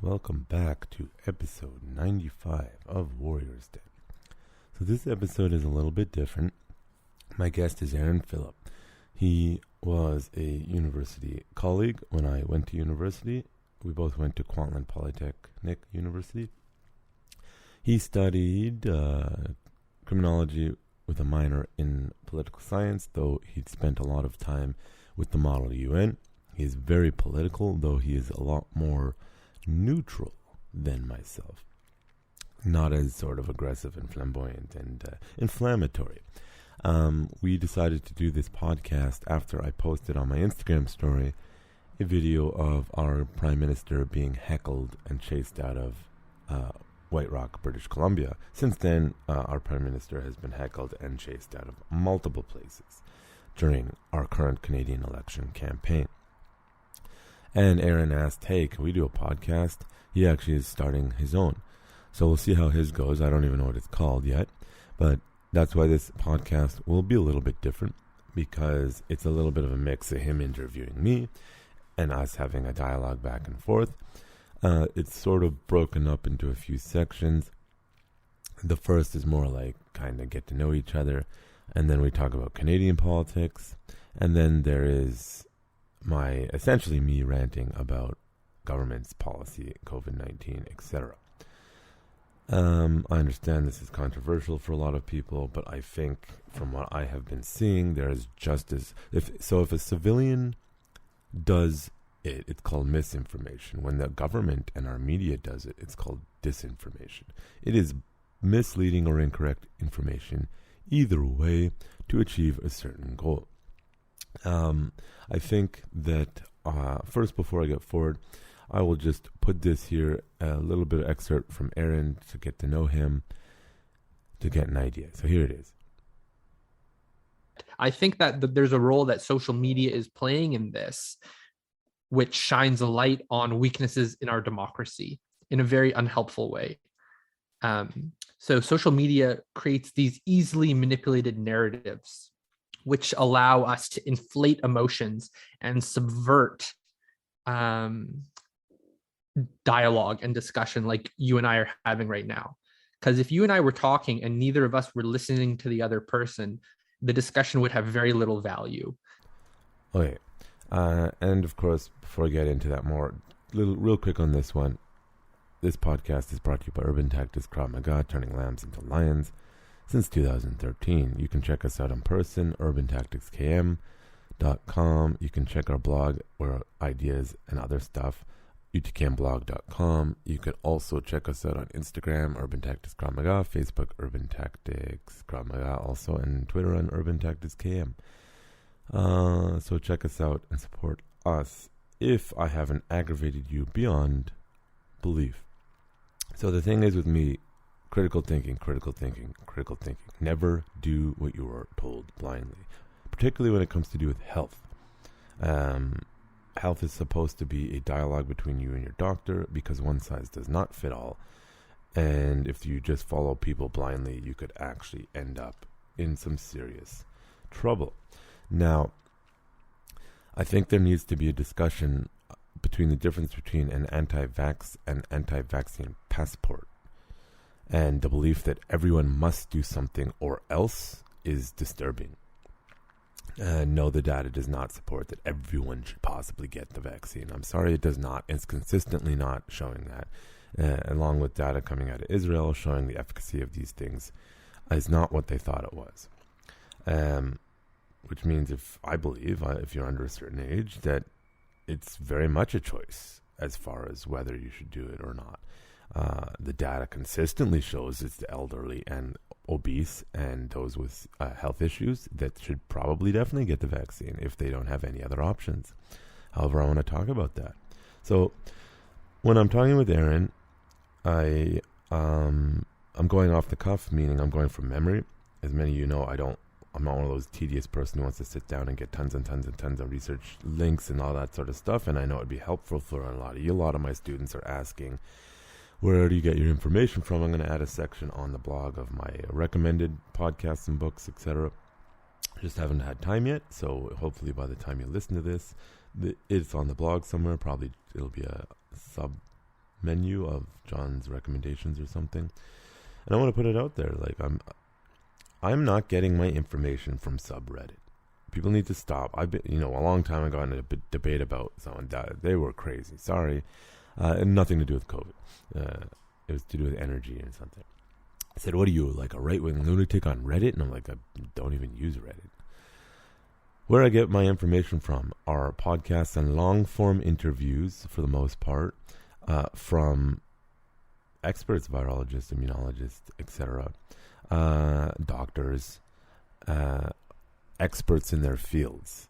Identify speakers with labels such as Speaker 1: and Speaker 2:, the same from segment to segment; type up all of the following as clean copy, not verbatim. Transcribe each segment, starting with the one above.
Speaker 1: Welcome back to episode 95 of Warriors Day. So this episode is a little bit different. My guest is Aaron Phillip. He was a university colleague when I went to university. We both went to Kwantlen Polytechnic University. He studied criminology with a minor in political science, though he'd spent a lot of time with the Model UN. He is very political, though he is a lot more neutral than myself, not as sort of aggressive and flamboyant and inflammatory. We decided to do this podcast after I posted on my Instagram story a video of our Prime Minister being heckled and chased out of White Rock, British Columbia. Since then, our Prime Minister has been heckled and chased out of multiple places during our current Canadian election campaign. And Aaron asked, hey, can we do a podcast? He actually is starting his own. So we'll see how his goes. I don't even know what it's called yet. But that's why this podcast will be a little bit different, because it's a little bit of a mix of him interviewing me and us having a dialogue back and forth. It's sort of broken up into a few sections. The first is more like kind of get to know each other. And then we talk about Canadian politics. And then there is essentially me ranting about government's policy, COVID-19, etc. I understand this is controversial for a lot of people, but I think from what I have been seeing, there is justice. If a civilian does it, it's called misinformation. When the government and our media does it, it's called disinformation. It is misleading or incorrect information, either way, to achieve a certain goal. I think that first, before I get forward, I will just put this here, a little bit of excerpt from Aaron to get to know him, to get an idea. So here it is.
Speaker 2: I think that there's a role that social media is playing in this, which shines a light on weaknesses in our democracy in a very unhelpful way. So social media creates these easily manipulated narratives which allow us to inflate emotions and subvert dialogue and discussion like you and I are having right now. Because if you and I were talking and neither of us were listening to the other person, the discussion would have very little value.
Speaker 1: Okay. And of course, before I get into that more, real quick on this one, this podcast is brought to you by Urban Tactics Krav Maga, turning lambs into lions. Since 2013, you can check us out in person, urbantacticskm.com. You can check our blog where ideas and other stuff, utkamblog.com. You can also check us out on Instagram, Urban Tactics Krav Maga, Facebook, Urban Tactics Krav Maga, also, and Twitter on Urban Tactics KM. So check us out and support us if I haven't aggravated you beyond belief. So the thing is with me, critical thinking. Never do what you are told blindly, particularly when it comes to do with health. Health is supposed to be a dialogue between you and your doctor, because one size does not fit all. And if you just follow people blindly, you could actually end up in some serious trouble. Now, I think there needs to be a discussion between the difference between an anti-vax and anti-vaccine passport. And the belief that everyone must do something or else is disturbing. No, the data does not support that everyone should possibly get the vaccine. I'm sorry, it does not. It's consistently not showing that. Along with data coming out of Israel showing the efficacy of these things is not what they thought it was. Which means if you're under a certain age, that it's very much a choice as far as whether you should do it or not. The data consistently shows it's the elderly and obese and those with health issues that should probably definitely get the vaccine if they don't have any other options. However, I want to talk about that. So when I'm talking with Aaron, I'm going off the cuff, meaning I'm going from memory. As many of you know, I'm not one of those tedious person who wants to sit down and get tons and tons and tons of research links and all that sort of stuff. And I know it'd be helpful for a lot of you. A lot of my students are asking, where do you get your information from? I'm going to add a section on the blog of my recommended podcasts and books, etc. Just haven't had time yet, so hopefully by the time you listen to this, it's on the blog somewhere. Probably it'll be a menu of John's recommendations or something. And I want to put it out there. Like, I'm not getting my information from subreddit. People need to stop. I've been, a long time ago in a debate about someone died. They were crazy. Sorry. And nothing to do with COVID. It was to do with energy and something. I said, what are you, like a right-wing lunatic on Reddit? And I'm like, I don't even use Reddit. Where I get my information from are podcasts and long-form interviews, for the most part, from experts, virologists, immunologists, etc., doctors, experts in their fields.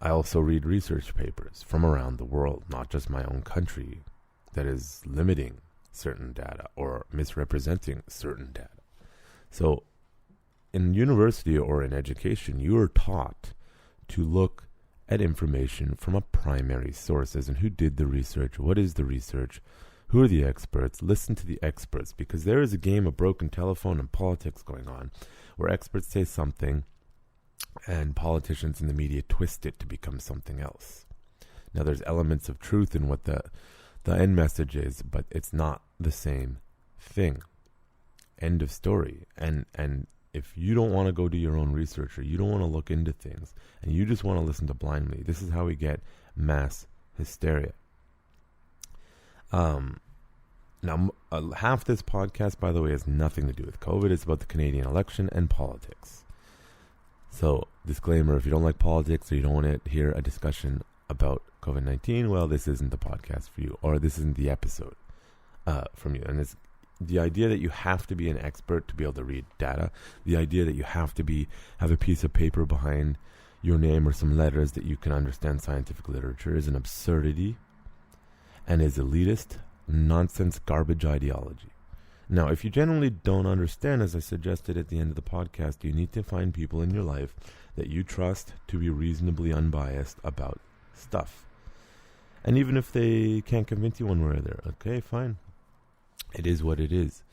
Speaker 1: I also read research papers from around the world, not just my own country, that is limiting certain data or misrepresenting certain data. So in university or in education, you are taught to look at information from a primary source, as in who did the research, what is the research, who are the experts, listen to the experts, because there is a game of broken telephone and politics going on where experts say something and politicians in the media twist it to become something else. Now, there's elements of truth in what the end message is, but it's not the same thing. End of story. And if you don't want to go do your own research, or you don't want to look into things, and you just want to listen to blindly, this is how we get mass hysteria. Now, half this podcast, by the way, has nothing to do with COVID. It's about the Canadian election and politics. So, disclaimer, if you don't like politics or you don't want to hear a discussion about COVID-19, well, this isn't the podcast for you, or this isn't the episode from you. And it's the idea that you have to be an expert to be able to read data, the idea that you have to have a piece of paper behind your name or some letters that you can understand scientific literature is an absurdity and is elitist, nonsense, garbage ideology. Now, if you genuinely don't understand, as I suggested at the end of the podcast, you need to find people in your life that you trust to be reasonably unbiased about stuff. And even if they can't convince you one way or the other, okay, fine. It is what it is.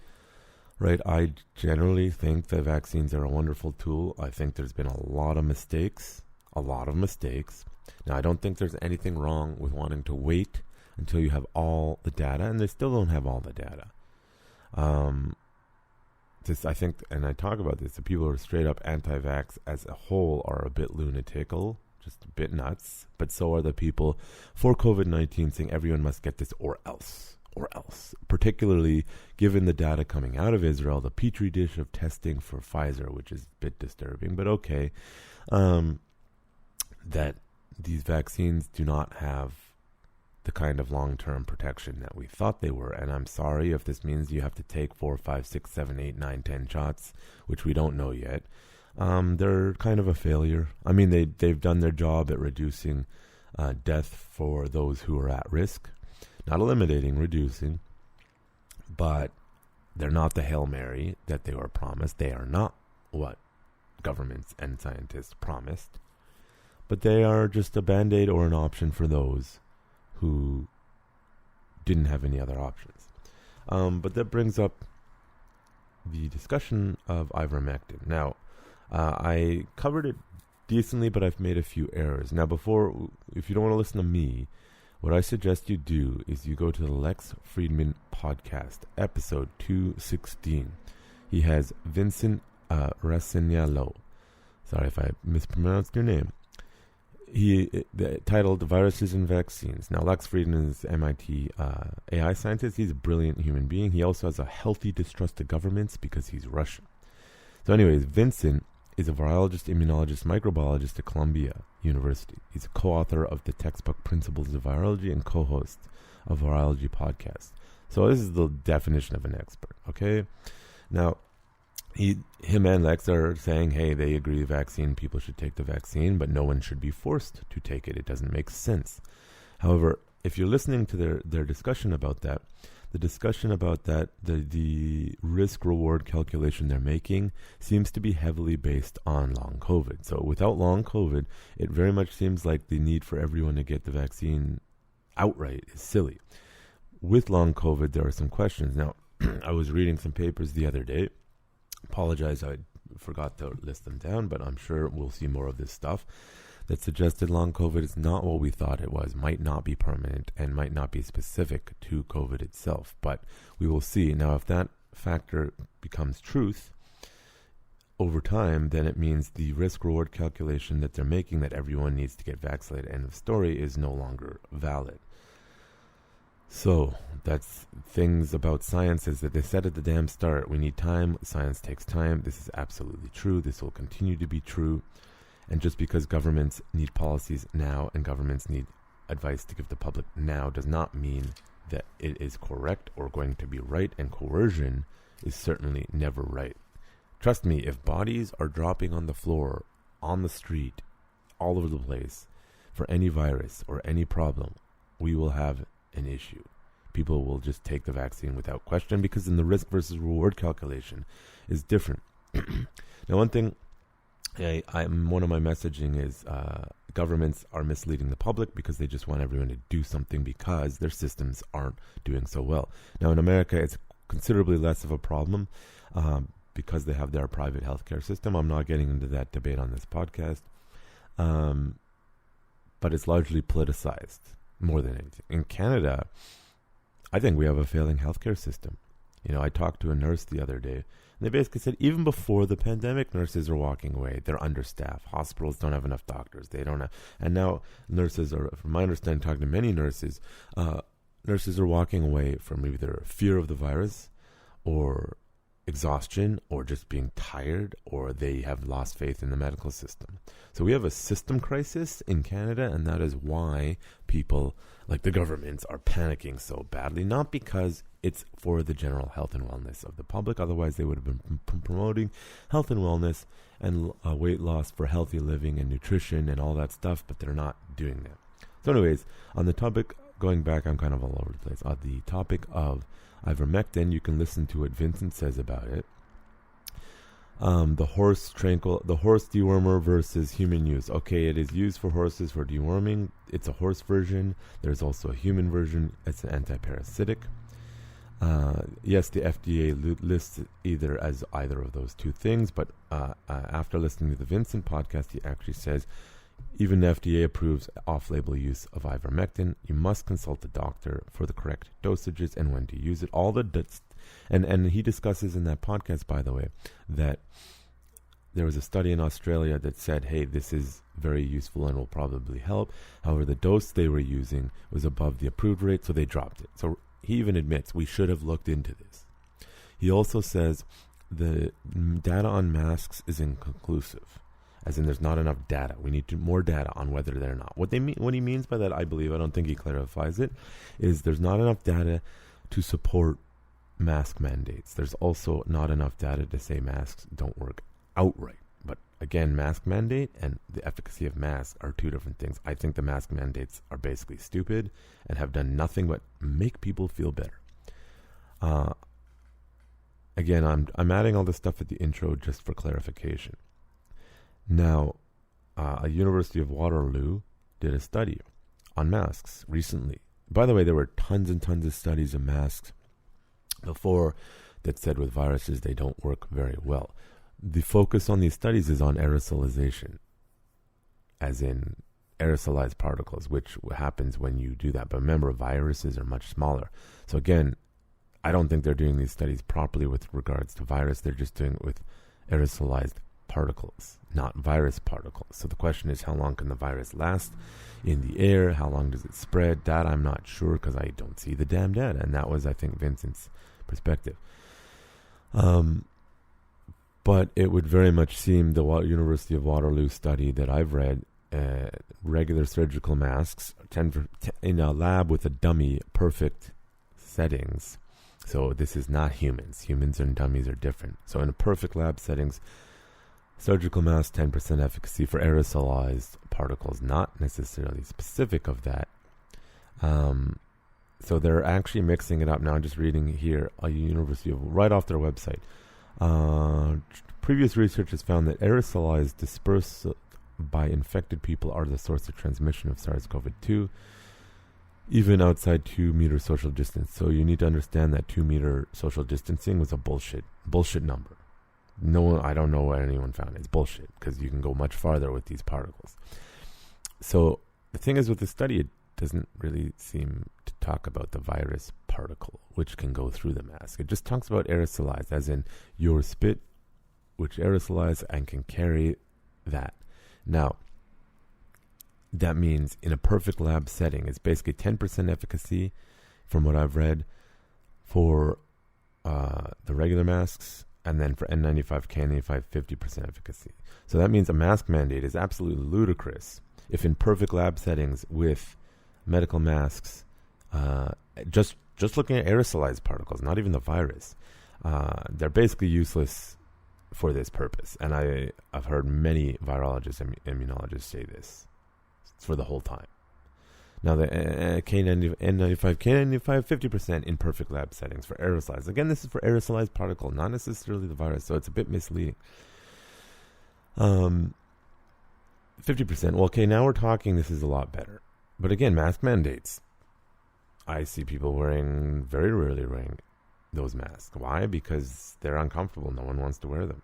Speaker 1: Right? I generally think that vaccines are a wonderful tool. I think there's been a lot of mistakes. Now, I don't think there's anything wrong with wanting to wait until you have all the data, and they still don't have all the data. I think, and I talk about this, the people who are straight up anti-vax as a whole are a bit lunatical, just a bit nuts, but so are the people for COVID-19 saying everyone must get this or else, particularly given the data coming out of Israel, the petri dish of testing for Pfizer, which is a bit disturbing, but okay, that these vaccines do not have the kind of long-term protection that we thought they were. And I'm sorry if this means you have to take 4, 5, 6, 7, 8, 9, 10 shots, which we don't know yet. They're kind of a failure. I mean, they've done their job at reducing death for those who are at risk. Not eliminating, reducing. But they're not the Hail Mary that they were promised. They are not what governments and scientists promised. But they are just a Band-Aid or an option for those who didn't have any other options. But that brings up the discussion of ivermectin. Now, I covered it decently, but I've made a few errors. Now, if you don't want to listen to me, what I suggest you do is you go to the Lex Friedman podcast, episode 216. He has Vincent Rassiniello. Sorry if I mispronounced your name. Titled Viruses and Vaccines. Now, Lex Friedman is MIT AI scientist. He's a brilliant human being. He also has a healthy distrust of governments because he's Russian. So anyways, Vincent is a virologist, immunologist, microbiologist at Columbia University. He's a co-author of the textbook Principles of Virology and co-host of Virology podcast. So this is the definition of an expert, okay? Now, him and Lex are saying, hey, they agree vaccine, people should take the vaccine, but no one should be forced to take it. It doesn't make sense. However, if you're listening to their discussion about that, the risk-reward calculation they're making seems to be heavily based on long COVID. So without long COVID, it very much seems like the need for everyone to get the vaccine outright is silly. With long COVID, there are some questions. Now, I was reading some papers the other day. Apologize, I forgot to list them down, but I'm sure we'll see more of this stuff. that suggested long COVID is not what we thought it was, might not be permanent, and might not be specific to COVID itself. But we will see. Now, if that factor becomes truth over time, then it means the risk-reward calculation that they're making that everyone needs to get vaccinated, end of story, is no longer valid. So that's things about science is that they said at the damn start, we need time. Science takes time. This is absolutely true. This will continue to be true. And just because governments need policies now and governments need advice to give the public now does not mean that it is correct or going to be right. And coercion is certainly never right. Trust me, if bodies are dropping on the floor, on the street, all over the place for any virus or any problem, we will have an issue. People will just take the vaccine without question because then the risk versus reward calculation is different. Now, one thing, one of my messaging is governments are misleading the public because they just want everyone to do something because their systems aren't doing so well. Now, in America, it's considerably less of a problem because they have their private healthcare system. I'm not getting into that debate on this podcast, but it's largely politicized. More than anything. In Canada, I think we have a failing healthcare system. You know, I talked to a nurse the other day, and they basically said even before the pandemic, nurses are walking away. They're understaffed. Hospitals don't have enough doctors. They don't have, and now nurses are, from my understanding, talking to many nurses, nurses are walking away from either fear of the virus or exhaustion or just being tired, or they have lost faith in the medical system. So we have a system crisis in Canada, and that is why people like the governments are panicking so badly, not because it's for the general health and wellness of the public. Otherwise, they would have been promoting health and wellness and weight loss for healthy living and nutrition and all that stuff, but they're not doing that. So anyways, on the topic, going back, I'm kind of all over the place. On the topic of ivermectin, you can listen to what Vincent says about it. The horse dewormer versus human use. Okay, it is used for horses for deworming. It's a horse version. There's also a human version. It's an antiparasitic. Yes, the FDA lists it either of those two things, but after listening to the Vincent podcast, he actually says even the FDA approves off-label use of ivermectin. You must consult the doctor for the correct dosages and when to use it. And he discusses in that podcast, by the way, that there was a study in Australia that said, hey, this is very useful and will probably help. However, the dose they were using was above the approved rate, so they dropped it. So he even admits we should have looked into this. He also says the data on masks is inconclusive. As in, there's not enough data. We need more data on whether they're not. What he means by that, I believe, I don't think he clarifies it, is there's not enough data to support mask mandates. There's also not enough data to say masks don't work outright. But again, mask mandate and the efficacy of masks are two different things. I think the mask mandates are basically stupid and have done nothing but make people feel better. Again, I'm adding all this stuff at the intro just for clarification. Now, a University of Waterloo did a study on masks recently. By the way, there were tons and tons of studies of masks before that said with viruses they don't work very well. The focus on these studies is on aerosolization, as in aerosolized particles, which happens when you do that. But remember, viruses are much smaller. So again, I don't think they're doing these studies properly with regards to virus. They're just doing it with aerosolized particles, not virus particles. So the question is, how long can the virus last in the air? How long does it spread? That I'm not sure because I don't see the damn data. And that was, I think, Vincent's perspective. But it would very much seem the University of Waterloo study that I've read, regular surgical masks in a lab with a dummy, perfect settings. So this is not humans. Humans and dummies are different. So in a perfect lab settings, surgical mask, 10% efficacy for aerosolized particles, not necessarily specific of that. So they're actually mixing it up now. I'm just reading here, a University of, right off their website. Previous research has found that aerosolized dispersed by infected people are the source of transmission of SARS-CoV-2, even outside 2 meter social distance. So you need to understand that 2 meter social distancing was a bullshit number. No, I don't know what anyone found. It's bullshit because you can go much farther with these particles. So the thing is with the study, it doesn't really seem to talk about the virus particle, which can go through the mask. It just talks about aerosolized, as in your spit, which aerosolized and can carry that. Now, that means in a perfect lab setting, it's basically 10% efficacy, from what I've read, for the regular masks, and then for N95, K95, 50% efficacy. So that means a mask mandate is absolutely ludicrous if in perfect lab settings with medical masks, just looking at aerosolized particles, not even the virus, they're basically useless for this purpose. And I've heard many virologists and immunologists say this for the whole time. Now, the N95, K95, 50% in perfect lab settings for aerosolized. Again, this is for aerosolized particle, not necessarily the virus, so it's a bit misleading. 50%. Well, okay, now we're talking, this is a lot better. But again, mask mandates. I see people very rarely wearing those masks. Why? Because they're uncomfortable. No one wants to wear them.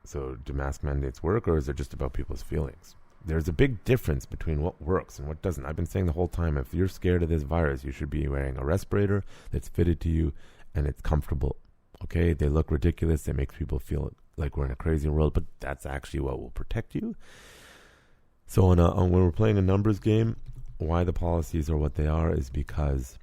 Speaker 1: So do mask mandates work, or is it just about people's feelings? There's a big difference between what works and what doesn't. I've been saying the whole time, if you're scared of this virus, you should be wearing a respirator that's fitted to you and it's comfortable. Okay? They look ridiculous. They make people feel like we're in a crazy world, but that's actually what will protect you. So when we're playing a numbers game, why the policies are what they are is because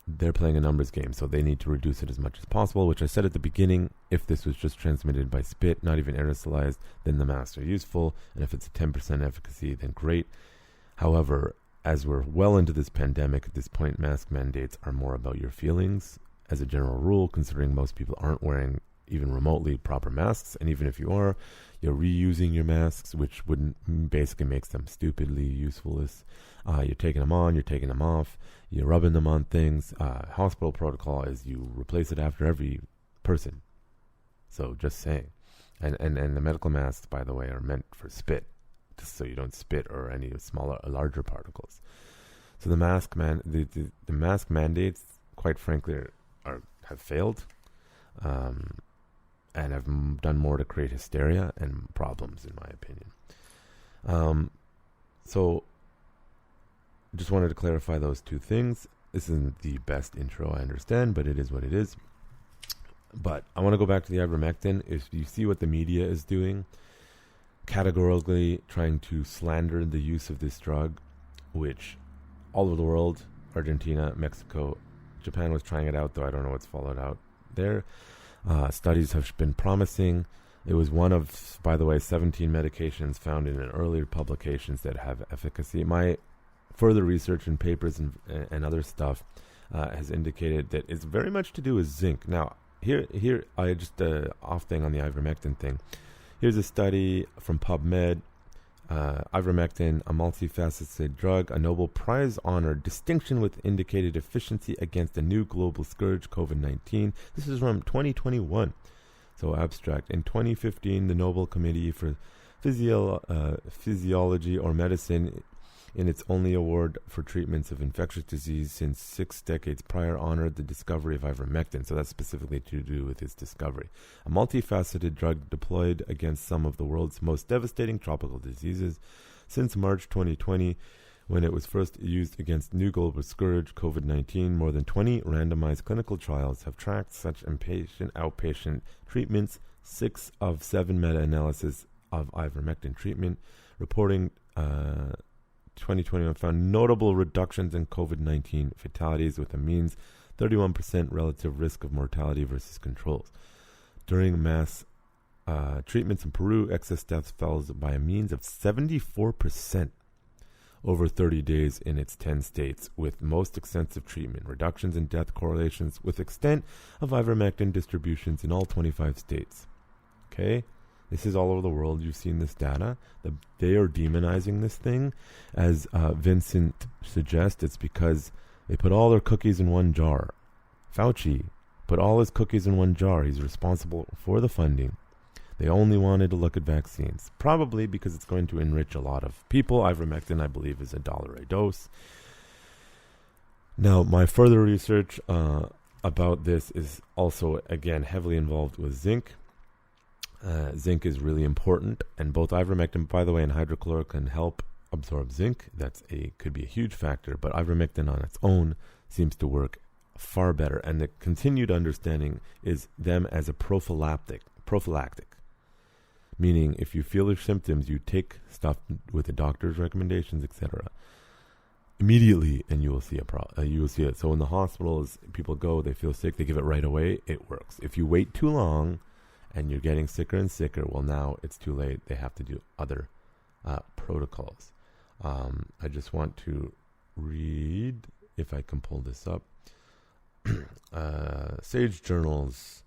Speaker 1: they're playing a numbers game, so they need to reduce it as much as possible, which I said at the beginning. If this was just transmitted by spit, not even aerosolized, then the masks are useful, and if it's a 10% efficacy, then great. However, as we're well into this pandemic, at this point, mask mandates are more about your feelings as a general rule, considering most people aren't wearing even remotely proper masks, and even if you are, you're reusing your masks, which wouldn't basically makes them stupidly useless. You're taking them on, you're taking them off, you're rubbing them on things. Hospital protocol is you replace it after every person. So just saying. And the medical masks, by the way, are meant for spit, just so you don't spit or any smaller, larger particles. So the mask mask mandates, quite frankly, have failed. And have done more to create hysteria and problems, in my opinion. So, just wanted to clarify those two things. This isn't the best intro, I understand, but it is what it is. But I want to go back to the ivermectin. If you see what the media is doing, categorically trying to slander the use of this drug, which all over the world, Argentina, Mexico, Japan was trying it out, though I don't know what's followed out there. Studies have been promising. It was one of, by the way, 17 medications found in earlier publications that have efficacy. My further research and papers and other stuff has indicated that it's very much to do with zinc. Now, here I just off thing on the ivermectin thing. Here's a study from PubMed. Ivermectin, a multifaceted drug, a Nobel Prize-honored distinction with indicated efficiency against a new global scourge, COVID-19. This is from 2021. So abstract. In 2015, the Nobel Committee for Physiology or Medicine, in its only award for treatments of infectious disease since 6 decades prior, honored the discovery of ivermectin. So that's specifically to do with its discovery. A multifaceted drug deployed against some of the world's most devastating tropical diseases. Since March 2020, when it was first used against new global scourge, COVID-19, more than 20 randomized clinical trials have tracked such outpatient treatments. 6 of 7 meta-analyses of ivermectin treatment reporting 2021 found notable reductions in COVID-19 fatalities with a means 31% relative risk of mortality versus controls. During mass treatments in Peru, excess deaths fell by a means of 74% over 30 days in its 10 states, with most extensive treatment. Reductions in death correlations with extent of ivermectin distributions in all 25 states. Okay? This is all over the world. You've seen this data. They are demonizing this thing. As Vincent suggests, it's because they put all their cookies in one jar. Fauci put all his cookies in one jar. He's responsible for the funding. They only wanted to look at vaccines, probably because it's going to enrich a lot of people. Ivermectin, I believe, is $1 a dose. Now, my further research about this is also, again, heavily involved with zinc. Zinc is really important, and both ivermectin, by the way, and hydrochloric can help absorb zinc. Could be a huge factor, but ivermectin on its own seems to work far better. And the continued understanding is them as a prophylactic, meaning if you feel your symptoms, you take stuff with the doctor's recommendations, etc. immediately, and you will see you will see it. So in the hospitals, people go, they feel sick, they give it right away. It works. If you wait too long, and you're getting sicker and sicker, well, now it's too late. They have to do other protocols. I just want to read, if I can pull this up, Sage Journal's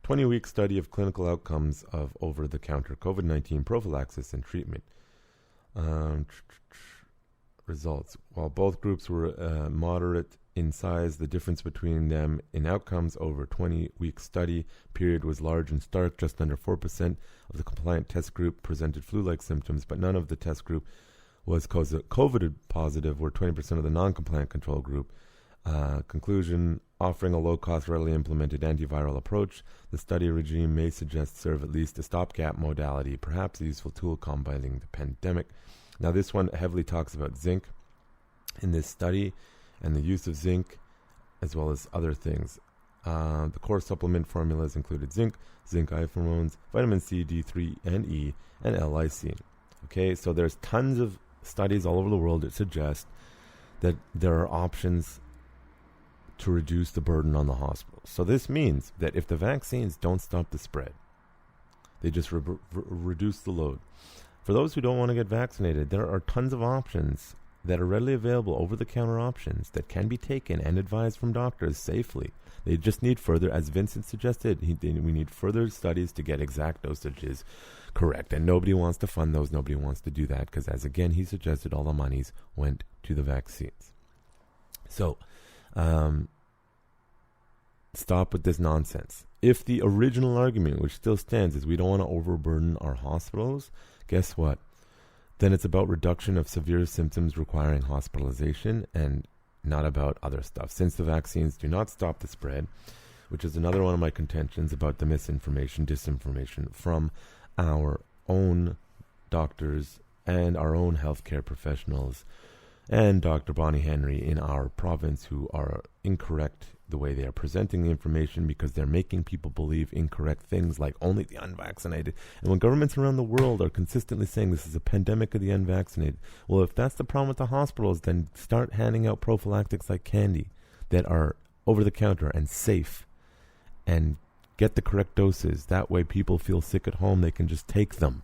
Speaker 1: 20-week study of clinical outcomes of over-the-counter COVID-19 prophylaxis and treatment. Results. While both groups were moderate in size, the difference between them in outcomes over a 20-week study period was large and stark. Just under 4% of the compliant test group presented flu-like symptoms, but none of the test group was COVID positive, where 20% of the non-compliant control group. Conclusion: offering a low-cost, readily implemented antiviral approach, the study regime may serve at least a stopgap modality, perhaps a useful tool combating the pandemic. Now, this one heavily talks about zinc in this study, and the use of zinc, as well as other things. The core supplement formulas included zinc isomers, vitamin C, D3 and E, and L-lysine. Okay, so there's tons of studies all over the world that suggest that there are options to reduce the burden on the hospital. So this means that if the vaccines don't stop the spread, they just reduce the load. For those who don't want to get vaccinated, there are tons of options that are readily available, over-the-counter options that can be taken and advised from doctors safely. They just need further, as Vincent suggested, we need further studies to get exact dosages correct. And nobody wants to fund those. Nobody wants to do that because, as again he suggested, all the monies went to the vaccines. So, stop with this nonsense. If the original argument, which still stands, is we don't want to overburden our hospitals, guess what? Then it's about reduction of severe symptoms requiring hospitalization and not about other stuff. Since the vaccines do not stop the spread, which is another one of my contentions about the disinformation from our own doctors and our own healthcare professionals and Dr. Bonnie Henry in our province, who are incorrect the way they are presenting the information, because they're making people believe incorrect things like only the unvaccinated. And when governments around the world are consistently saying this is a pandemic of the unvaccinated, well, if that's the problem with the hospitals, then start handing out prophylactics like candy that are over the counter and safe, and get the correct doses. That way people feel sick at home, they can just take them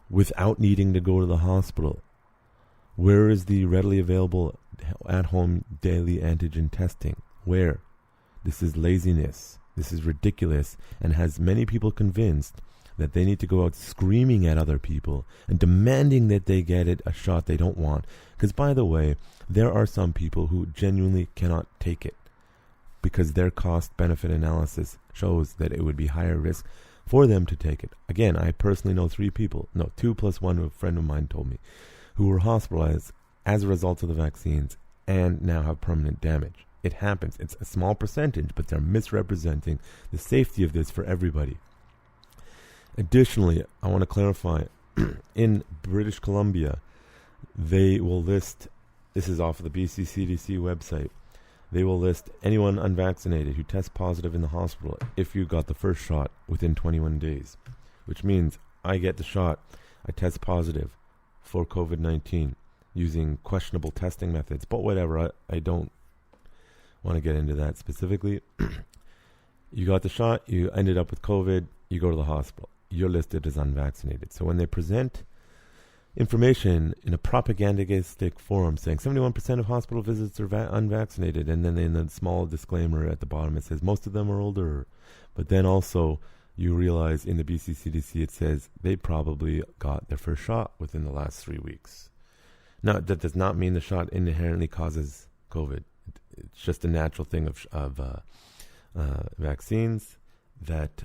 Speaker 1: without needing to go to the hospital. Where is the readily available at-home daily antigen testing? Where? This is laziness. This is ridiculous, and has many people convinced that they need to go out screaming at other people and demanding that they get a shot they don't want. Because, by the way, there are some people who genuinely cannot take it because their cost-benefit analysis shows that it would be higher risk for them to take it. Again, I personally know 3 people, 2 plus 1, a friend of mine told me, who were hospitalized as a result of the vaccines and now have permanent damage. It happens. It's a small percentage, but they're misrepresenting the safety of this for everybody. Additionally, I want to clarify, in British Columbia, they will list, this is off of the BC CDC website, they will list anyone unvaccinated who tests positive in the hospital if you got the first shot within 21 days, which means I get the shot, I test positive for COVID-19 using questionable testing methods, but whatever, I don't want to get into that specifically. You got the shot, you ended up with COVID, you go to the hospital, you're listed as unvaccinated. So when they present information in a propagandistic forum saying 71% of hospital visits are unvaccinated, and then in the small disclaimer at the bottom it says most of them are older, but then also you realize in the BC CDC it says they probably got their first shot within the last 3 weeks. Now, that does not mean the shot inherently causes COVID. It's just a natural thing of vaccines that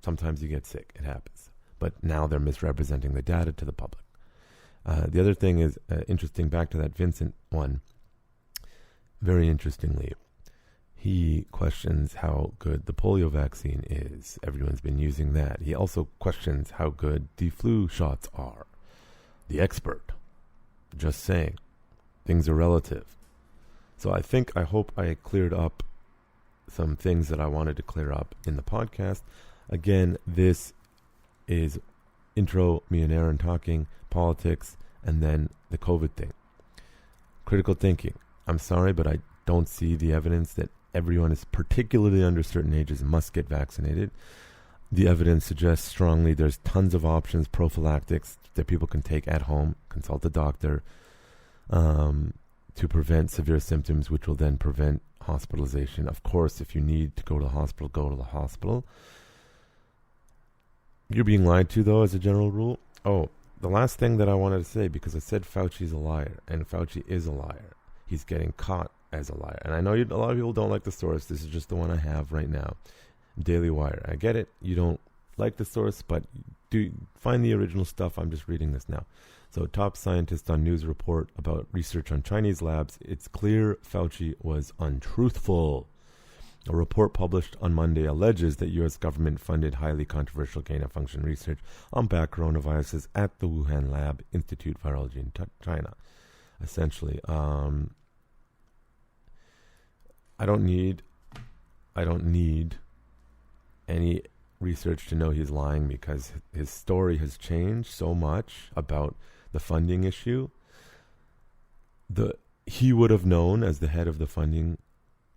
Speaker 1: sometimes you get sick. It happens. But now they're misrepresenting the data to the public. The other thing is interesting, back to that Vincent one, very interestingly, He questions how good the polio vaccine is. Everyone's been using that. He also questions how good the flu shots are. The expert. Just saying. Things are relative. So I hope I cleared up some things that I wanted to clear up in the podcast. Again, this is intro, me and Aaron talking, politics, and then the COVID thing. Critical thinking. I'm sorry, but I don't see the evidence that everyone is particularly under certain ages must get vaccinated. The evidence suggests strongly there's tons of options, prophylactics that people can take at home, consult a doctor, to prevent severe symptoms, which will then prevent hospitalization. Of course, if you need to go to the hospital, go to the hospital. You're being lied to, though, as a general rule. Oh, the last thing that I wanted to say, because I said Fauci's a liar, and Fauci is a liar. He's getting caught as a liar. And I know a lot of people don't like the source. This is just the one I have right now. Daily Wire. I get it. You don't like the source, but do find the original stuff. I'm just reading this now. So, top scientist on news report about research on Chinese labs. It's clear Fauci was untruthful. A report published on Monday alleges that U.S. government-funded highly controversial gain-of-function research on bad coronaviruses at the Wuhan Lab Institute of Virology in China. Essentially, I don't need any research to know he's lying, because his story has changed so much about the funding issue. He would have known, as the head of the funding,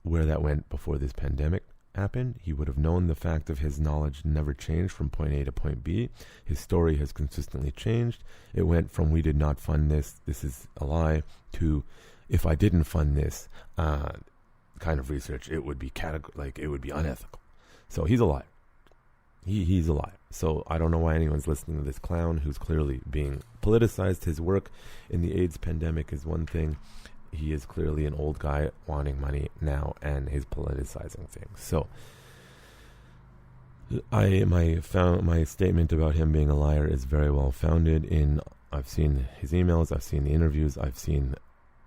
Speaker 1: where that went before this pandemic happened. He would have known the fact of his knowledge never changed from point A to point B. His story has consistently changed. It went from "we did not fund this is a lie" to "if I didn't fund this kind of research, it would be it would be unethical." So he's a liar. He's a liar. So I don't know why anyone's listening to this clown who's clearly being politicized. His work in the AIDS pandemic is one thing. He is clearly an old guy wanting money now, and he's politicizing things. So my statement about him being a liar is very well founded. I've seen his emails, I've seen the interviews, I've seen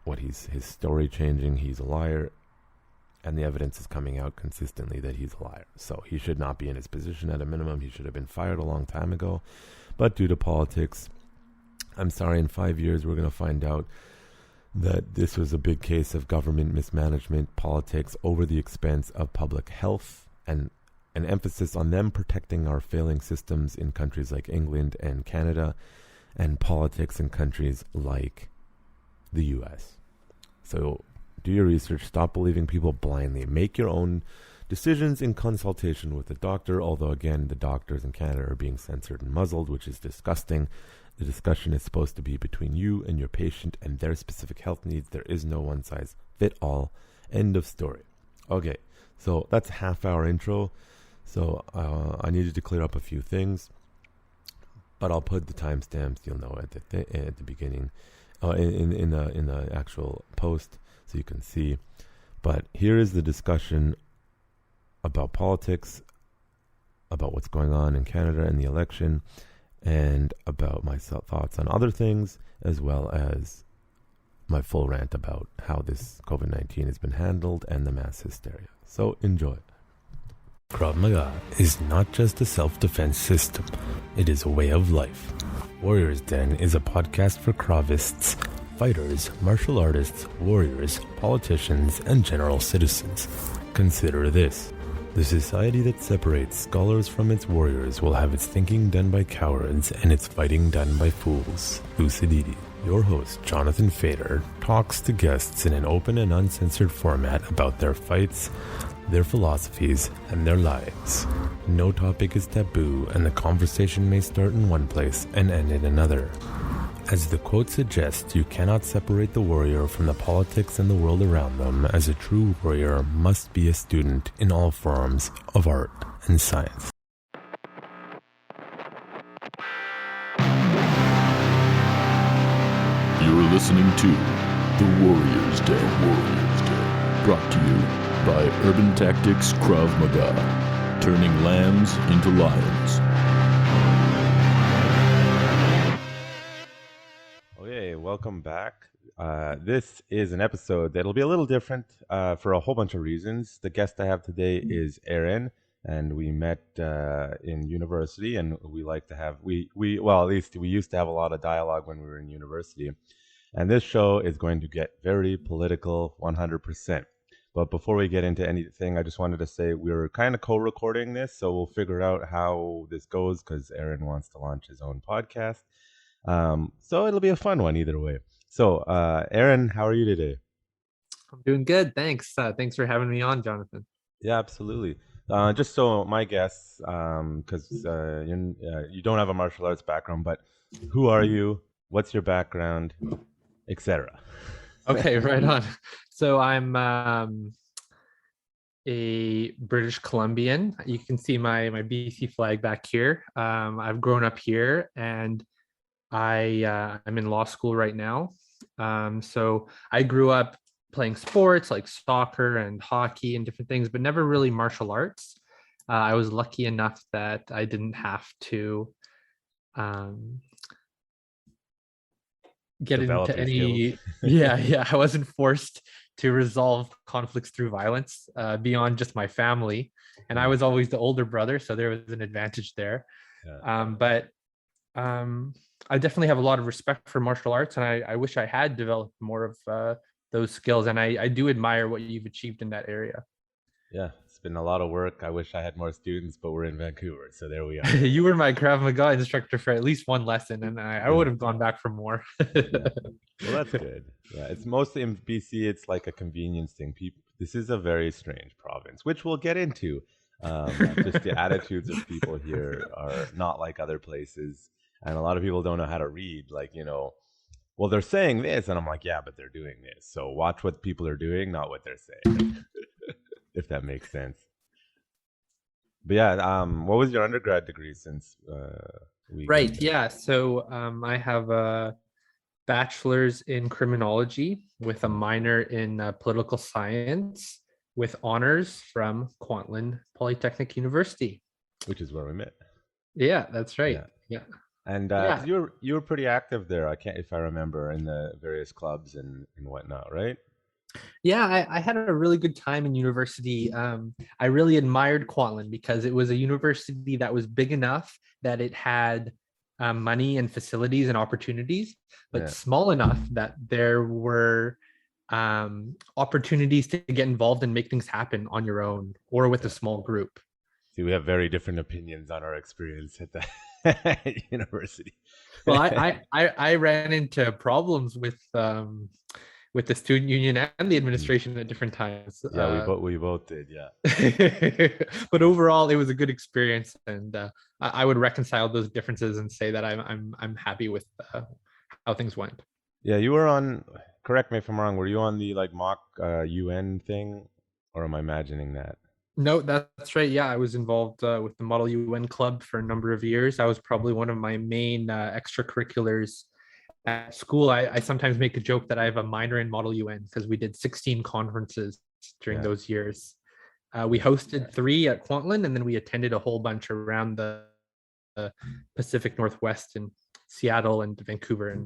Speaker 1: his story changing. He's a liar, and the evidence is coming out consistently that he's a liar. So he should not be in his position. At a minimum, he should have been fired a long time ago. But due to politics, I'm sorry, in 5 years we're going to find out that this was a big case of government mismanagement, politics over the expense of public health, and an emphasis on them protecting our failing systems in countries like England and Canada, and politics in countries like the US. So do your research. Stop believing people blindly. Make your own decisions in consultation with the doctor, although, again, the doctors in Canada are being censored and muzzled, which is disgusting. The discussion is supposed to be between you and your patient and their specific health needs. There is no one-size-fit-all. End of story. Okay, so that's a half-hour intro. So I needed to clear up a few things, but I'll put the timestamps, you'll know, at the beginning, in the actual post, so you can see. But here is the discussion about politics, about what's going on in Canada and the election, and about my thoughts on other things, as well as my full rant about how this COVID-19 has been handled and the mass hysteria. So enjoy. Krav Maga is not just a self-defense system. It is a way of life. Warriors Den is a podcast for Kravists, fighters, martial artists, warriors, politicians, and general citizens. Consider this. The society that separates scholars from its warriors will have its thinking done by cowards and its fighting done by fools. Lucidity. Your host, Jonathan Fader, talks to guests in an open and uncensored format about their fights, their philosophies, and their lives. No topic is taboo, and the conversation may start in one place and end in another. As the quote suggests, you cannot separate the warrior from the politics and the world around them, as a true warrior must be a student in all forms of art and science.
Speaker 3: You're listening to The Warrior's Day. Brought to you by Urban Tactics Krav Maga, turning lambs into lions.
Speaker 1: welcome back. This is an episode that'll be a little different for a whole bunch of reasons. The guest I have today is Aaron, and we met in university, and we like to have well, at least we used to have a lot of dialogue when we were in university. And this show is going to get very political, 100%. But before we get into anything, I just wanted to say we're kind of co-recording this, so we'll figure out how this goes because Aaron wants to launch his own podcast. So it'll be a fun one either way. So, Aaron, how are you today?
Speaker 2: I'm doing good. Thanks. Thanks for having me on, Jonathan.
Speaker 1: Yeah, absolutely. Just so my guests, because you don't have a martial arts background, but who are you? What's your background, etc.
Speaker 2: Okay, right on. So I'm a British Columbian. You can see my BC flag back here. I've grown up here, and I'm in law school right now. So I grew up playing sports like soccer and hockey and different things, but never really martial arts. I was lucky enough that I didn't have to get
Speaker 1: Develop
Speaker 2: into
Speaker 1: your
Speaker 2: any
Speaker 1: skills.
Speaker 2: yeah, I wasn't forced to resolve conflicts through violence beyond just my family, and I was always the older brother, so there was an advantage there.
Speaker 1: Yeah.
Speaker 2: But I definitely have a lot of respect for martial arts, and I wish I had developed more of those skills, and I do admire what you've achieved in that area.
Speaker 1: Yeah, it's been a lot of work. I wish I had more students, but we're in Vancouver, so there we are.
Speaker 2: You were my Krav Maga instructor for at least one lesson, and I would have gone back for more.
Speaker 1: Yeah. Well, that's good. Yeah, it's mostly in BC. It's like a convenience thing. People, this is a very strange province, which we'll get into. Just the attitudes of people here are not like other places, and a lot of people don't know how to read. Like, well, they're saying this, and I'm like, yeah, but they're doing this. So watch what people are doing, not what they're saying, if that makes sense. But yeah, what was your undergrad degree since we got
Speaker 2: Right.
Speaker 1: there?
Speaker 2: Yeah. So I have a bachelor's in criminology with a minor in political science with honors from Kwantlen Polytechnic University.
Speaker 1: Which is where we met.
Speaker 2: Yeah, that's right.
Speaker 1: Yeah.
Speaker 2: Yeah.
Speaker 1: And
Speaker 2: Yeah.
Speaker 1: 'cause you were pretty active there. I can't, if I remember, in the various clubs and whatnot, right?
Speaker 2: Yeah, I had a really good time in university. I really admired Kwantlen because it was a university that was big enough that it had money and facilities and opportunities, but
Speaker 1: Yeah.
Speaker 2: small enough that there were opportunities to get involved and make things happen on your own or with a
Speaker 1: Yeah.
Speaker 2: small group.
Speaker 1: See, we have very different opinions on our experience at the university.
Speaker 2: Well, I ran into problems with the student union and the administration at different times.
Speaker 1: Yeah, we both did. Yeah.
Speaker 2: But overall, it was a good experience, and I would reconcile those differences and say that I'm happy with how things went.
Speaker 1: Yeah, you were on. Correct me if I'm wrong. Were you on the like mock UN thing, or am I imagining that?
Speaker 2: No, that's right. Yeah, I was involved with the Model UN Club for a number of years. That was probably one of my main extracurriculars at school. I sometimes make a joke that I have a minor in Model UN because we did 16 conferences during
Speaker 1: Yeah.
Speaker 2: those years. We hosted 3 at Kwantlen, and then we attended a whole bunch around the Pacific Northwest in Seattle and Vancouver,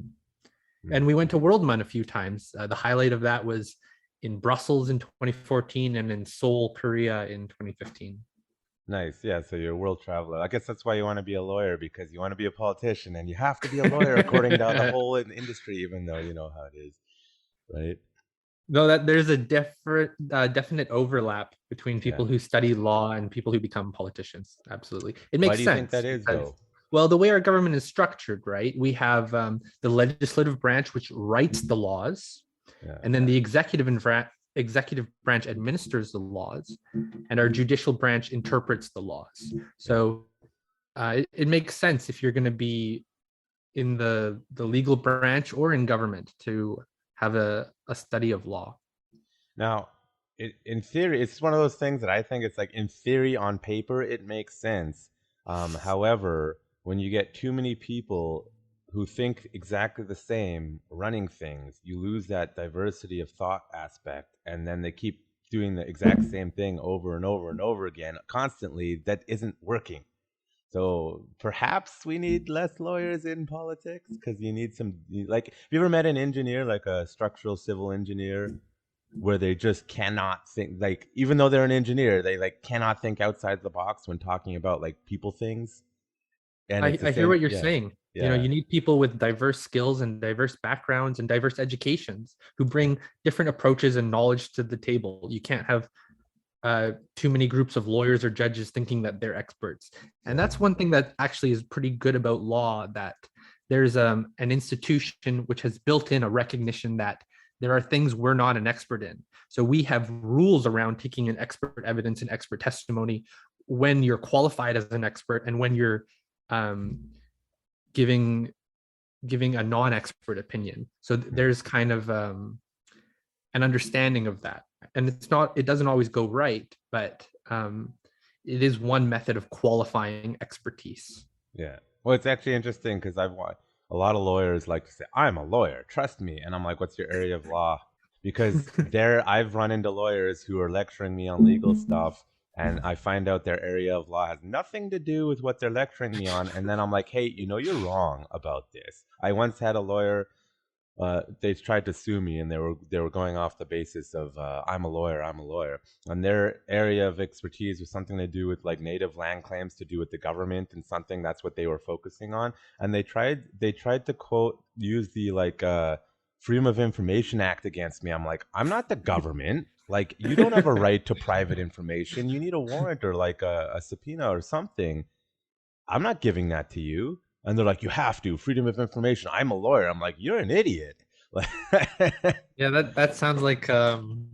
Speaker 2: and we went to Worldman a few times. The highlight of that was in Brussels in 2014 and in Seoul, Korea in 2015.
Speaker 1: Nice. Yeah. So you're a world traveler. I guess that's why you want to be a lawyer, because you want to be a politician and you have to be a lawyer according to the whole industry, even though you know how it is, right?
Speaker 2: No, that there's a definite overlap between people who study law and people who become politicians. Absolutely. It makes
Speaker 1: Why do you
Speaker 2: sense.
Speaker 1: think that is, though?
Speaker 2: Well, the way our government is structured, right? We have the legislative branch, which writes the laws, and then the executive branch administers the laws, and our judicial branch interprets the laws. So it makes sense if you're going to be in the legal branch or in government to have a study of law.
Speaker 1: Now, in theory, it's one of those things that I think it's like in theory on paper, it makes sense. However, when you get too many people who think exactly the same running things, you lose that diversity of thought aspect, and then they keep doing the exact same thing over and over and over again constantly. That isn't working. So perhaps we need less lawyers in politics because you need some, like, have you ever met an engineer, like a structural civil engineer, where they just cannot think, like, even though they're an engineer, they like cannot think outside the box when talking about like people things. And it's the
Speaker 2: I hear
Speaker 1: same.
Speaker 2: what you're
Speaker 1: Yeah.
Speaker 2: saying.
Speaker 1: Yeah.
Speaker 2: You need people with diverse skills and diverse backgrounds and diverse educations who bring different approaches and knowledge to the table. You can't have too many groups of lawyers or judges thinking that they're experts. And that's one thing that actually is pretty good about law, that there's an institution which has built in a recognition that there are things we're not an expert in. So we have rules around taking an expert evidence and expert testimony when you're qualified as an expert and when you're um, giving a non-expert opinion. So there's kind of an understanding of that, and it doesn't always go right, but it is one method of qualifying expertise.
Speaker 1: Yeah. Well, it's actually interesting because I've watched a lot of lawyers like to say, "I'm a lawyer, trust me," and I'm like, "What's your area of law?" Because there, I've run into lawyers who are lecturing me on legal stuff, and I find out their area of law has nothing to do with what they're lecturing me on, and then I'm like, "Hey, you're wrong about this." I once had a lawyer, they tried to sue me, and they were going off the basis of I'm a lawyer, and their area of expertise was something to do with like native land claims to do with the government, and something that's what they were focusing on. And they tried to quote use the like Freedom of Information Act against me. I'm like, I'm not the government. Like, you don't have a right to private information. You need a warrant or like a subpoena or something. I'm not giving that to you. And they're like, you have to, freedom of information. I'm a lawyer. I'm like, you're an idiot.
Speaker 2: Yeah, that sounds like an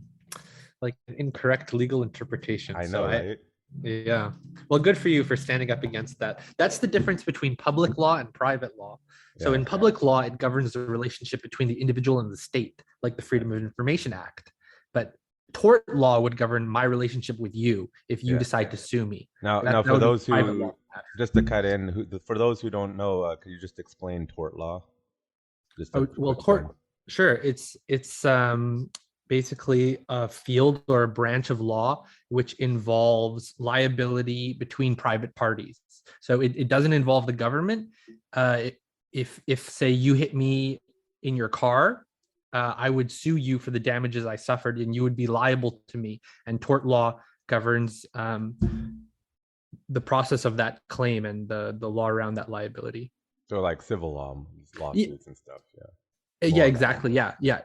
Speaker 2: incorrect legal interpretation.
Speaker 1: I
Speaker 2: So
Speaker 1: know, right?
Speaker 2: yeah. Well, good for you for standing up against that. That's the difference between public law and private law. So
Speaker 1: Yeah.
Speaker 2: in public law, it governs the relationship between the individual and the state, like the Freedom of Information Act. But tort law would govern my relationship with you if you
Speaker 1: Yeah.
Speaker 2: decide to sue me.
Speaker 1: Now,
Speaker 2: That
Speaker 1: for
Speaker 2: would be
Speaker 1: those
Speaker 2: private
Speaker 1: who,
Speaker 2: law.
Speaker 1: just to cut in, for those who don't know, could you just explain tort law? Just a
Speaker 2: Oh, well,
Speaker 1: quick thing.
Speaker 2: sure. It's basically a field or a branch of law which involves liability between private parties. So it doesn't involve the government. If say you hit me in your car, I would sue you for the damages I suffered, and you would be liable to me. And tort law governs the process of that claim and the law around that liability.
Speaker 1: So like civil law lawsuits and stuff. Yeah.
Speaker 2: Yeah,
Speaker 1: More of that.
Speaker 2: exactly. Yeah.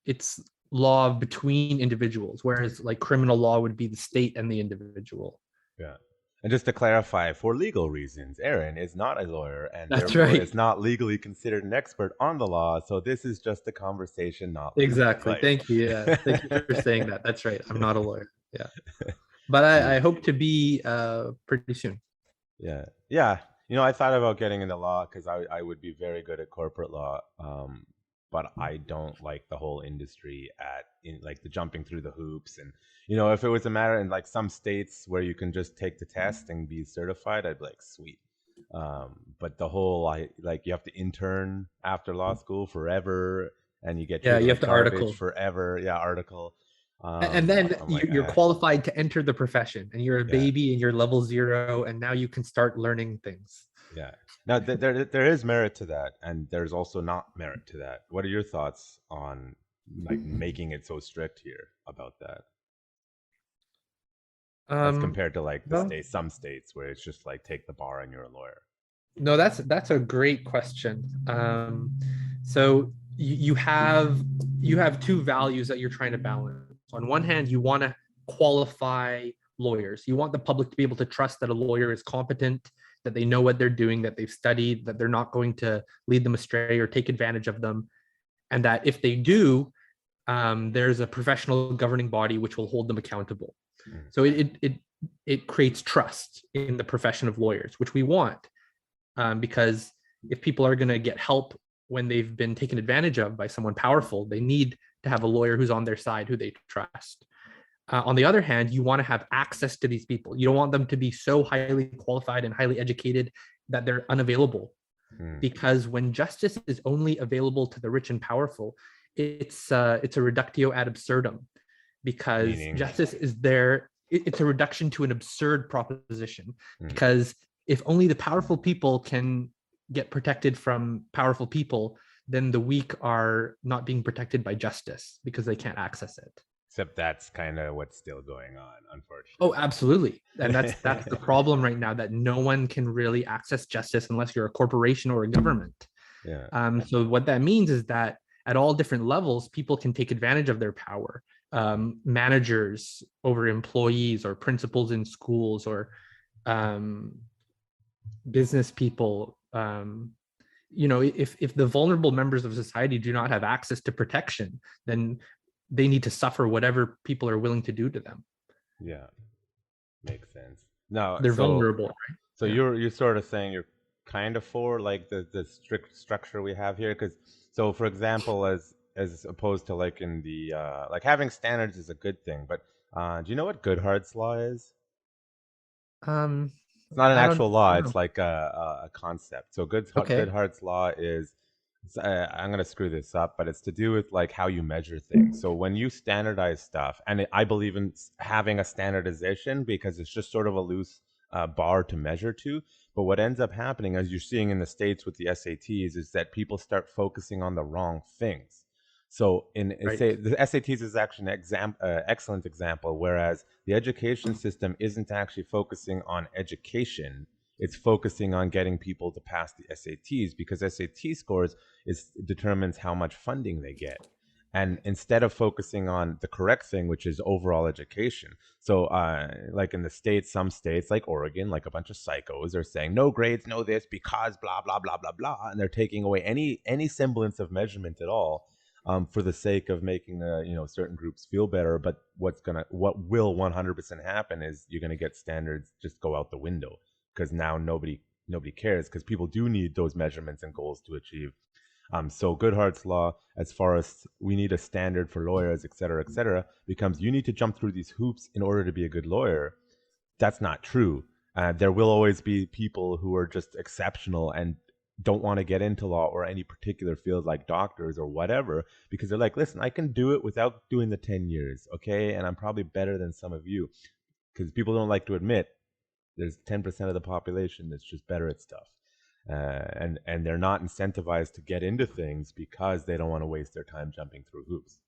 Speaker 2: It's law between individuals, whereas like criminal law would be the state and the individual.
Speaker 1: Yeah. And just to clarify, for legal reasons, Aaron is not a lawyer and
Speaker 2: That's
Speaker 1: therefore
Speaker 2: right.
Speaker 1: is not legally considered an expert on the law. So this is just a conversation, not legal
Speaker 2: Exactly.
Speaker 1: advice.
Speaker 2: Thank you. Yeah. Thank you for saying that. That's right. I'm not a lawyer. Yeah. But
Speaker 1: Sweet.
Speaker 2: I hope to be pretty soon.
Speaker 1: Yeah. Yeah. I thought about getting into law because I would be very good at corporate law. But I don't like the whole industry in like the jumping through the hoops. And, if it was a matter in like some states where you can just take the test and be certified, I'd be like, sweet. But the whole, you have to intern after law school forever, and you get
Speaker 2: Yeah,
Speaker 1: treated
Speaker 2: you
Speaker 1: like
Speaker 2: have to
Speaker 1: garbage
Speaker 2: article.
Speaker 1: forever. Yeah, article.
Speaker 2: And then
Speaker 1: I'm like,
Speaker 2: you're qualified to enter the profession, and you're a
Speaker 1: yeah.
Speaker 2: baby and you're level 0, and now you can start learning things.
Speaker 1: Yeah. Now there is merit to that, and there's also not merit to that. What are your thoughts on like making it so strict here about that, as compared to like
Speaker 2: Well,
Speaker 1: some states where it's just like take the bar and you're a lawyer?
Speaker 2: no, that's a great question. So you have two values that you're trying to balance. On one hand, you want to qualify lawyers. You want the public to be able to trust that a lawyer is competent, that they know what they're doing, that they've studied, that they're not going to lead them astray or take advantage of them, and that if they do, there's a professional governing body which will hold them accountable. So it creates trust in the profession of lawyers, which we want. Because if people are going to get help when they've been taken advantage of by someone powerful, they need to have a lawyer who's on their side, who they trust. On the other hand, you want to have access to these people. You don't want them to be so highly qualified and highly educated that they're unavailable. Because when justice is only available to the rich and powerful, it's a reductio ad absurdum. Because justice is there it's a reduction to an absurd proposition,
Speaker 1: Mm.
Speaker 2: because if only the powerful people can get protected from powerful people, then the weak are not being protected by justice because they can't access it.
Speaker 1: Except that's kind of what's still going on, unfortunately.
Speaker 2: Oh, absolutely. And that's the problem right now, that no one can really access justice unless you're a corporation or a government.
Speaker 1: Yeah.
Speaker 2: So what that means is that at all different levels, people can take advantage of their power. Managers over employees, or principals in schools, or business people. If the vulnerable members of society do not have access to protection, then they need to suffer whatever people are willing to do to them.
Speaker 1: Yeah. Makes sense. No,
Speaker 2: They're vulnerable, right?
Speaker 1: So
Speaker 2: Yeah.
Speaker 1: you're sort of saying you're kind of for like the strict structure we have here, because so for example, as opposed to like in the like having standards is a good thing, but do you know what Goodhart's law is?
Speaker 2: Um,
Speaker 1: It's not an
Speaker 2: I
Speaker 1: actual law;
Speaker 2: don't
Speaker 1: it's
Speaker 2: know.
Speaker 1: like a concept. So
Speaker 2: Okay.
Speaker 1: Goodhart's law is I'm gonna screw this up, but it's to do with like how you measure things. So when you standardize stuff, and I believe in having a standardization because it's just sort of a loose bar to measure to. But what ends up happening, as you're seeing in the States with the SATs, is that people start focusing on the wrong things. So
Speaker 2: Right.
Speaker 1: say the SATs is actually an excellent example, whereas the education system isn't actually focusing on education. It's focusing on getting people to pass the SATs, because SAT scores determines how much funding they get. And instead of focusing on the correct thing, which is overall education. So, like in the States, some states like Oregon, like a bunch of psychos are saying no grades, no this, because blah blah blah blah blah, and they're taking away any semblance of measurement at all, for the sake of making certain groups feel better. But what will 100% happen is you're gonna get standards just go out the window, because now nobody cares, because people do need those measurements and goals to achieve. So Goodhart's law, as far as we need a standard for lawyers, et cetera, becomes you need to jump through these hoops in order to be a good lawyer. That's not true. There will always be people who are just exceptional and don't want to get into law or any particular field like doctors or whatever, because they're like, listen, I can do it without doing the 10 years, okay? And I'm probably better than some of you, because people don't like to admit there's 10% of the population that's just better at stuff. And they're not incentivized to get into things because they don't want to waste their time jumping through hoops,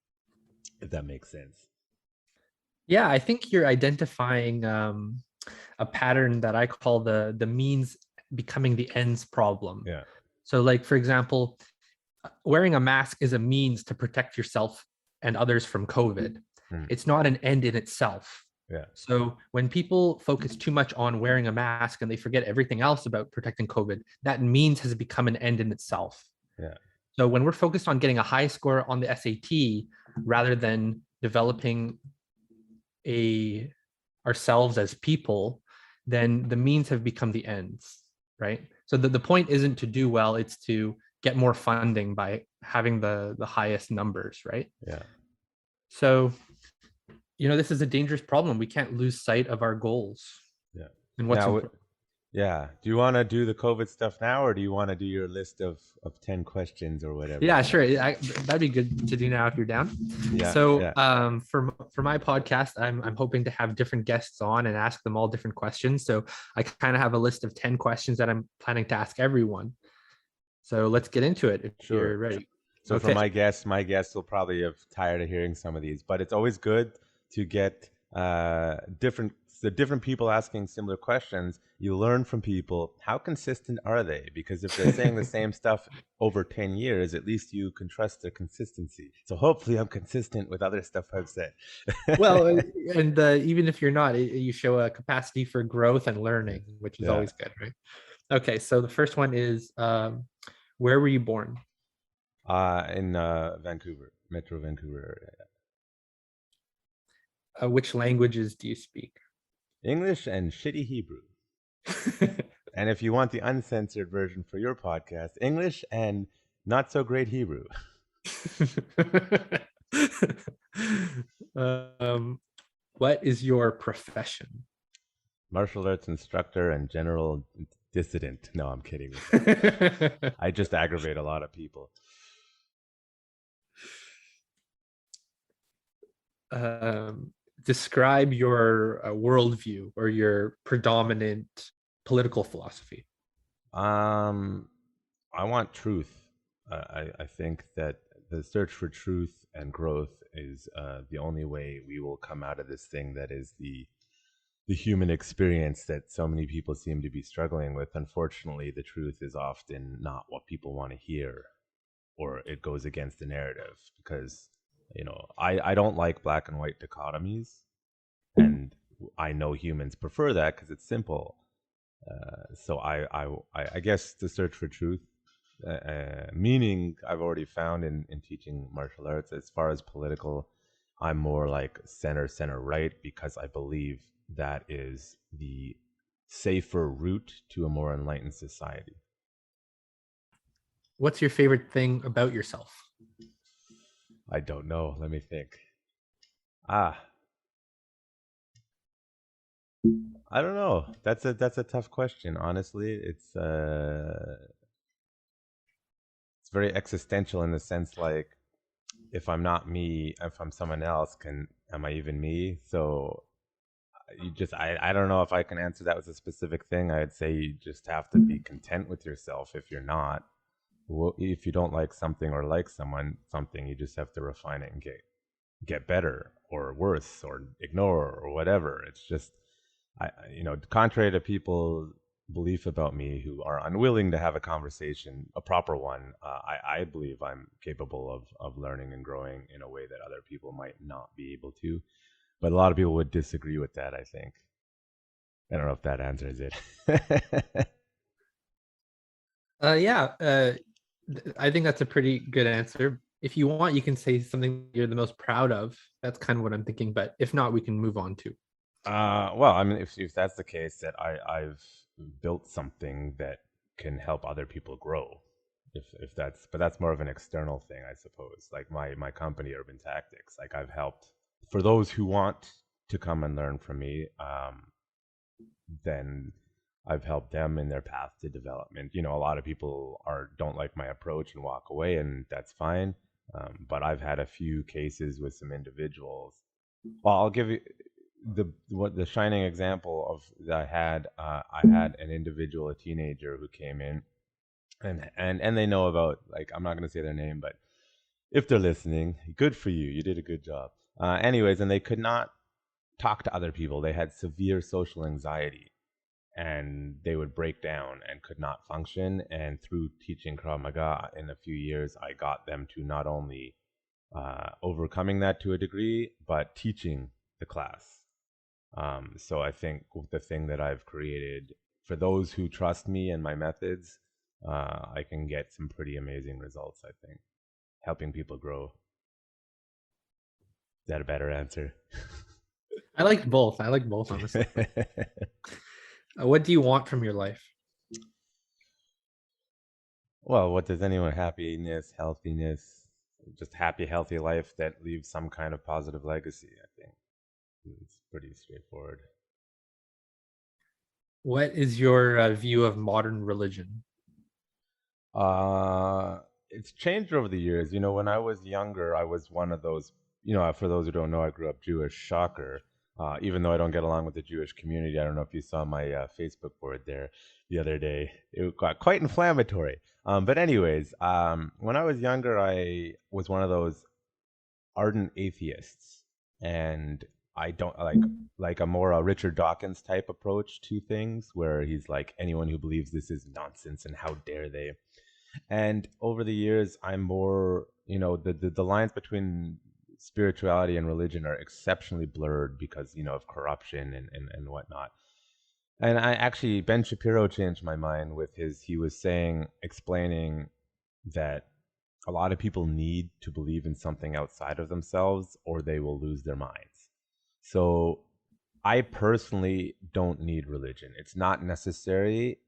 Speaker 1: if that makes sense.
Speaker 2: Yeah, I think you're identifying a pattern that I call the means becoming the ends problem.
Speaker 1: Yeah.
Speaker 2: So, like, for example, wearing a mask is a means to protect yourself and others from COVID. It's not an end in itself.
Speaker 1: Yeah.
Speaker 2: So when people focus too much on wearing a mask and they forget everything else about protecting COVID, that means has become an end in itself.
Speaker 1: Yeah.
Speaker 2: So when we're focused on getting a high score on the SAT rather than developing ourselves as people, then the means have become the ends, right? So the point isn't to do well, it's to get more funding by having the highest numbers, right?
Speaker 1: Yeah.
Speaker 2: So, this is a dangerous problem. We can't lose sight of our goals.
Speaker 1: Yeah.
Speaker 2: And what's
Speaker 1: Now,
Speaker 2: important.
Speaker 1: yeah. Do you want to do the COVID stuff now, or do you want to do your list of 10 questions or whatever?
Speaker 2: Yeah, sure. That'd be good to do now if you're down.
Speaker 1: Yeah.
Speaker 2: So,
Speaker 1: yeah.
Speaker 2: For my podcast, I'm hoping to have different guests on and ask them all different questions. So I kind of have a list of 10 questions that I'm planning to ask everyone. So let's get into it if
Speaker 1: Sure.
Speaker 2: you're ready.
Speaker 1: So
Speaker 2: Okay.
Speaker 1: for my guests will probably have tired of hearing some of these, but it's always good to get different people asking similar questions. You learn from people. How consistent are they? Because if they're saying the same stuff over 10 years, at least you can trust their consistency. So hopefully I'm consistent with other stuff I've said.
Speaker 2: Well, and even if you're not, you show a capacity for growth and learning, which is
Speaker 1: Yeah.
Speaker 2: always good, right? Okay, so the first one is, where were you born?
Speaker 1: In Vancouver, Metro Vancouver area.
Speaker 2: Which languages do you speak?
Speaker 1: English and shitty Hebrew. And if you want the uncensored version for your podcast, English and not so great Hebrew.
Speaker 2: What is your profession?
Speaker 1: Martial arts instructor and general dissident. No, I'm kidding. I just aggravate a lot of people.
Speaker 2: describe your worldview or your predominant political philosophy.
Speaker 1: Um, I want truth. I think that the search for truth and growth is the only way we will come out of this thing that is the human experience that so many people seem to be struggling with. Unfortunately, the truth is often not what people want to hear, or it goes against the narrative because I don't like black and white dichotomies, and I know humans prefer that because it's simple. So I guess the search for truth, meaning I've already found in teaching martial arts. As far as political, I'm more like center right because I believe that is the safer route to a more enlightened society.
Speaker 2: What's your favorite thing about yourself?
Speaker 1: I don't know. Let me think. Ah, I don't know. That's a tough question. Honestly, it's very existential in the sense like if I'm not me, if I'm someone else, am I even me? So I don't know if I can answer that with a specific thing. I'd say you just have to be content with yourself if you're not. Well, if you don't like something or like something, you just have to refine it and get better or worse or ignore or whatever. It's just contrary to people's belief about me who are unwilling to have a conversation, a proper one, I believe I'm capable of learning and growing in a way that other people might not be able to. But a lot of people would disagree with that, I think. I don't know if that answers it.
Speaker 2: Yeah, I think that's a pretty good answer. If you want, you can say something you're the most proud of. That's kind of what I'm thinking. But if not, we can move on to.
Speaker 1: Well, I mean, if that's the case, that I've built something that can help other people grow. If that's, but that's more of an external thing, I suppose. Like my company, Urban Tactics. Like I've helped for those who want to come and learn from me. Then I've helped them in their path to development. A lot of people don't like my approach and walk away, and that's fine. But I've had a few cases with some individuals. Well, I'll give you the shining example of that I had. I had an individual, a teenager, who came in, and they know about, like, I'm not going to say their name, but if they're listening, good for you. You did a good job. Anyways, and they could not talk to other people. They had severe social anxiety and they would break down and could not function. And through teaching Krav Maga in a few years, I got them to not only overcoming that to a degree, but teaching the class. So I think the thing that I've created for those who trust me and my methods, I can get some pretty amazing results, I think, helping people grow. Is that a better answer?
Speaker 2: I like both. I like both, honestly. What do you want from your life?
Speaker 1: Well, what does anyone happiness, healthiness, just happy, healthy life that leaves some kind of positive legacy, I think. It's pretty straightforward.
Speaker 2: What is your view of modern religion?
Speaker 1: It's changed over the years. When I was younger, I was one of those, for those who don't know, I grew up Jewish, shocker. Even though I don't get along with the Jewish community, I don't know if you saw my Facebook board there the other day. It got quite inflammatory. But anyways, when I was younger, I was one of those ardent atheists, and I don't like a more Richard Dawkins type approach to things, where he's like, anyone who believes this is nonsense and how dare they. And over the years, I'm more, the lines between spirituality and religion are exceptionally blurred because, of corruption and whatnot. And I actually, Ben Shapiro changed my mind with he was explaining that a lot of people need to believe in something outside of themselves or they will lose their minds. So I personally don't need religion. It's not necessary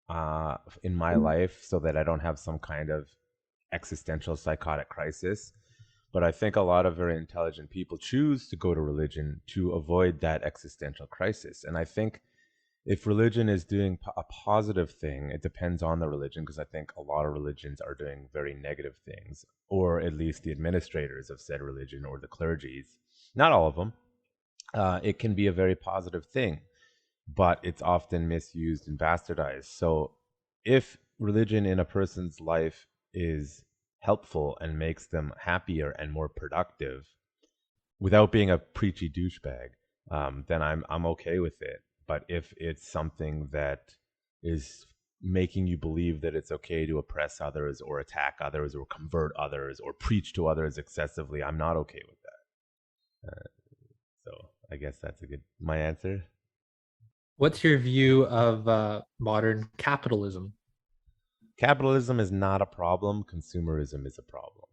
Speaker 1: in my life so that I don't have some kind of existential psychotic crisis. But I think a lot of very intelligent people choose to go to religion to avoid that existential crisis. And I think if religion is doing a positive thing, it depends on the religion, because I think a lot of religions are doing very negative things, or at least the administrators of said religion or the clergies. Not all of them, it can be a very positive thing, but it's often misused and bastardized. So if religion in a person's life is helpful and makes them happier and more productive without being a preachy douchebag, then I'm okay with it. But if it's something that is making you believe that it's okay to oppress others or attack others or convert others or preach to others excessively, I'm not okay with that. So I guess that's my answer.
Speaker 2: What's your view of modern capitalism?
Speaker 1: Capitalism is not a problem. Consumerism is a problem.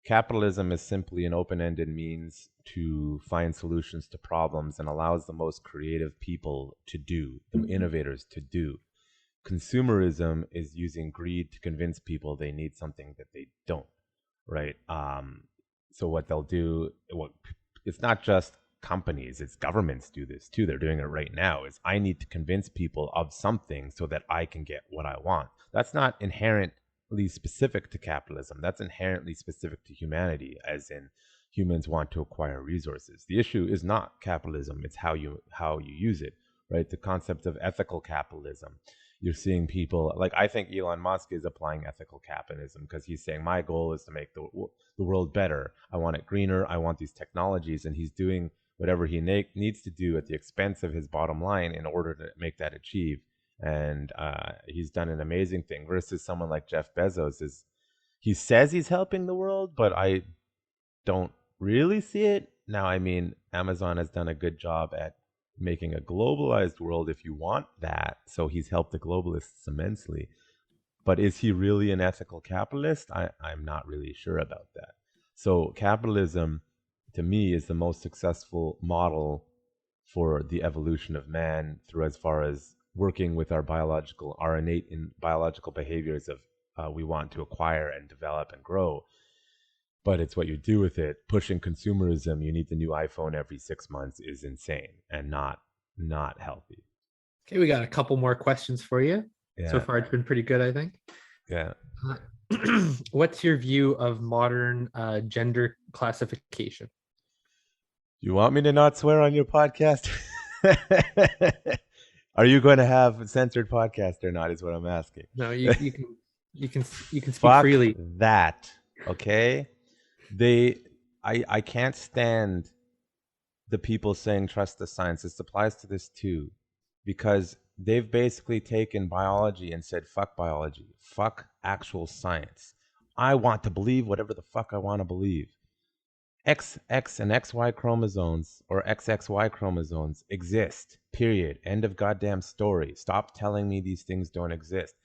Speaker 1: Capitalism is simply an open ended means to find solutions to problems and allows the most creative people to do, the innovators to do. Consumerism is using greed to convince people they need something that they don't, right? So what they'll do, it's not just companies, it's governments do this too. They're doing it right now. Is I need to convince people of something so that I can get what I want. That's not inherently specific to capitalism. That's inherently specific to humanity, as in humans want to acquire resources. The issue is not capitalism, it's how you use it, right? The concept of ethical capitalism. You're seeing people like, I think Elon Musk is applying ethical capitalism because he's saying my goal is to make the world better. I want it greener. I want these technologies, and he's doing whatever he needs to do at the expense of his bottom line in order to make that achieve. And he's done an amazing thing versus someone like Jeff Bezos. He says he's helping the world, but I don't really see it. Now, I mean, Amazon has done a good job at making a globalized world if you want that. So he's helped the globalists immensely. But is he really an ethical capitalist? I'm not really sure about that. So capitalism, to me, is the most successful model for the evolution of man through as far as working with our innate in biological behaviors of we want to acquire and develop and grow. But it's what you do with it. Pushing consumerism, you need the new iPhone every 6 months, is insane and not healthy.
Speaker 2: Okay, we got a couple more questions for you.
Speaker 1: Yeah.
Speaker 2: So far, it's been pretty good, I think.
Speaker 1: Yeah.
Speaker 2: What's your view of modern gender classification?
Speaker 1: You want me to not swear on your podcast? Are you going to have a censored podcast or not? Is what I'm asking.
Speaker 2: No, you can speak
Speaker 1: Fuck
Speaker 2: freely.
Speaker 1: that. Okay. I can't stand the people saying trust the science. This applies to this too, because they've basically taken biology and said fuck biology, fuck actual science. I want to believe whatever the fuck I want to believe. XX and XY chromosomes or XXY chromosomes exist. Period. End of goddamn story. Stop telling me these things don't exist.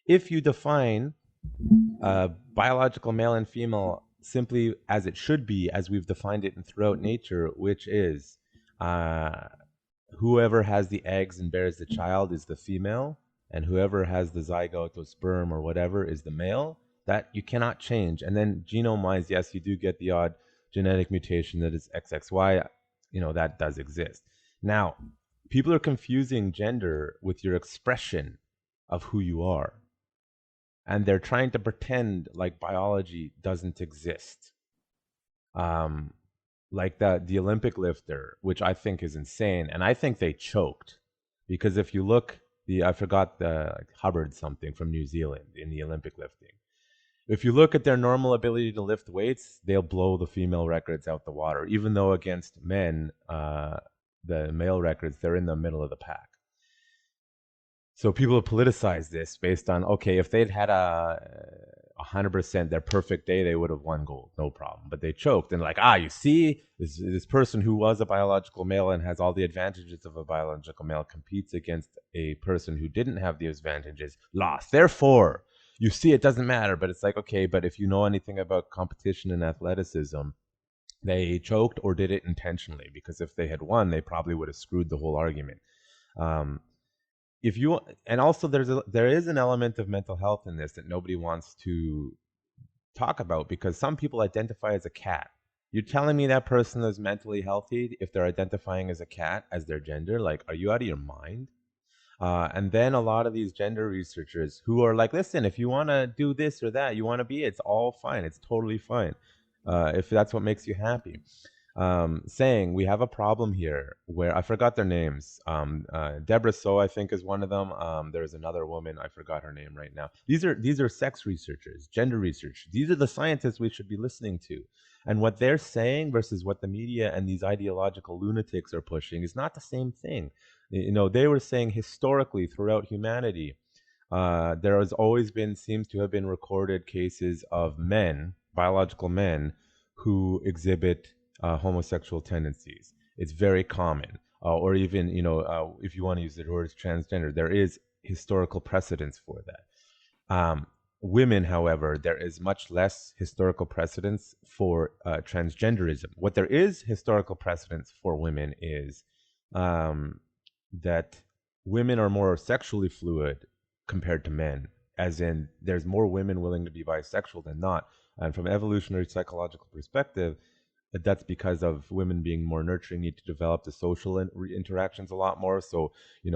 Speaker 1: If you define biological male and female simply as it should be, as we've defined it throughout nature, which is whoever has the eggs and bears the child is the female, and whoever has the zygote or sperm or whatever is the male, that you cannot change. And then genome-wise, yes, you do get the odd genetic mutation that is XXY, that does exist. Now, people are confusing gender with your expression of who you are. And they're trying to pretend like biology doesn't exist. Like the Olympic lifter, which I think is insane. And I think they choked. Because if you look, I forgot Hubbard something from New Zealand in the Olympic lifting. If you look at their normal ability to lift weights, they'll blow the female records out the water, even though against men, the male records, they're in the middle of the pack. So people have politicized this based on, okay, if they'd had 100% their perfect day, they would have won gold, no problem. But they choked and you see, this person who was a biological male and has all the advantages of a biological male competes against a person who didn't have these advantages, lost. Therefore, you see, it doesn't matter. But it's like, okay, but if you know anything about competition and athleticism, they choked or did it intentionally, because if they had won, they probably would have screwed the whole argument. And also there is an element of mental health in this that nobody wants to talk about, because some people identify as a cat. You're telling me that person is mentally healthy if they're identifying as a cat as their gender? Like, are you out of your mind? And then a lot of these gender researchers who are like, listen, if you want to do this or that, you want to be, it's all fine. It's totally fine if that's what makes you happy. saying we have a problem here where I forgot their names. Deborah So, I think, is one of them. There's another woman, I forgot her name right now. These are sex researchers, gender research. These are the scientists we should be listening to. And what they're saying versus what the media and these ideological lunatics are pushing is not the same thing. They were saying historically throughout humanity, there has always been, seems to have been recorded cases of men, biological men, who exhibit homosexual tendencies. It's very common. Or even, if you want to use the word transgender, there is historical precedence for that. Women, however, there is much less historical precedence for transgenderism. What there is historical precedence for women is that women are more sexually fluid compared to men, as in there's more women willing to be bisexual than not. And from an evolutionary psychological perspective, that's because of women being more nurturing, need to develop the social interactions a lot more. So,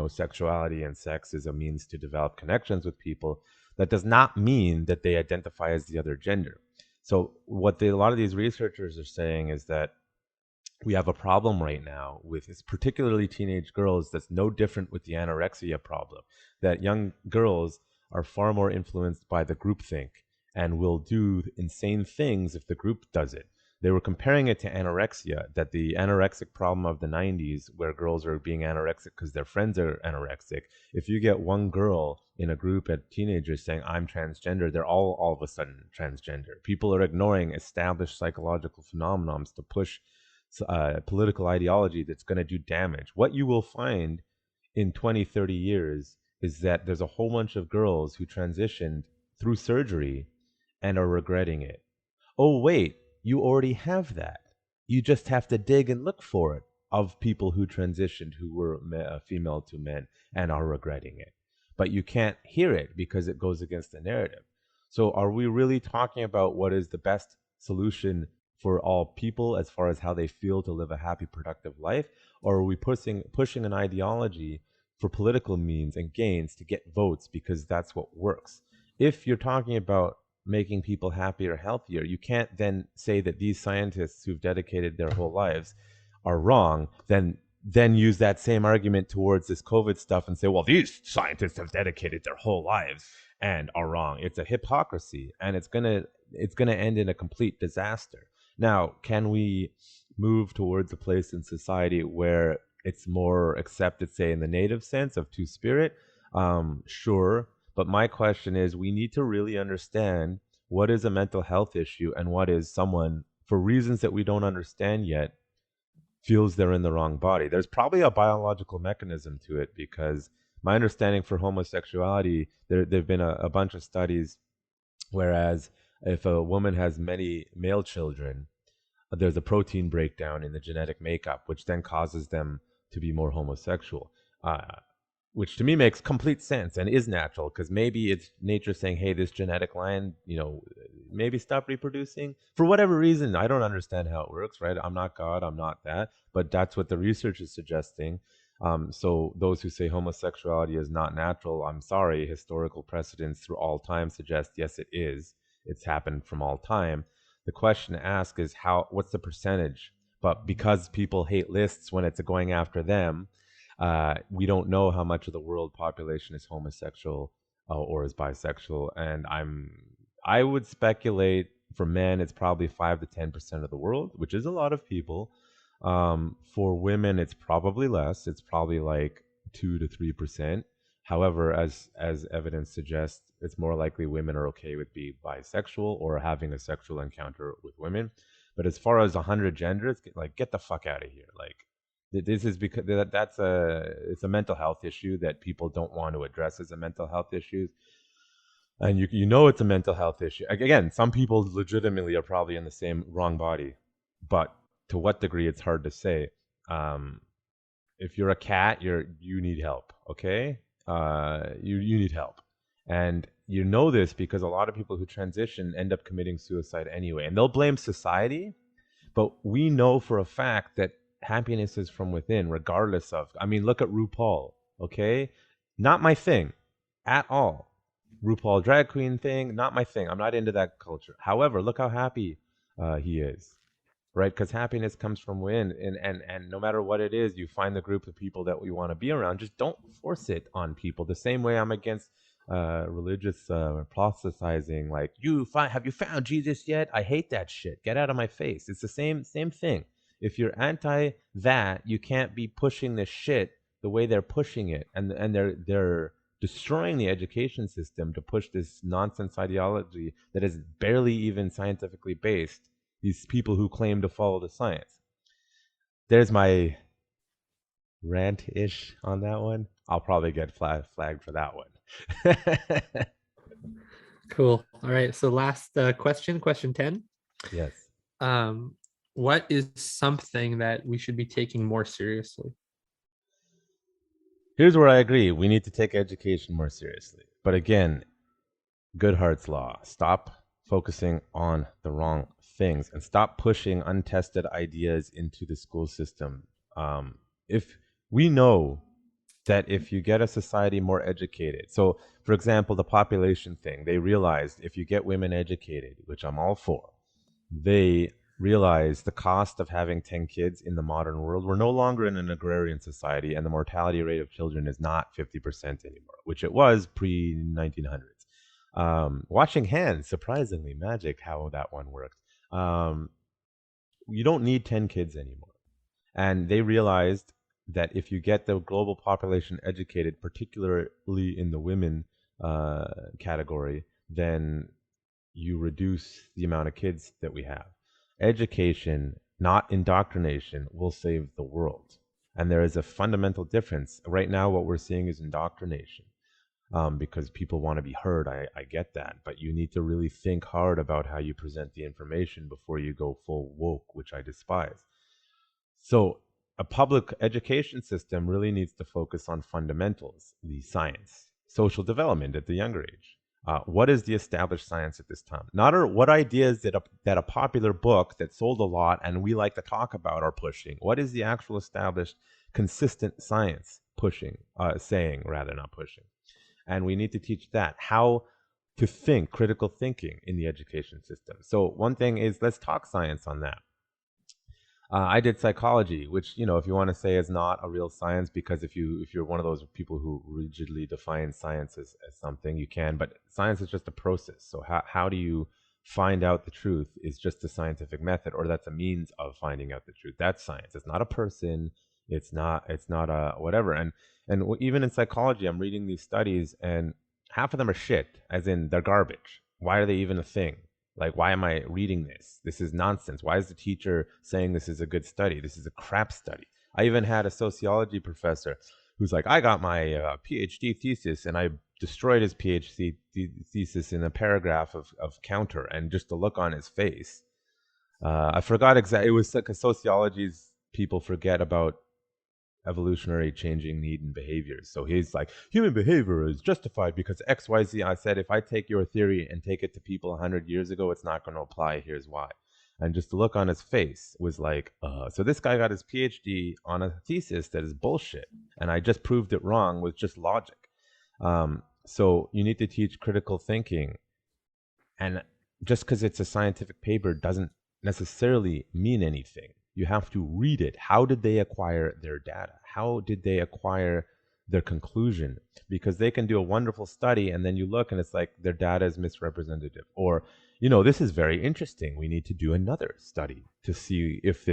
Speaker 1: sexuality and sex is a means to develop connections with people. That does not mean that they identify as the other gender. So, what a lot of these researchers are saying is that we have a problem right now with particularly teenage girls that's no different with the anorexia problem, that young girls are far more influenced by the groupthink and will do insane things if the group does it. They were comparing it to anorexia, that the anorexic problem of the 90s, where girls are being anorexic because their friends are anorexic. If you get one girl in a group of teenagers saying, I'm transgender, they're all of a sudden transgender. People are ignoring established psychological phenomenons to push political ideology that's going to do damage. What you will find in 20, 30 years is that there's a whole bunch of girls who transitioned through surgery and are regretting it. Oh, wait, you already have that. You just have to dig and look for it, of people who transitioned who were female to men and are regretting it. But you can't hear it because it goes against the narrative. So are we really talking about what is the best solution for all people as far as how they feel to live a happy, productive life? Or are we pushing an ideology for political means and gains to get votes because that's what works? If you're talking about making people happier, healthier, you can't then say that these scientists who've dedicated their whole lives are wrong, then use that same argument towards this COVID stuff and say, well, these scientists have dedicated their whole lives and are wrong. It's a hypocrisy, and it's gonna end in a complete disaster. Now, can we move towards a place in society where it's more accepted, say, in the native sense of two spirit? Sure. But my question is, we need to really understand what is a mental health issue and what is someone, for reasons that we don't understand yet, feels they're in the wrong body. There's probably a biological mechanism to it, because my understanding for homosexuality, there've been a bunch of studies, whereas if a woman has many male children, there's a protein breakdown in the genetic makeup, which then causes them to be more homosexual, which to me makes complete sense and is natural, because maybe it's nature saying, hey, this genetic line, maybe stop reproducing for whatever reason. I don't understand how it works, right? I'm not God, I'm not that, but that's what the research is suggesting. So those who say homosexuality is not natural, I'm sorry, historical precedents through all time suggest, yes, it is. It's happened from all time. The question to ask is what's the percentage? But because people hate lists when it's going after them, we don't know how much of the world population is homosexual or is bisexual. And I would speculate for men, it's probably 5 to 10% of the world, which is a lot of people. For women, it's probably less. It's probably like 2 to 3%. However, as evidence suggests, it's more likely women are okay with being bisexual or having a sexual encounter with women. But as far as 100 genders, get the fuck out of here. This is because it's a mental health issue that people don't want to address as a mental health issue. And it's a mental health issue. Again, some people legitimately are probably in the same wrong body, but to what degree, it's hard to say. If you're a cat, you need help. Okay, you need help, and this because a lot of people who transition end up committing suicide anyway, and they'll blame society, but we know for a fact that happiness is from within, regardless of. I mean, look at RuPaul. Okay, not my thing at all. RuPaul drag queen thing, not my thing. I'm not into that culture. However, look how happy he is. right? Because happiness comes from within, and no matter what it is, you find the group of people that we want to be around. Just don't force it on people. The same way I'm against religious proselytizing. Like, have you found Jesus yet? I hate that shit. Get out of my face. It's the same thing. If you're anti that, you can't be pushing this shit the way they're pushing it, and they're destroying the education system to push this nonsense ideology that is barely even scientifically based. These people who claim to follow the science. There's my rant-ish on that one. I'll probably get flagged for that one.
Speaker 2: Cool. All right. So last question 10.
Speaker 1: Yes.
Speaker 2: What is something that we should be taking more seriously?
Speaker 1: Here's where I agree. We need to take education more seriously. But again, Goodhart's law. Stop focusing on the wrong things and stop pushing untested ideas into the school system. If we know that if you get a society more educated, so for example, the population thing, they realized if you get women educated, which I'm all for, they realize the cost of having 10 kids in the modern world. We're no longer in an agrarian society, and the mortality rate of children is not 50% anymore, which it was pre 1900s. Washing hands, surprisingly, magic how that one worked. You don't need 10 kids anymore. And they realized that if you get the global population educated, particularly in the women category, then you reduce the amount of kids that we have. Education, not indoctrination, will save the world. And there is a fundamental difference. Right now, what we're seeing is indoctrination. Because people want to be heard. I get that. But you need to really think hard about how you present the information before you go full woke, which I despise. So a public education system really needs to focus on fundamentals, the science, social development at the younger age. What is the established science at this time? Not what ideas that a popular book that sold a lot and we like to talk about are pushing. What is the actual established, consistent science pushing, saying rather, not pushing? And we need to teach that, how to think, critical thinking in the education system. So one thing is, let's talk science on that. I did psychology, which, if you want to say is not a real science, because if you're one of those people who rigidly define science as something, you can, but science is just a process. So how do you find out the truth is just a scientific method, or that's a means of finding out the truth. That's science. It's not a person. It's not a whatever. And even in psychology, I'm reading these studies, and half of them are shit, as in they're garbage. Why are they even a thing? Like, why am I reading this? This is nonsense. Why is the teacher saying this is a good study? This is a crap study. I even had a sociology professor who's like, I got my PhD thesis and I destroyed his PhD thesis in a paragraph of counter, and just the look on his face. I forgot exactly. It was like a sociology's people forget about evolutionary changing need and behaviors. So he's like, human behavior is justified because XYZ. I said, if I take your theory and take it to people 100 years ago, it's not going to apply. Here's why. And just the look on his face was like, so this guy got his PhD on a thesis that is bullshit. And I just proved it wrong with just logic. So you need to teach critical thinking. And just because it's a scientific paper doesn't necessarily mean anything. You have to read it. How did they acquire their data? How did they acquire their conclusion? Because they can do a wonderful study and then you look and it's like their data is misrepresentative. Or, this is very interesting. We need to do another study to see if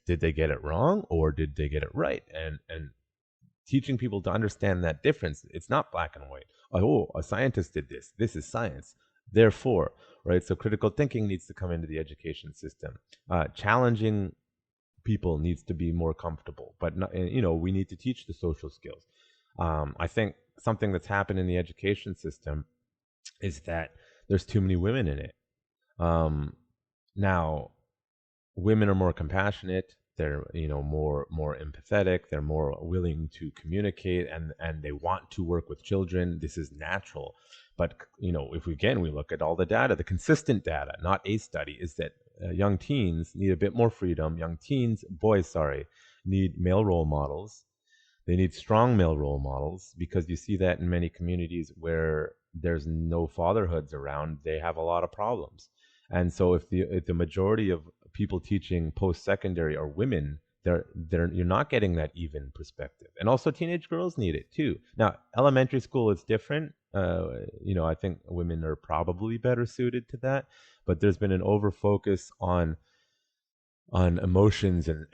Speaker 1: did they get it wrong or did they get it right? And teaching people to understand that difference. It's not black and white. Oh, a scientist did this. This is science. Therefore, right? So critical thinking needs to come into the education system. Challenging people needs to be more comfortable, but not, we need to teach the social skills. I think something that's happened in the education system is that there's too many women in it. Now, women are more compassionate. They're more empathetic. They're more willing to communicate, and they want to work with children. This is natural. But if we look at all the data, the consistent data, not a study, is that young teens need a bit more freedom. Boys, need male role models. They need strong male role models, because you see that in many communities where there's no fatherhoods around, they have a lot of problems. And so if the majority of people teaching post-secondary are women, you're not getting that even perspective. And also teenage girls need it too. Now, elementary school is different. I think women are probably better suited to that, but there's been an over focus on emotions and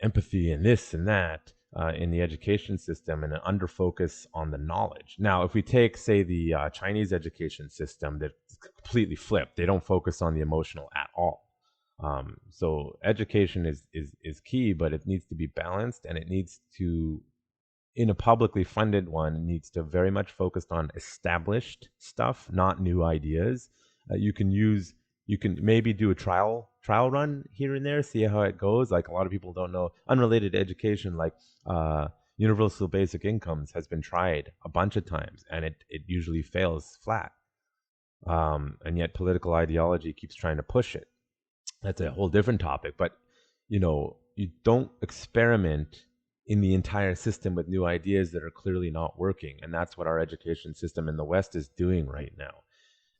Speaker 1: empathy and this and that in the education system, and an under focus on the knowledge. Now, if we take, say, the Chinese education system, that's completely flipped. They don't focus on the emotional at all. So education is key, but it needs to be balanced, and it needs to, in a publicly funded one, it needs to very much focus on established stuff, not new ideas. You can maybe do a trial run here and there, see how it goes. Like, a lot of people don't know, unrelated education, like universal basic incomes has been tried a bunch of times, and it usually fails flat. And yet political ideology keeps trying to push it. That's a whole different topic. But you don't experiment in the entire system with new ideas that are clearly not working, and that's what our education system in the West is doing right now.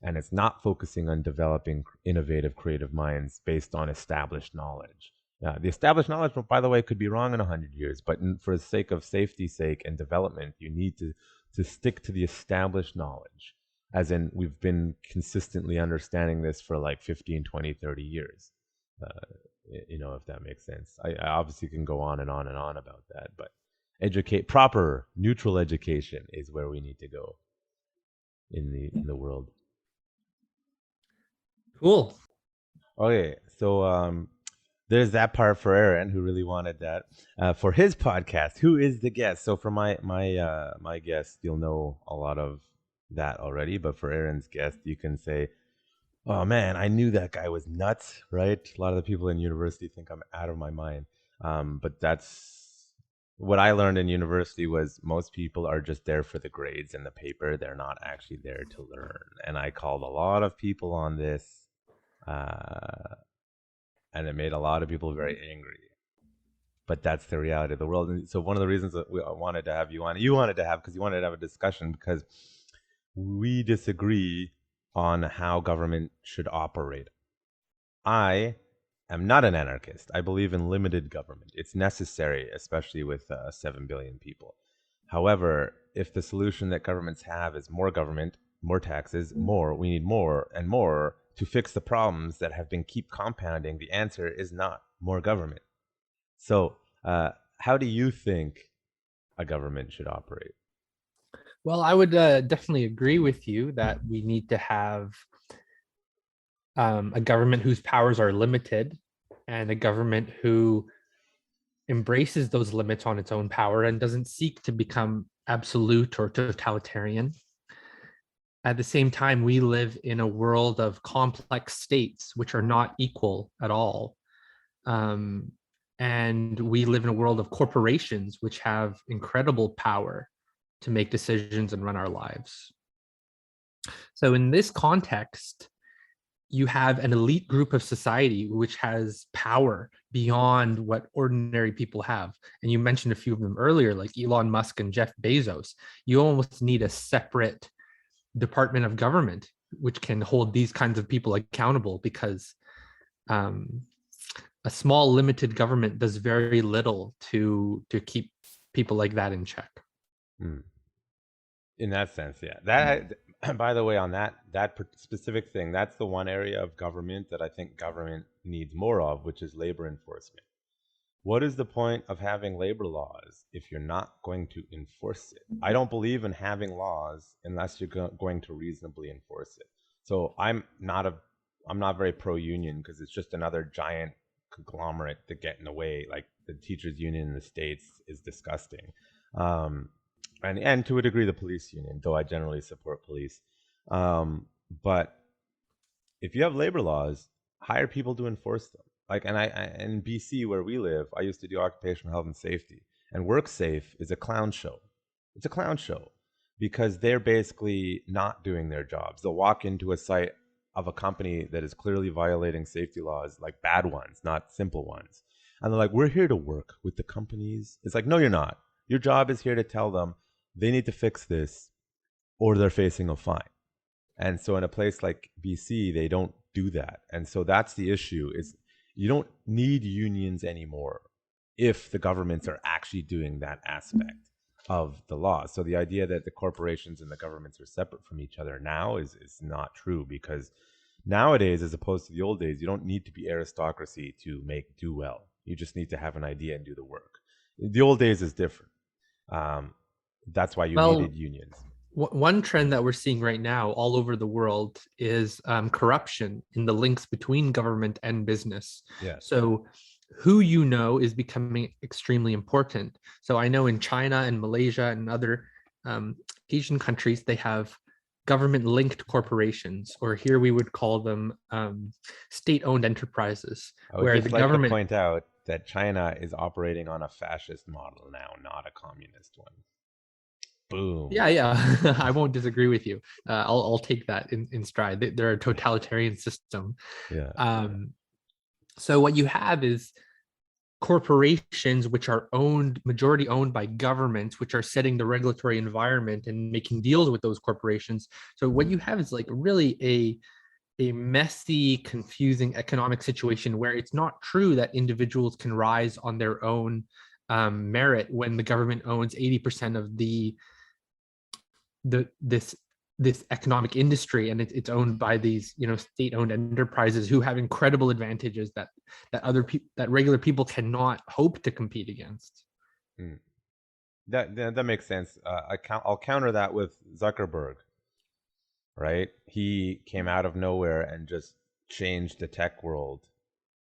Speaker 1: And it's not focusing on developing innovative, creative minds based on established knowledge. The established knowledge, by the way, could be wrong in 100 years, but for the sake of safety's sake and development, you need to stick to the established knowledge, as in we've been consistently understanding this for like 15, 20, 30 years. If that makes sense. I obviously can go on and on and on about that, but proper, neutral education is where we need to go in the world.
Speaker 2: Cool.
Speaker 1: Okay, so there's that part for Aaron, who really wanted that for his podcast. Who is the guest? So for my guest, you'll know a lot of that already, but for Aaron's guest, you can say, "Oh man, I knew that guy was nuts." Right? A lot of the people in university think I'm out of my mind, but that's what I learned in university. Was most people are just there for the grades and the paper. They're not actually there to learn. And I called a lot of people on this. And it made a lot of people very angry. But that's the reality of the world. And so one of the reasons that I wanted to have you on, because you wanted to have a discussion, because we disagree on how government should operate. I am not an anarchist. I believe in limited government. It's necessary, especially with 7 billion people. However, if the solution that governments have is more government, more taxes, we need more and more to fix the problems that have been keep compounding, the answer is not more government. So how do you think a government should operate?
Speaker 2: Well, I would definitely agree with you that we need to have a government whose powers are limited, and a government who embraces those limits on its own power and doesn't seek to become absolute or totalitarian. At the same time, we live in a world of complex states which are not equal at all. And we live in a world of corporations which have incredible power to make decisions and run our lives. So in this context, you have an elite group of society which has power beyond what ordinary people have. And you mentioned a few of them earlier, like Elon Musk and Jeff Bezos. You almost need a separate department of government which can hold these kinds of people accountable, because a small limited government does very little to keep people like that in check.
Speaker 1: In that sense, yeah. That, by the way, on that specific thing, that's the one area of government that I think government needs more of, which is labor enforcement. What is the point of having labor laws if you're not going to enforce it? I don't believe in having laws unless you're going to reasonably enforce it. So I'm not very pro-union, because it's just another giant conglomerate to get in the way. Like the teachers union in the States is disgusting. And to a degree the police union, though I generally support police. But if you have labor laws, hire people to enforce them. Like, and in BC where we live, I used to do occupational health and safety, and WorkSafe is a clown show. It's a clown show because they're basically not doing their jobs. They'll walk into a site of a company that is clearly violating safety laws, like bad ones, not simple ones. And they're like, "We're here to work with the companies." It's like, no, you're not. Your job is here to tell them they need to fix this or they're facing a fine. And so in a place like BC, they don't do that. And so that's the issue. Is you don't need unions anymore if the governments are actually doing that aspect of the law. So the idea that the corporations and the governments are separate from each other now is not true, because nowadays, as opposed to the old days, you don't need to be aristocracy to do well. You just need to have an idea and do the work. The old days is different. Um, that's why you
Speaker 2: Well,
Speaker 1: needed unions.
Speaker 2: one trend that we're seeing right now all over the world is corruption in the links between government and business.
Speaker 1: Yes.
Speaker 2: So, who you know is becoming extremely important. So, I know in China and Malaysia and other um, Asian countries, they have government linked corporations, or here we would call them state owned enterprises,
Speaker 1: I would
Speaker 2: where the
Speaker 1: just like to
Speaker 2: government.
Speaker 1: point out that China is operating on a fascist model now, not a communist one. Boom.
Speaker 2: Yeah, I won't disagree with you. I'll take that in stride. They're a totalitarian system.
Speaker 1: Yeah.
Speaker 2: Um, so what you have is corporations which are majority owned by governments, which are setting the regulatory environment and making deals with those corporations. So what you have is like really a messy, confusing economic situation where it's not true that individuals can rise on their own merit when the government owns 80% of this economic industry, and it's owned by these state-owned enterprises who have incredible advantages that other people, that regular people cannot hope to compete against.
Speaker 1: Mm. That makes sense. I'll counter that with Zuckerberg. Right? He came out of nowhere and just changed the tech world,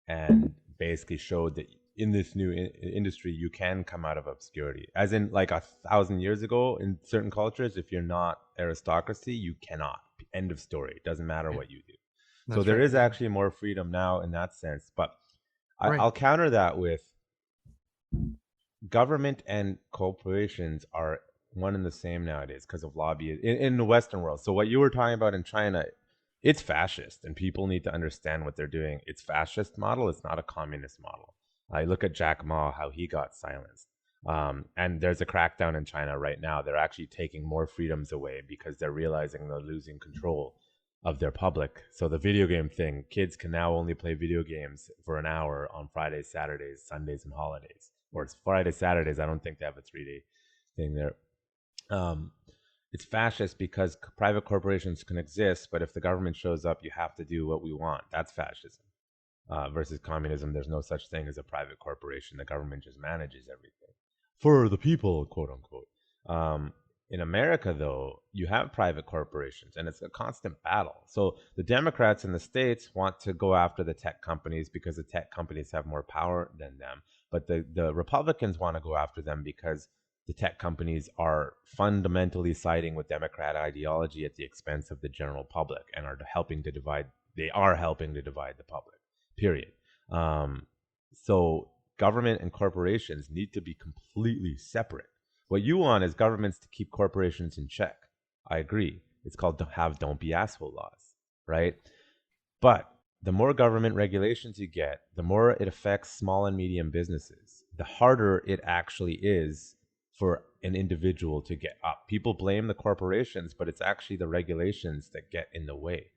Speaker 1: and basically showed that in this new industry you can come out of obscurity. As in, like 1,000 years ago, in certain cultures, if you're not aristocracy, you cannot. End of story. Doesn't matter what you do. So
Speaker 2: That's
Speaker 1: there
Speaker 2: right.
Speaker 1: is actually more freedom now in that sense. But
Speaker 2: Right.
Speaker 1: I'll counter that with government and corporations are one and the same nowadays because of lobby in the Western world. So what you were talking about in China, it's fascist, and people need to understand what they're doing. It's fascist model. It's not a communist model. I look at Jack Ma, how he got silenced. And there's a crackdown in China right now. They're actually taking more freedoms away because they're realizing they're losing control of their public. So the video game thing, kids can now only play video games for an hour on Fridays, Saturdays, Sundays, and holidays. Or it's Fridays, Saturdays. I don't think they have a 3-day thing there. It's fascist because private corporations can exist, but if the government shows up, you have to do what we want. That's fascism. Versus communism, there's no such thing as a private corporation. The government just manages everything for the people, quote unquote. In America, though, you have private corporations, and it's a constant battle. So the Democrats in the States want to go after the tech companies because the tech companies have more power than them. But the Republicans want to go after them because the tech companies are fundamentally siding with Democrat ideology at the expense of the general public, and are helping to divide. They are helping to divide the public. Period. So government and corporations need to be completely separate. What you want is governments to keep corporations in check. I agree. It's called don't be asshole laws, right? But the more government regulations you get, the more it affects small and medium businesses. The harder it actually is for an individual to get up. People blame the corporations, but it's actually the regulations that get in the way.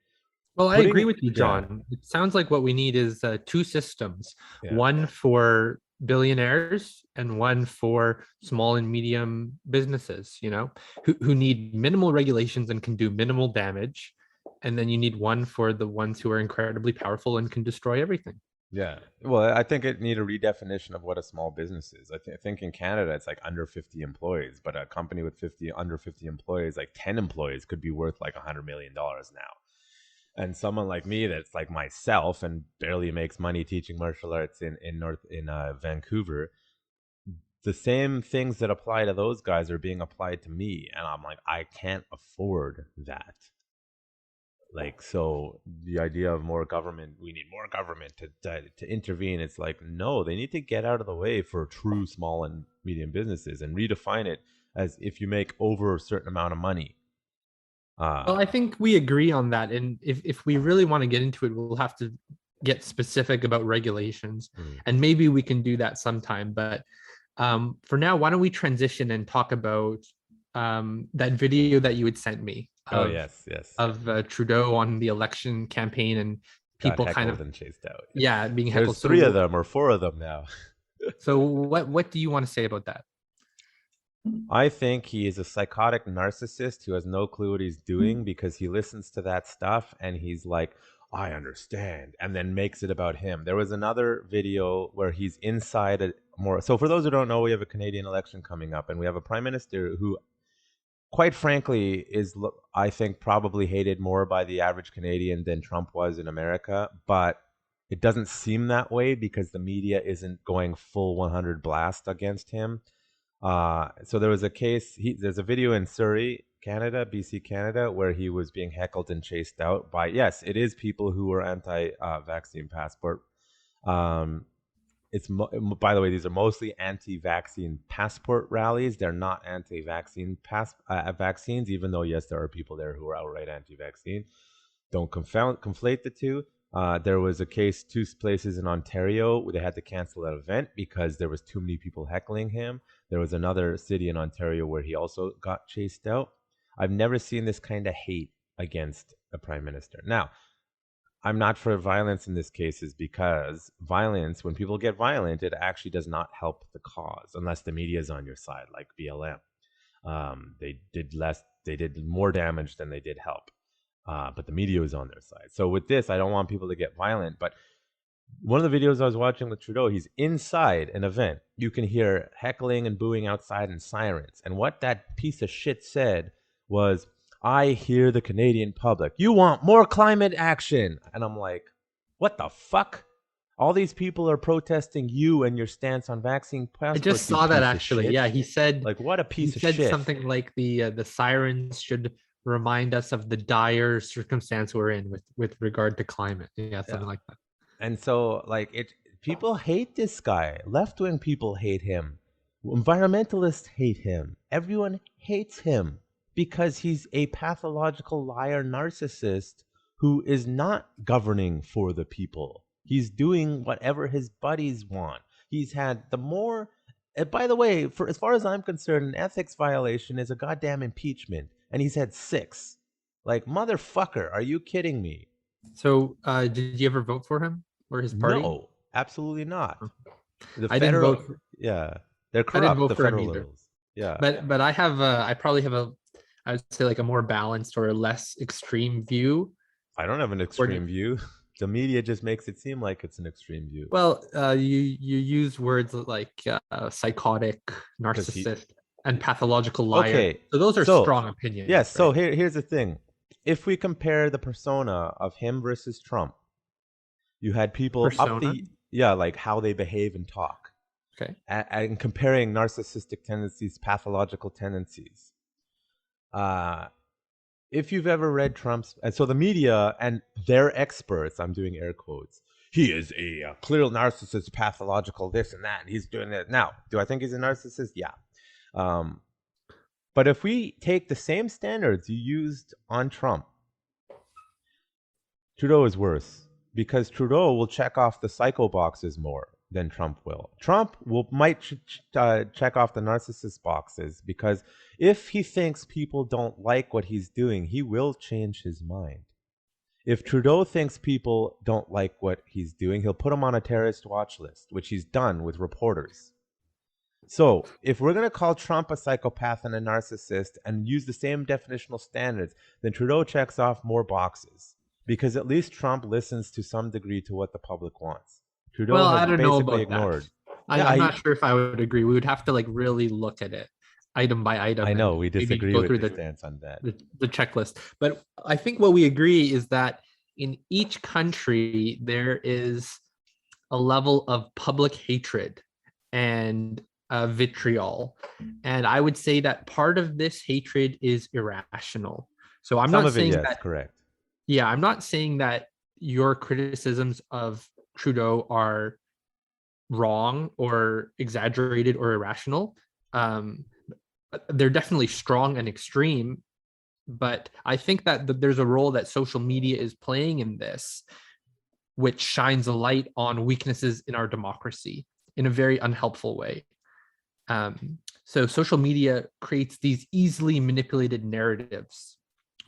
Speaker 2: Well, I agree with you,
Speaker 1: Yeah,
Speaker 2: John. It sounds like what we need is two systems,
Speaker 1: yeah,
Speaker 2: one for billionaires and one for small and medium businesses, who need minimal regulations and can do minimal damage. And then you need one for the ones who are incredibly powerful and can destroy everything.
Speaker 1: yeah. Well, I think it need a redefinition of what a small business is. I think in Canada it's like under 50 employees, but a company with under 50 employees, like 10 employees, could be worth like $100 million now. And someone like me that's like myself and barely makes money teaching martial arts in Vancouver, the same things that apply to those guys are being applied to me, and I'm like, I can't afford that. Like, so the idea of more government, we need more government to intervene. It's like, no, they need to get out of the way for true small and medium businesses and redefine it as if you make over a certain amount of money.
Speaker 2: Well, I think we agree on that. And if we really want to get into it, we'll have to get specific about regulations. And maybe we can do that sometime. But for now, why don't we transition and talk about that video that you had sent me
Speaker 1: Oh,
Speaker 2: of
Speaker 1: yes.
Speaker 2: Trudeau on the election campaign and people
Speaker 1: got
Speaker 2: kind
Speaker 1: heckled
Speaker 2: of
Speaker 1: and chased out.
Speaker 2: being heckled.
Speaker 1: There's 3 of them or 4 of them now.
Speaker 2: So what do you want to say about that?
Speaker 1: I think he is a psychotic narcissist who has no clue what he's doing because he listens to that stuff and he's like, I understand, and then makes it about him. There was another video where he's inside a more. So, for those who don't know, we have a Canadian election coming up, and we have a prime minister who, quite frankly, is, I think, probably hated more by the average Canadian than Trump was in America. But it doesn't seem that way because the media isn't going full 100 blast against him. So there was a case. There's a video in Surrey, Canada, BC, Canada, where he was being heckled and chased out by. Yes, it is people who were anti-vaccine passport. By the way, these are mostly anti-vaccine passport rallies. They're not anti-vaccine vaccines, even though yes, there are people there who are outright anti-vaccine. Don't conflate the two. There was a case 2 places in Ontario where they had to cancel that event because there was too many people heckling him. There was another city in Ontario where he also got chased out. I've never seen this kind of hate against a prime minister. Now, I'm not for violence in this case is because violence, when people get violent, it actually does not help the cause unless the media is on your side, like BLM. They did more damage than they did help. But the media is on their side. So with this, I don't want people to get violent. But one of the videos I was watching with Trudeau, he's inside an event. You can hear heckling and booing outside and sirens. And what that piece of shit said was, I hear the Canadian public. You want more climate action. And I'm like, what the fuck? All these people are protesting you and your stance on vaccine passports.
Speaker 2: I just saw that actually. Yeah, he said,
Speaker 1: like, what a piece of
Speaker 2: shit.
Speaker 1: He said
Speaker 2: something like the sirens should remind us of the dire circumstance we're in with regard to climate. Yeah, something like that.
Speaker 1: And so, like, people hate this guy. Left-wing people hate him. Environmentalists hate him. Everyone hates him because he's a pathological liar narcissist who is not governing for the people. He's doing whatever his buddies want. He's had the more. By the way, for as far as I'm concerned, an ethics violation is a goddamn impeachment, and he's had 6. Like, motherfucker, are you kidding me?
Speaker 2: So, did you ever vote for him or his party?
Speaker 1: No, absolutely not.
Speaker 2: I didn't vote.
Speaker 1: They're corrupt.
Speaker 2: I didn't vote
Speaker 1: the
Speaker 2: for him
Speaker 1: federal
Speaker 2: either.
Speaker 1: liberals. Yeah,
Speaker 2: but I probably have I would say like a more balanced or a less extreme view.
Speaker 1: I don't have an extreme view. The media just makes it seem like it's an extreme view.
Speaker 2: Well, you use words like psychotic, narcissist, and pathological liar. Okay, so those are strong opinions.
Speaker 1: Yes. Right? So here's the thing: if we compare the persona of him versus Trump, you had people like how they behave and talk.
Speaker 2: Okay.
Speaker 1: And comparing narcissistic tendencies, pathological tendencies. If you've ever read Trump's, and so the media and their experts, I'm doing air quotes, he is a clear narcissist, pathological this and that, and he's doing that. Now, do I think he's a narcissist? Yeah. But if we take the same standards you used on Trump, Trudeau is worse because Trudeau will check off the psycho boxes more than Trump will. Trump might check off the narcissist boxes because if he thinks people don't like what he's doing, he will change his mind. If Trudeau thinks people don't like what he's doing, he'll put him on a terrorist watch list, which he's done with reporters. So if we're going to call Trump a psychopath and a narcissist and use the same definitional standards, then Trudeau checks off more boxes because at least Trump listens to some degree to what the public wants. Trudeau
Speaker 2: I don't know about ignored. That. I'm not sure if I would agree. We would have to really look at it item by item.
Speaker 1: I know we disagree with the stance on that.
Speaker 2: The checklist. But I think what we agree is that in each country, there is a level of public hatred and vitriol. And I would say that part of this hatred is irrational. So I'm not saying that.
Speaker 1: Correct.
Speaker 2: Yeah, I'm not saying that your criticisms of Trudeau are wrong or exaggerated or irrational. They're definitely strong and extreme, but I think that there's a role that social media is playing in this, which shines a light on weaknesses in our democracy in a very unhelpful way. So social media creates these easily manipulated narratives,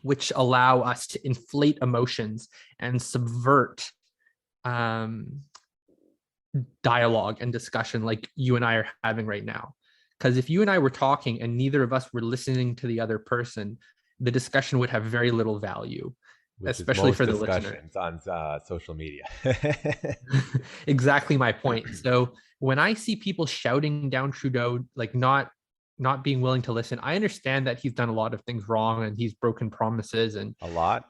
Speaker 2: which allow us to inflate emotions and subvert um, dialogue and discussion like you and I are having right now. Because if you and I were talking and neither of us were listening to the other person, the discussion would have very little value,
Speaker 1: Which is
Speaker 2: especially
Speaker 1: most
Speaker 2: for the listener.
Speaker 1: discussions on social media.
Speaker 2: Exactly my point. So when I see people shouting down Trudeau, like not being willing to listen, I understand that he's done a lot of things wrong and he's broken promises. And
Speaker 1: A lot,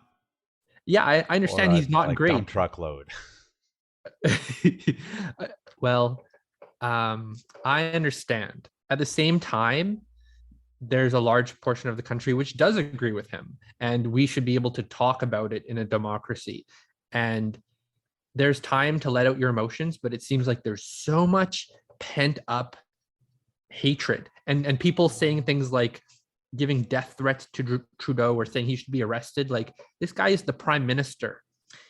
Speaker 2: yeah, I
Speaker 1: or
Speaker 2: understand
Speaker 1: a
Speaker 2: he's not
Speaker 1: like dump
Speaker 2: great.
Speaker 1: truckload.
Speaker 2: Well, I understand. At the same time, there's a large portion of the country which does agree with him, and we should be able to talk about it in a democracy. And there's time to let out your emotions, but it seems like there's so much pent up hatred and people saying things like giving death threats to Trudeau or saying he should be arrested. Like, this guy is the prime minister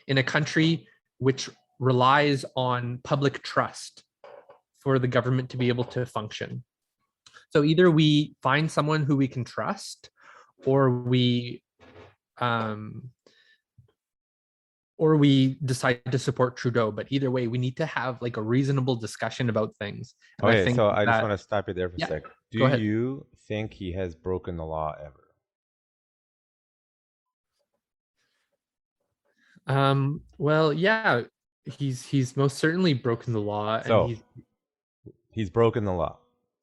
Speaker 2: in a country which relies on public trust for the government to be able to function. So either we find someone who we can trust, or um, we decide to support Trudeau. But either way, we need to have like a reasonable discussion about things. And I
Speaker 1: Okay,
Speaker 2: think
Speaker 1: so I just
Speaker 2: that,
Speaker 1: want to stop you there for a
Speaker 2: yeah,
Speaker 1: sec. Do
Speaker 2: go ahead.
Speaker 1: you think he has broken the law ever?
Speaker 2: Well, yeah, he's most certainly broken the law, and
Speaker 1: So he's broken the law.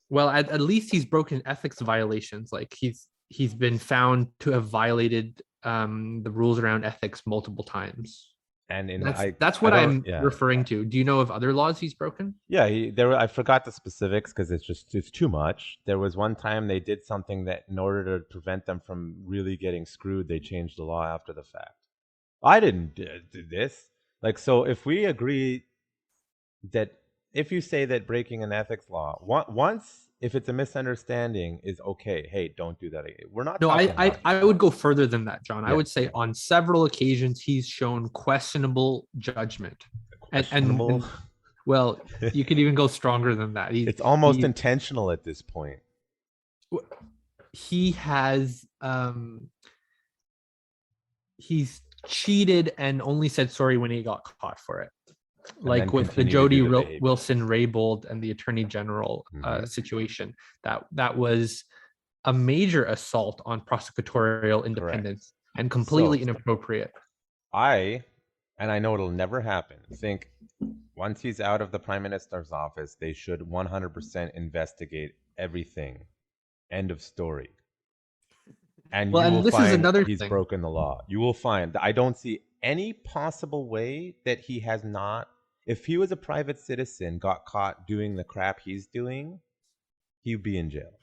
Speaker 2: well, at least he's broken ethics violations. Like, he's been found to have violated the rules around ethics multiple times.
Speaker 1: And in
Speaker 2: That's
Speaker 1: I
Speaker 2: what
Speaker 1: don't,
Speaker 2: I'm
Speaker 1: yeah.
Speaker 2: referring to. Do you know of other laws he's broken?
Speaker 1: Yeah, there I forgot the specifics because it's too much. There was one time they did something that in order to prevent them from really getting screwed, they changed the law after the fact. I didn't do this. Like, so if we agree that if you say that breaking an ethics law once, if it's a misunderstanding, is okay. Hey, don't do that again. We're not
Speaker 2: No,
Speaker 1: talking about
Speaker 2: I would go further than that, John. I
Speaker 1: yeah,
Speaker 2: would say on several occasions he's shown questionable judgment,
Speaker 1: questionable.
Speaker 2: and well, you could even go stronger than that.
Speaker 1: It's almost intentional at this point.
Speaker 2: He has he's cheated and only said sorry when he got caught for it, like with the Jody Wilson-Raybould and the Attorney General situation. That was a major assault on prosecutorial independence. Correct. And completely inappropriate.
Speaker 1: And I know it'll never happen, think once he's out of the Prime Minister's office, they should 100% investigate everything. End of story. And you will find he's broken the law. You will find that I don't see any possible way that he has not. If he was a private citizen, got caught doing the crap he's doing, he'd be in jail.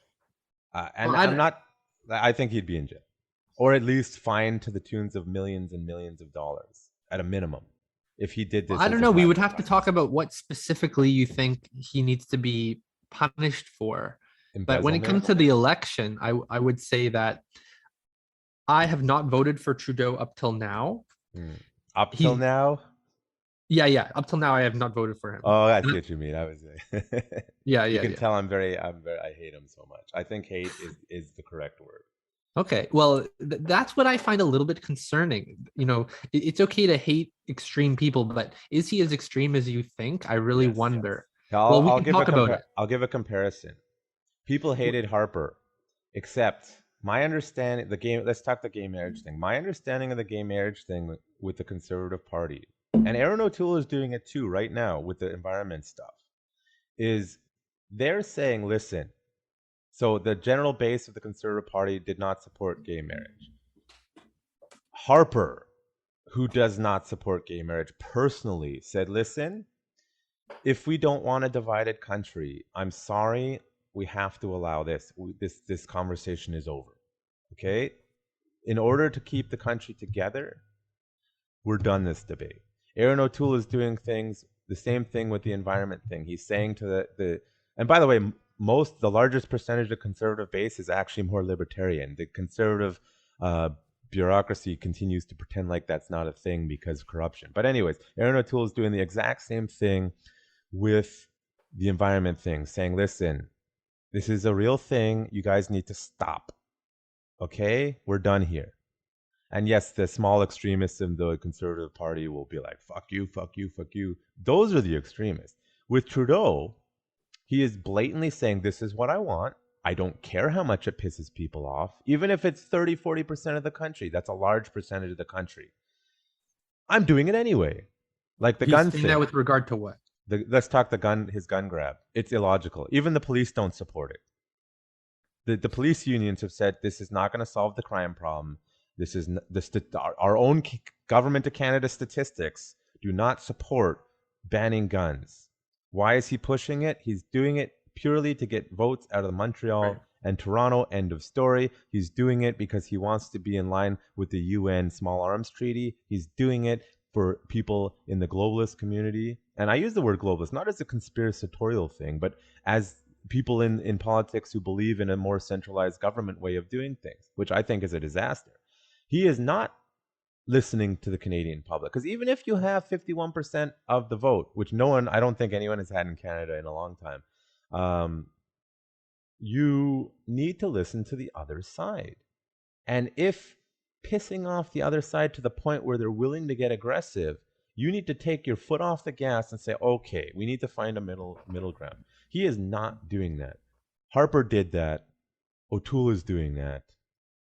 Speaker 1: I think he'd be in jail. Or at least fined to the tunes of millions and millions of dollars at a minimum. If he did this.
Speaker 2: I don't know. We would have to talk about what specifically you think he needs to be punished for. But when it comes to the election, I would say that I have not voted for Trudeau up till now.
Speaker 1: Till now?
Speaker 2: Yeah. Up till now, I have not voted for him.
Speaker 1: Oh, I see what you mean. I was.
Speaker 2: yeah.
Speaker 1: You can tell I'm very. I hate him so much. I think hate is the correct word.
Speaker 2: Okay, well, that's what I find a little bit concerning. You know, it's okay to hate extreme people, but is he as extreme as you think? I really wonder.
Speaker 1: Yes. I'll give a comparison. People hated Harper, except my understanding the game. Let's talk the gay marriage thing. My understanding of the gay marriage thing with the Conservative Party, and Erin O'Toole is doing it too right now with the environment stuff, is they're saying, listen. So the general base of the Conservative Party did not support gay marriage. Harper, who does not support gay marriage personally, said, listen, if we don't want a divided country, I'm sorry, we have to allow this. This conversation is over. Okay? In order to keep the country together, we're done this debate. Erin O'Toole is doing the same thing with the environment thing. He's saying to and by the way, the largest percentage of conservative base is actually more libertarian. The conservative bureaucracy continues to pretend like that's not a thing because of corruption. But anyways, Erin O'Toole is doing the exact same thing with the environment thing, saying, listen, this is a real thing. You guys need to stop. Okay? We're done here. And yes, the small extremists in the Conservative Party will be like, fuck you, fuck you, fuck you. Those are the extremists. With Trudeau, he is blatantly saying, this is what I want. I don't care how much it pisses people off. Even if it's 30, 40% of the country, that's a large percentage of the country. I'm doing it anyway. Like the
Speaker 2: He's
Speaker 1: gun
Speaker 2: saying
Speaker 1: thing.
Speaker 2: that with regard to what?
Speaker 1: Let's talk his gun grab. It's illogical. Even the police don't support it. The police unions have said this is not going to solve the crime problem. This is our own government of Canada statistics do not support banning guns. Why is he pushing it? He's doing it purely to get votes out of Montreal
Speaker 2: Right.
Speaker 1: and Toronto. End of story. He's doing it because he wants to be in line with the UN Small Arms Treaty. He's doing it for people in the globalist community. And I use the word globalist not as a conspiratorial thing, but as people in politics who believe in a more centralized government way of doing things, which I think is a disaster. He is not listening to the Canadian public. Because even if you have 51% of the vote, which I don't think anyone has had in Canada in a long time, you need to listen to the other side. And if pissing off the other side to the point where they're willing to get aggressive, you need to take your foot off the gas and say, okay, we need to find a middle ground. He is not doing that. Harper did that. O'Toole is doing that.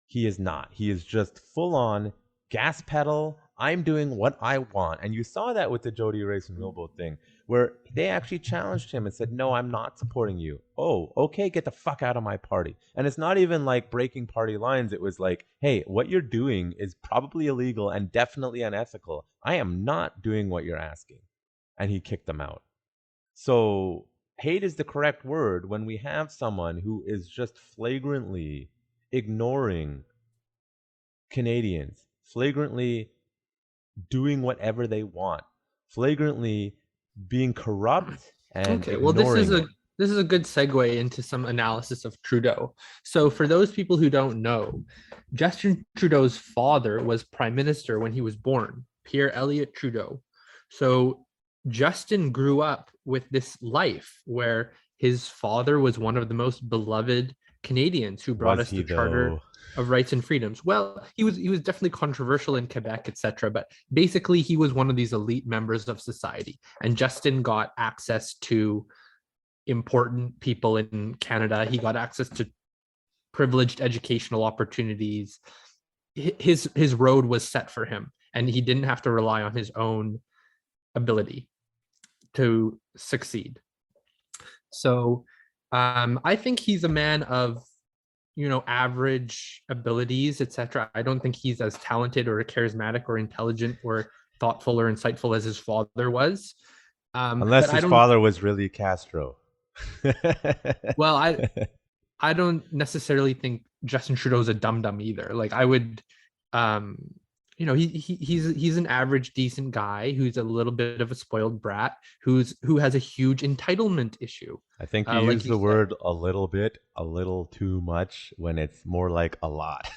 Speaker 1: He is not. He is just full on gas pedal. I'm doing what I want. And you saw that with the Jody Race and Wilbo thing, where they actually challenged him and said, no, I'm not supporting you. Oh, okay, get the fuck out of my party. And it's not even like breaking party lines. It was like, hey, what you're doing is probably illegal and definitely unethical. I am not doing what you're asking. And he kicked them out. So hate is the correct word when we have someone who is just flagrantly ignoring Canadians, flagrantly doing whatever they want, flagrantly being corrupt and
Speaker 2: Okay, well,
Speaker 1: ignoring it.
Speaker 2: this is a good segue into some analysis of Trudeau. So, for those people who don't know, Justin Trudeau's father was prime minister when he was born, Pierre Elliott Trudeau. So, Justin grew up with this life where his father was one of the most beloved Canadians who brought
Speaker 1: Was
Speaker 2: us
Speaker 1: he
Speaker 2: the Charter
Speaker 1: though?
Speaker 2: of Rights and Freedoms. Well, he was definitely controversial in Quebec, etc. But basically, he was one of these elite members of society, and Justin got access to important people in Canada. He got access to privileged educational opportunities. His road was set for him, and he didn't have to rely on his own ability to succeed. So I think he's a man of average abilities, etc. I don't think he's as talented or charismatic or intelligent or thoughtful or insightful as his father was.
Speaker 1: Unless
Speaker 2: But I
Speaker 1: his
Speaker 2: don't.
Speaker 1: father was really Castro.
Speaker 2: Well, I don't necessarily think Justin Trudeau's a dum dum either. Like I would, um, he's an average decent guy who's a little bit of a spoiled brat who has a huge entitlement issue.
Speaker 1: I think you
Speaker 2: Like
Speaker 1: use
Speaker 2: you
Speaker 1: the
Speaker 2: said.
Speaker 1: word a little bit, a little too much when it's more like a lot.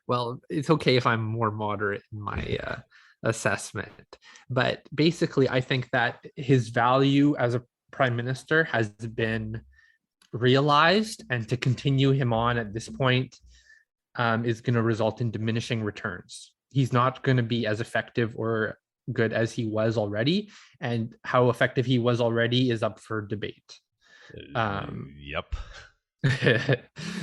Speaker 2: Well, it's okay if I'm more moderate in my assessment. But basically, I think that his value as a prime minister has been realized, and to continue him on at this point is going to result in diminishing returns. He's not going to be as effective or good as he was already, and how effective he was already is up for debate.
Speaker 1: Yep.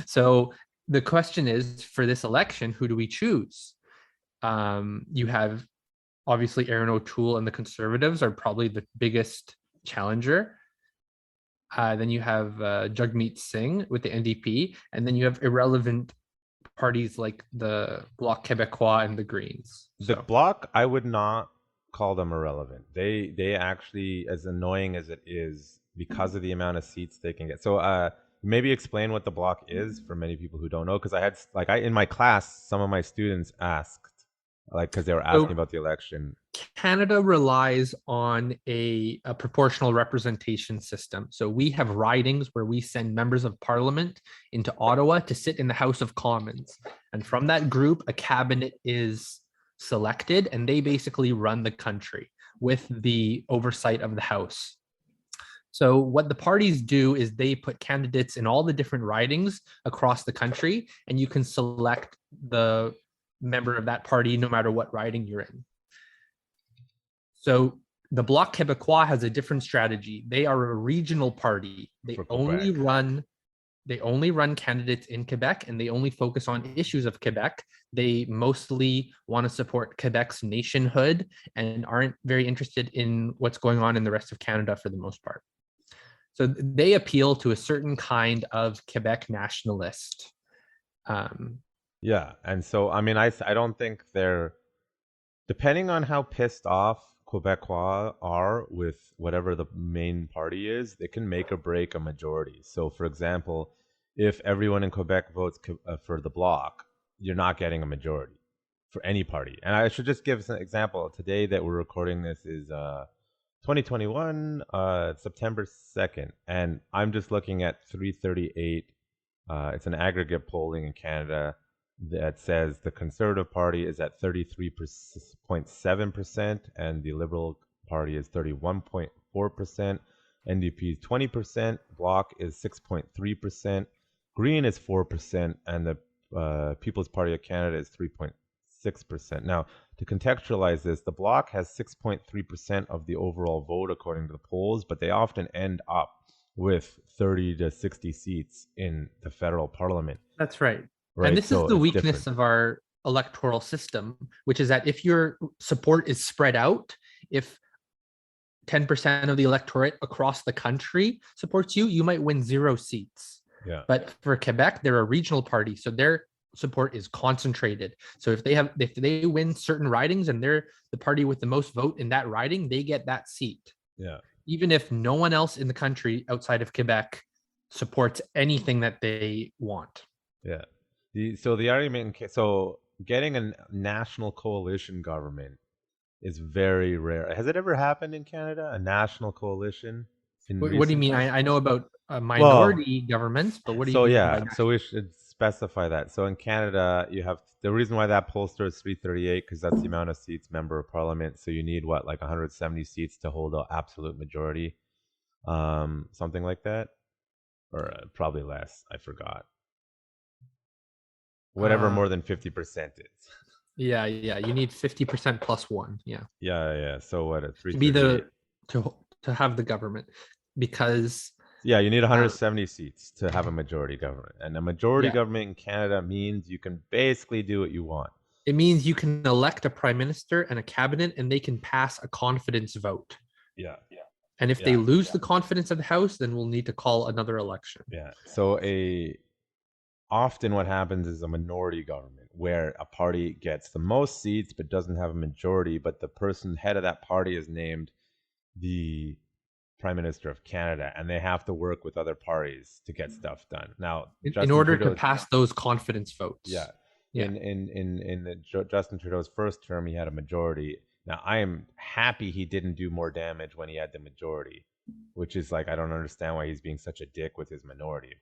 Speaker 2: So the question is, for this election, who do we choose? You have obviously Aaron O'Toole and the Conservatives are probably the biggest challenger. Then you have Jagmeet Singh with the NDP, and then you have irrelevant parties like the Bloc Québécois and the Greens.
Speaker 1: The Bloc, I would not call them irrelevant. They actually, as annoying as it is, because of the amount of seats they can get. So maybe explain what the Bloc is for many people who don't know, because in my class, some of my students asked, because they were asking about the election.
Speaker 2: Canada relies on a proportional representation system. So we have ridings where we send members of parliament into Ottawa to sit in the House of Commons. And from that group, a cabinet is selected, and they basically run the country with the oversight of the House. So what the parties do is they put candidates in all the different ridings across the country, and you can select the member of that party no matter what riding you're in. So the Bloc Québécois has a different strategy. They are a regional party. They only run candidates in Quebec, and they only focus on issues of Quebec. They mostly want to support Quebec's nationhood and aren't very interested in what's going on in the rest of Canada for the most part. So they appeal to a certain kind of Quebec nationalist.
Speaker 1: Yeah, and so I mean, I don't think they're, depending on how pissed off Quebecois are with whatever the main party is, they can make or break a majority. So, for example, if everyone in Quebec votes for the Bloc, you're not getting a majority for any party. And I should just give an example. Today that we're recording this is 2021, September 2nd, and I'm just looking at 338. It's an aggregate polling in Canada that says the Conservative Party is at 33.7%, and the Liberal Party is 31.4%. NDP is 20%, Bloc is 6.3%, Green is 4%, and the People's Party of Canada is 3.6%. Now, to contextualize this, the Bloc has 6.3% of the overall vote according to the polls, but they often end up with 30 to 60 seats in the federal parliament.
Speaker 2: That's right.
Speaker 1: Right.
Speaker 2: And this
Speaker 1: So
Speaker 2: is the
Speaker 1: it's
Speaker 2: weakness
Speaker 1: different.
Speaker 2: of our electoral system, which is that if your support is spread out, if 10% of the electorate across the country supports you, you might win 0 seats.
Speaker 1: Yeah.
Speaker 2: But for Quebec, they're a regional party, so their support is concentrated. So if they win certain ridings and they're the party with the most vote in that riding, they get that seat.
Speaker 1: Yeah.
Speaker 2: Even if no one else in the country outside of Quebec supports anything that they want.
Speaker 1: Yeah. The argument, so getting a national coalition government is very rare. Has it ever happened in Canada, a national coalition in
Speaker 2: What do you
Speaker 1: recent
Speaker 2: mean?
Speaker 1: times?
Speaker 2: I know about
Speaker 1: Well,
Speaker 2: minority governments, but what do you
Speaker 1: so
Speaker 2: mean
Speaker 1: yeah,
Speaker 2: by
Speaker 1: so we should specify that. So in Canada, you have the reason why that pollster is 338 because that's the amount of seats member of parliament. So you need what, like 170 seats to hold an absolute majority, something like that, or probably less. I forgot. Whatever more than 50% is.
Speaker 2: Yeah, you need 50% plus 1. Yeah.
Speaker 1: Yeah. So what, a
Speaker 2: To be
Speaker 1: 338?
Speaker 2: to have the government, because
Speaker 1: Yeah, you need 170 seats to have a majority government. And a majority
Speaker 2: yeah,
Speaker 1: government in Canada means you can basically do what you want.
Speaker 2: it means you can elect a prime minister and a cabinet, and they can pass a confidence vote.
Speaker 1: Yeah.
Speaker 2: And if they lose the confidence of the House, then we'll need to call another election.
Speaker 1: Yeah. So often what happens is a minority government where a party gets the most seats but doesn't have a majority, but the person head of that party is named the Prime Minister of Canada, and they have to work with other parties to get stuff done. Now,
Speaker 2: In order to pass those confidence votes.
Speaker 1: Yeah.
Speaker 2: Yeah.
Speaker 1: In Justin Trudeau's first term, he had a majority. Now, I am happy he didn't do more damage when he had the majority, which is like, I don't understand why he's being such a dick with his minority.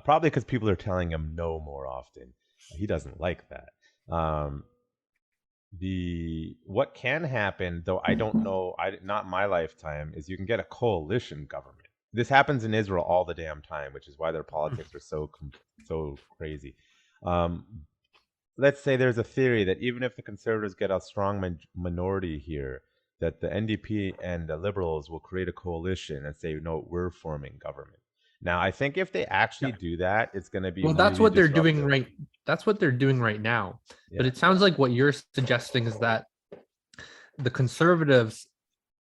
Speaker 1: Probably because people are telling him no more often. He doesn't like that. What can happen, though I don't know, not my lifetime, is you can get a coalition government. This happens in Israel all the damn time, which is why their politics are so crazy. Let's say there's a theory that even if the conservatives get a strong minority here, that the NDP and the liberals will create a coalition and say, no, we're forming government. Now, I think if they actually do that, it's going to be
Speaker 2: that's
Speaker 1: really
Speaker 2: what they're doing
Speaker 1: disruptive.
Speaker 2: That's what they're doing right now.
Speaker 1: Yeah.
Speaker 2: But it sounds like what you're suggesting is that the conservatives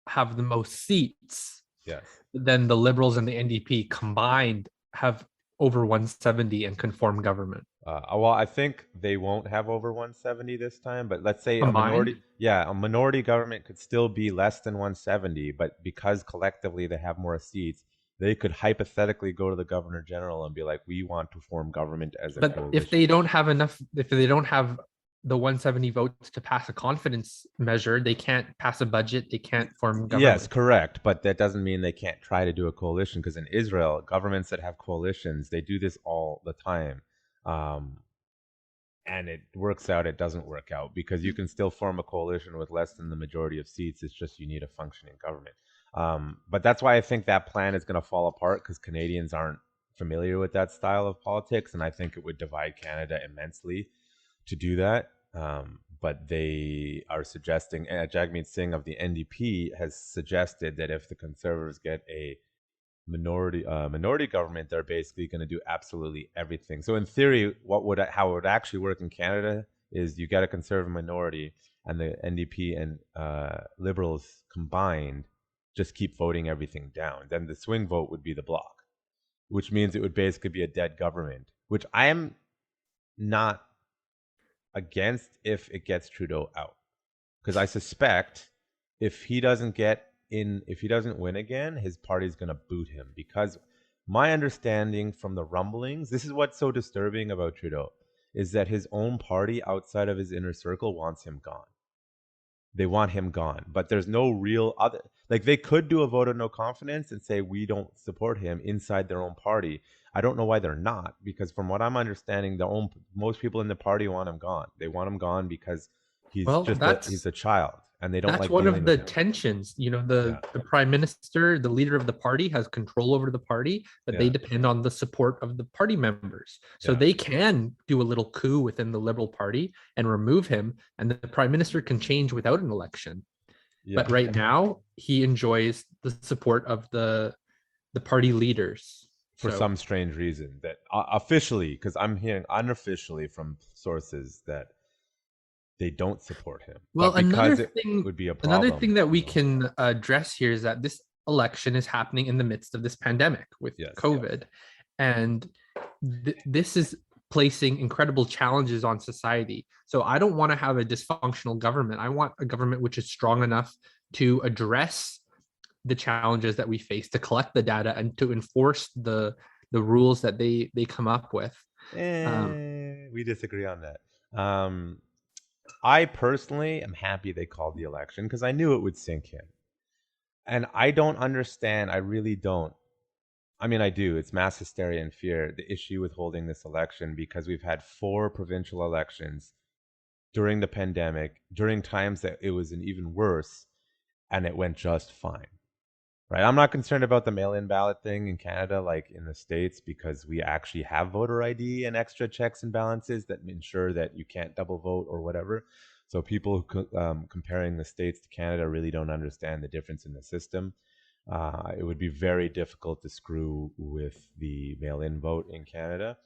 Speaker 2: have the most seats.
Speaker 1: Yes.
Speaker 2: Then the liberals and the NDP combined have over 170 and can form government.
Speaker 1: Well, I think they won't have over 170 this time, but let's say
Speaker 2: Combined?
Speaker 1: a minority government could still be less than 170, but because collectively they have more seats, they could hypothetically go to the governor general and be like, we want to form government as a coalition.
Speaker 2: But if they don't have the 170 votes to pass a confidence measure, they can't pass a budget, they can't form government.
Speaker 1: Yes, correct. But that doesn't mean they can't try to do a coalition, because in Israel, governments that have coalitions, they do this all the time. And it works out, it doesn't work out, because you can still form a coalition with less than the majority of seats. It's just you need a functioning government. But that's why I think that plan is going to fall apart because Canadians aren't familiar with that style of politics, and I think it would divide Canada immensely to do that. But they are suggesting, Jagmeet Singh of the NDP has suggested that if the Conservatives get a minority government, they're basically going to do absolutely everything. So in theory, how it would actually work in Canada is you get a Conservative minority, and the NDP and Liberals combined just keep voting everything down. Then the swing vote would be the bloc, which means it would basically be a dead government, which I am not against if it gets Trudeau out. Because I suspect if he doesn't win again, his party's going to boot him. Because my understanding from the rumblings, this is what's so disturbing about Trudeau, is that his own party outside of his inner circle wants him gone. They want him gone, but there's no real other. Like, they could do a vote of no confidence and say we don't support him inside their own party. I don't know why they're not, because from what I'm understanding, most people in the party want him gone. They want him gone because he's
Speaker 2: Well,
Speaker 1: he's a child, and they don't
Speaker 2: that's
Speaker 1: like
Speaker 2: one
Speaker 1: dealing
Speaker 2: of the
Speaker 1: with him.
Speaker 2: tensions.
Speaker 1: Yeah.
Speaker 2: The prime minister, the leader of the party, has control over the party, but they
Speaker 1: Yeah.
Speaker 2: depend on the support of the party members. So
Speaker 1: Yeah.
Speaker 2: they can do a little coup within the Liberal Party and remove him, and the prime minister can change without an election.
Speaker 1: Yeah.
Speaker 2: But right now, he enjoys the support of the party leaders.
Speaker 1: For some strange reason that officially, because I'm hearing unofficially from sources that they don't support him.
Speaker 2: Well,
Speaker 1: but because
Speaker 2: another thing
Speaker 1: would be a problem.
Speaker 2: another thing that we can address here is that this election is happening in the midst of this pandemic with COVID, and this is placing incredible challenges on society. So I don't want to have a dysfunctional government. I want a government which is strong enough to address the challenges that we face, to collect the data, and to enforce the rules that they come up with.
Speaker 1: We disagree on that. I personally am happy they called the election because I knew it would sink in. And I don't understand. I really don't. I mean, I do. It's mass hysteria and fear, the issue with holding this election, because we've had 4 provincial elections during the pandemic, during times that it was an even worse, and it went just fine. Right. I'm not concerned about the mail-in ballot thing in Canada, like in the States, because we actually have voter ID and extra checks and balances that ensure that you can't double vote or whatever. So people comparing the States to Canada really don't understand the difference in the system. It would be very difficult to screw with the mail-in vote in Canada.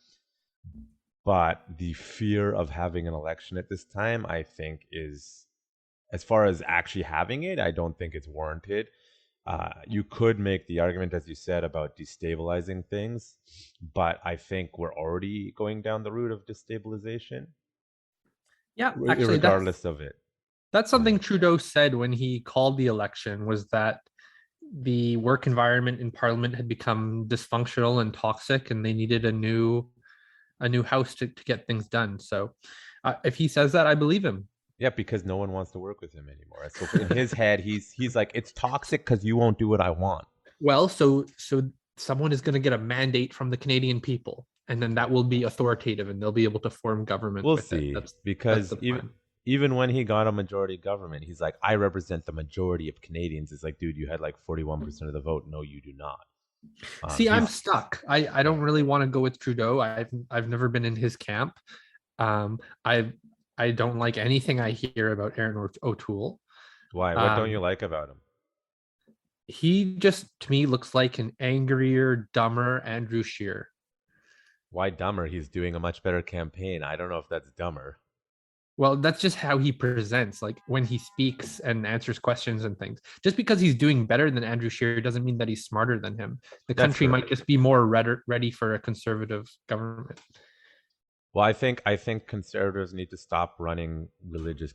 Speaker 1: But the fear of having an election at this time, I think, is, as far as actually having it, I don't think it's warranted. You could make the argument, as you said, about destabilizing things, but I think we're already going down the route of destabilization.
Speaker 2: Yeah, actually,
Speaker 1: regardless of it.
Speaker 2: That's something Trudeau said when he called the election, was that the work environment in Parliament had become dysfunctional and toxic, and they needed a new house to get things done. So if he says that, I believe him.
Speaker 1: Yeah, because no one wants to work with him anymore. So in his head, he's like, it's toxic because you won't do what I want.
Speaker 2: Well, so someone is going to get a mandate from the Canadian people, and then that will be authoritative, and they'll be able to form government.
Speaker 1: We'll see. Because even when he got a majority government, he's like, I represent the majority of Canadians. It's like, dude, you had like 41% of the vote. No, you do not.
Speaker 2: See, I'm stuck. I don't really want to go with Trudeau. I've never been in his camp. I don't like anything I hear about Aaron O'Toole.
Speaker 1: Why? What don't you like about him?
Speaker 2: He just, to me, looks like an angrier, dumber Andrew Scheer.
Speaker 1: Why dumber? He's doing a much better campaign. I don't know if that's dumber.
Speaker 2: Well, that's just how he presents, like when he speaks and answers questions and things. Just because he's doing better than Andrew Scheer doesn't mean that he's smarter than him. The country might just be more ready for a conservative government.
Speaker 1: Well, I think conservatives need to stop running religious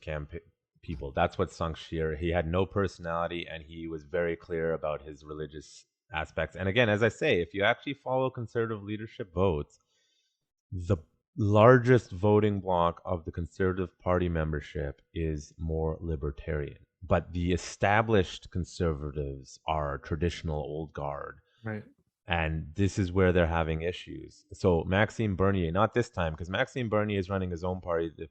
Speaker 1: people. That's what sunk Scheer. He had no personality, and he was very clear about his religious aspects. And again, as I say, if you actually follow conservative leadership votes, the largest voting bloc of the Conservative Party membership is more libertarian. But the established conservatives are traditional old guard.
Speaker 2: Right.
Speaker 1: And this is where they're having issues. So Maxime Bernier, not this time, because Maxime Bernier is running his own party, the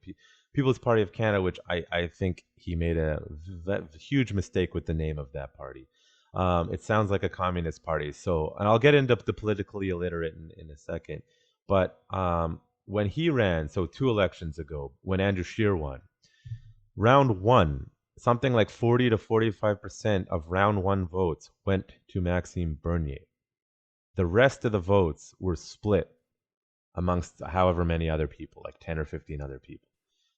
Speaker 1: People's Party of Canada, which I think he made a huge mistake with the name of that party. It sounds like a communist party. So, and I'll get into the politically illiterate in a second. But when he ran, so 2 elections ago, when Andrew Scheer won, round one, something like 40 to 45% of round one votes went to Maxime Bernier. The rest of the votes were split amongst however many other people, like 10 or 15 other people.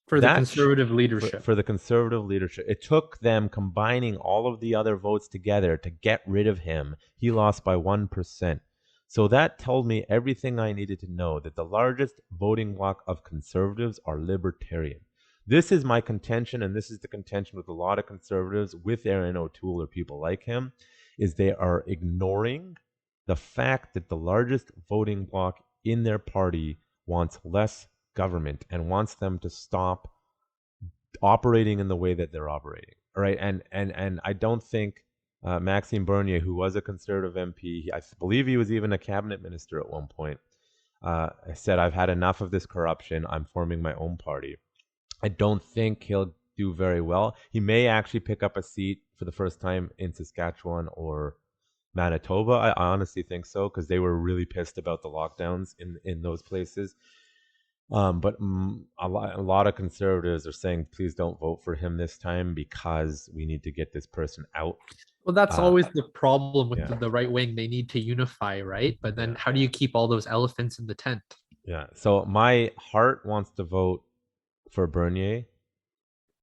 Speaker 2: For the conservative leadership.
Speaker 1: For the conservative leadership. It took them combining all of the other votes together to get rid of him. He lost by 1%. So that told me everything I needed to know, that the largest voting bloc of conservatives are libertarian. This is my contention, and this is the contention with a lot of conservatives, with Aaron O'Toole or people like him, is they are ignoring the fact that the largest voting bloc in their party wants less government and wants them to stop operating in the way that they're operating. All right. And I don't think Maxime Bernier, who was a conservative MP, I believe he was even a cabinet minister at one point, said, I've had enough of this corruption. I'm forming my own party. I don't think he'll do very well. He may actually pick up a seat for the first time in Saskatchewan or Manitoba. I honestly think so, because they were really pissed about the lockdowns in those places. But a lot of conservatives are saying, please don't vote for him this time because we need to get this person out.
Speaker 2: Well, that's always the problem with
Speaker 1: yeah.
Speaker 2: the right wing. They need to unify, right? But then how do you keep all those elephants in the tent?
Speaker 1: Yeah. So my heart wants to vote for Bernier,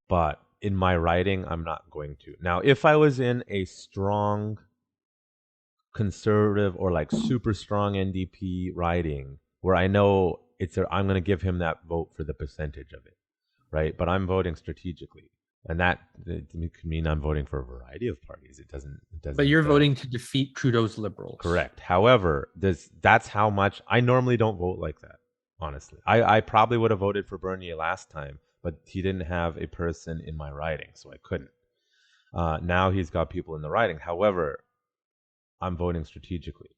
Speaker 1: but in my writing, I'm not going to. Now, if I was in a strong conservative or like super strong NDP riding where I know I'm going to give him that vote for the percentage of it, right? But I'm voting strategically, and that could mean I'm voting for a variety of parties. It doesn't.
Speaker 2: But you're voting to defeat Trudeau's Liberals.
Speaker 1: Correct. However, that's how much I normally don't vote like that. Honestly, I probably would have voted for Bernier last time, but he didn't have a person in my riding, so I couldn't. Now he's got people in the riding. However, I'm voting strategically.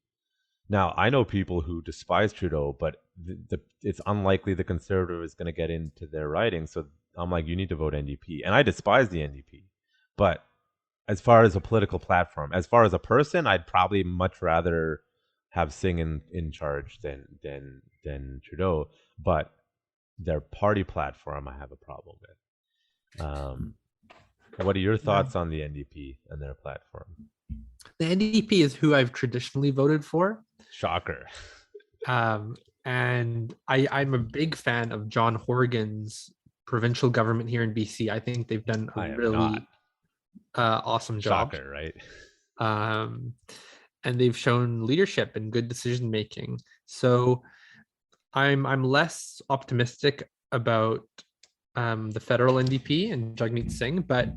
Speaker 1: Now, I know people who despise Trudeau, but it's unlikely the conservative is going to get into their riding. So I'm like, you need to vote NDP. And I despise the NDP. But as far as a political platform, as far as a person, I'd probably much rather have Singh in charge than Trudeau. But their party platform, I have a problem with. What are your thoughts on the NDP and their platform?
Speaker 2: The NDP is who I've traditionally voted for.
Speaker 1: Shocker.
Speaker 2: And I'm a big fan of John Horgan's provincial government here in BC. I think they've done a really awesome job.
Speaker 1: Shocker, right?
Speaker 2: And they've shown leadership and good decision making. So I'm less optimistic about the federal NDP and Jagmeet Singh, but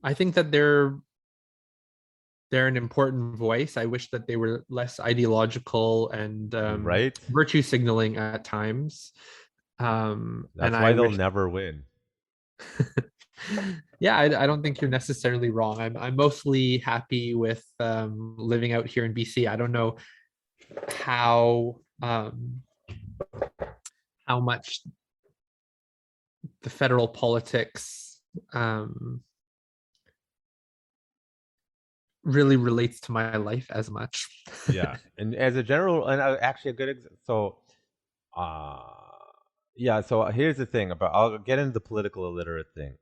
Speaker 2: I think that they're an important voice. I wish that they were less ideological and virtue signaling at times.
Speaker 1: That's why they'll never win.
Speaker 2: Yeah, I don't think you're necessarily wrong. I'm mostly happy with living out here in BC. I don't know how much the federal politics really relates to my life as much.
Speaker 1: Yeah, and as a general, and actually a good so so here's the thing I'll get into the political illiterate thing.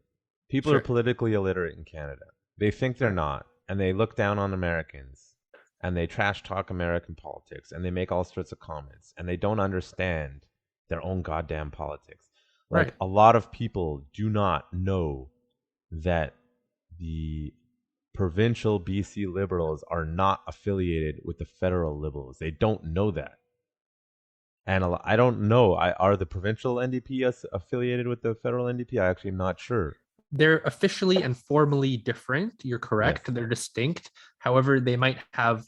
Speaker 1: People are politically illiterate in Canada. They think they're not, and they look down on Americans, and they trash talk American politics, and they make all sorts of comments, and they don't understand their own goddamn politics. Like a lot of people do not know that the provincial BC Liberals are not affiliated with the federal Liberals. They don't know that. And I don't know. Are the provincial NDP affiliated with the federal NDP? I actually am not sure.
Speaker 2: They're officially and formally different. You're correct. Yes. They're distinct. However, they might have,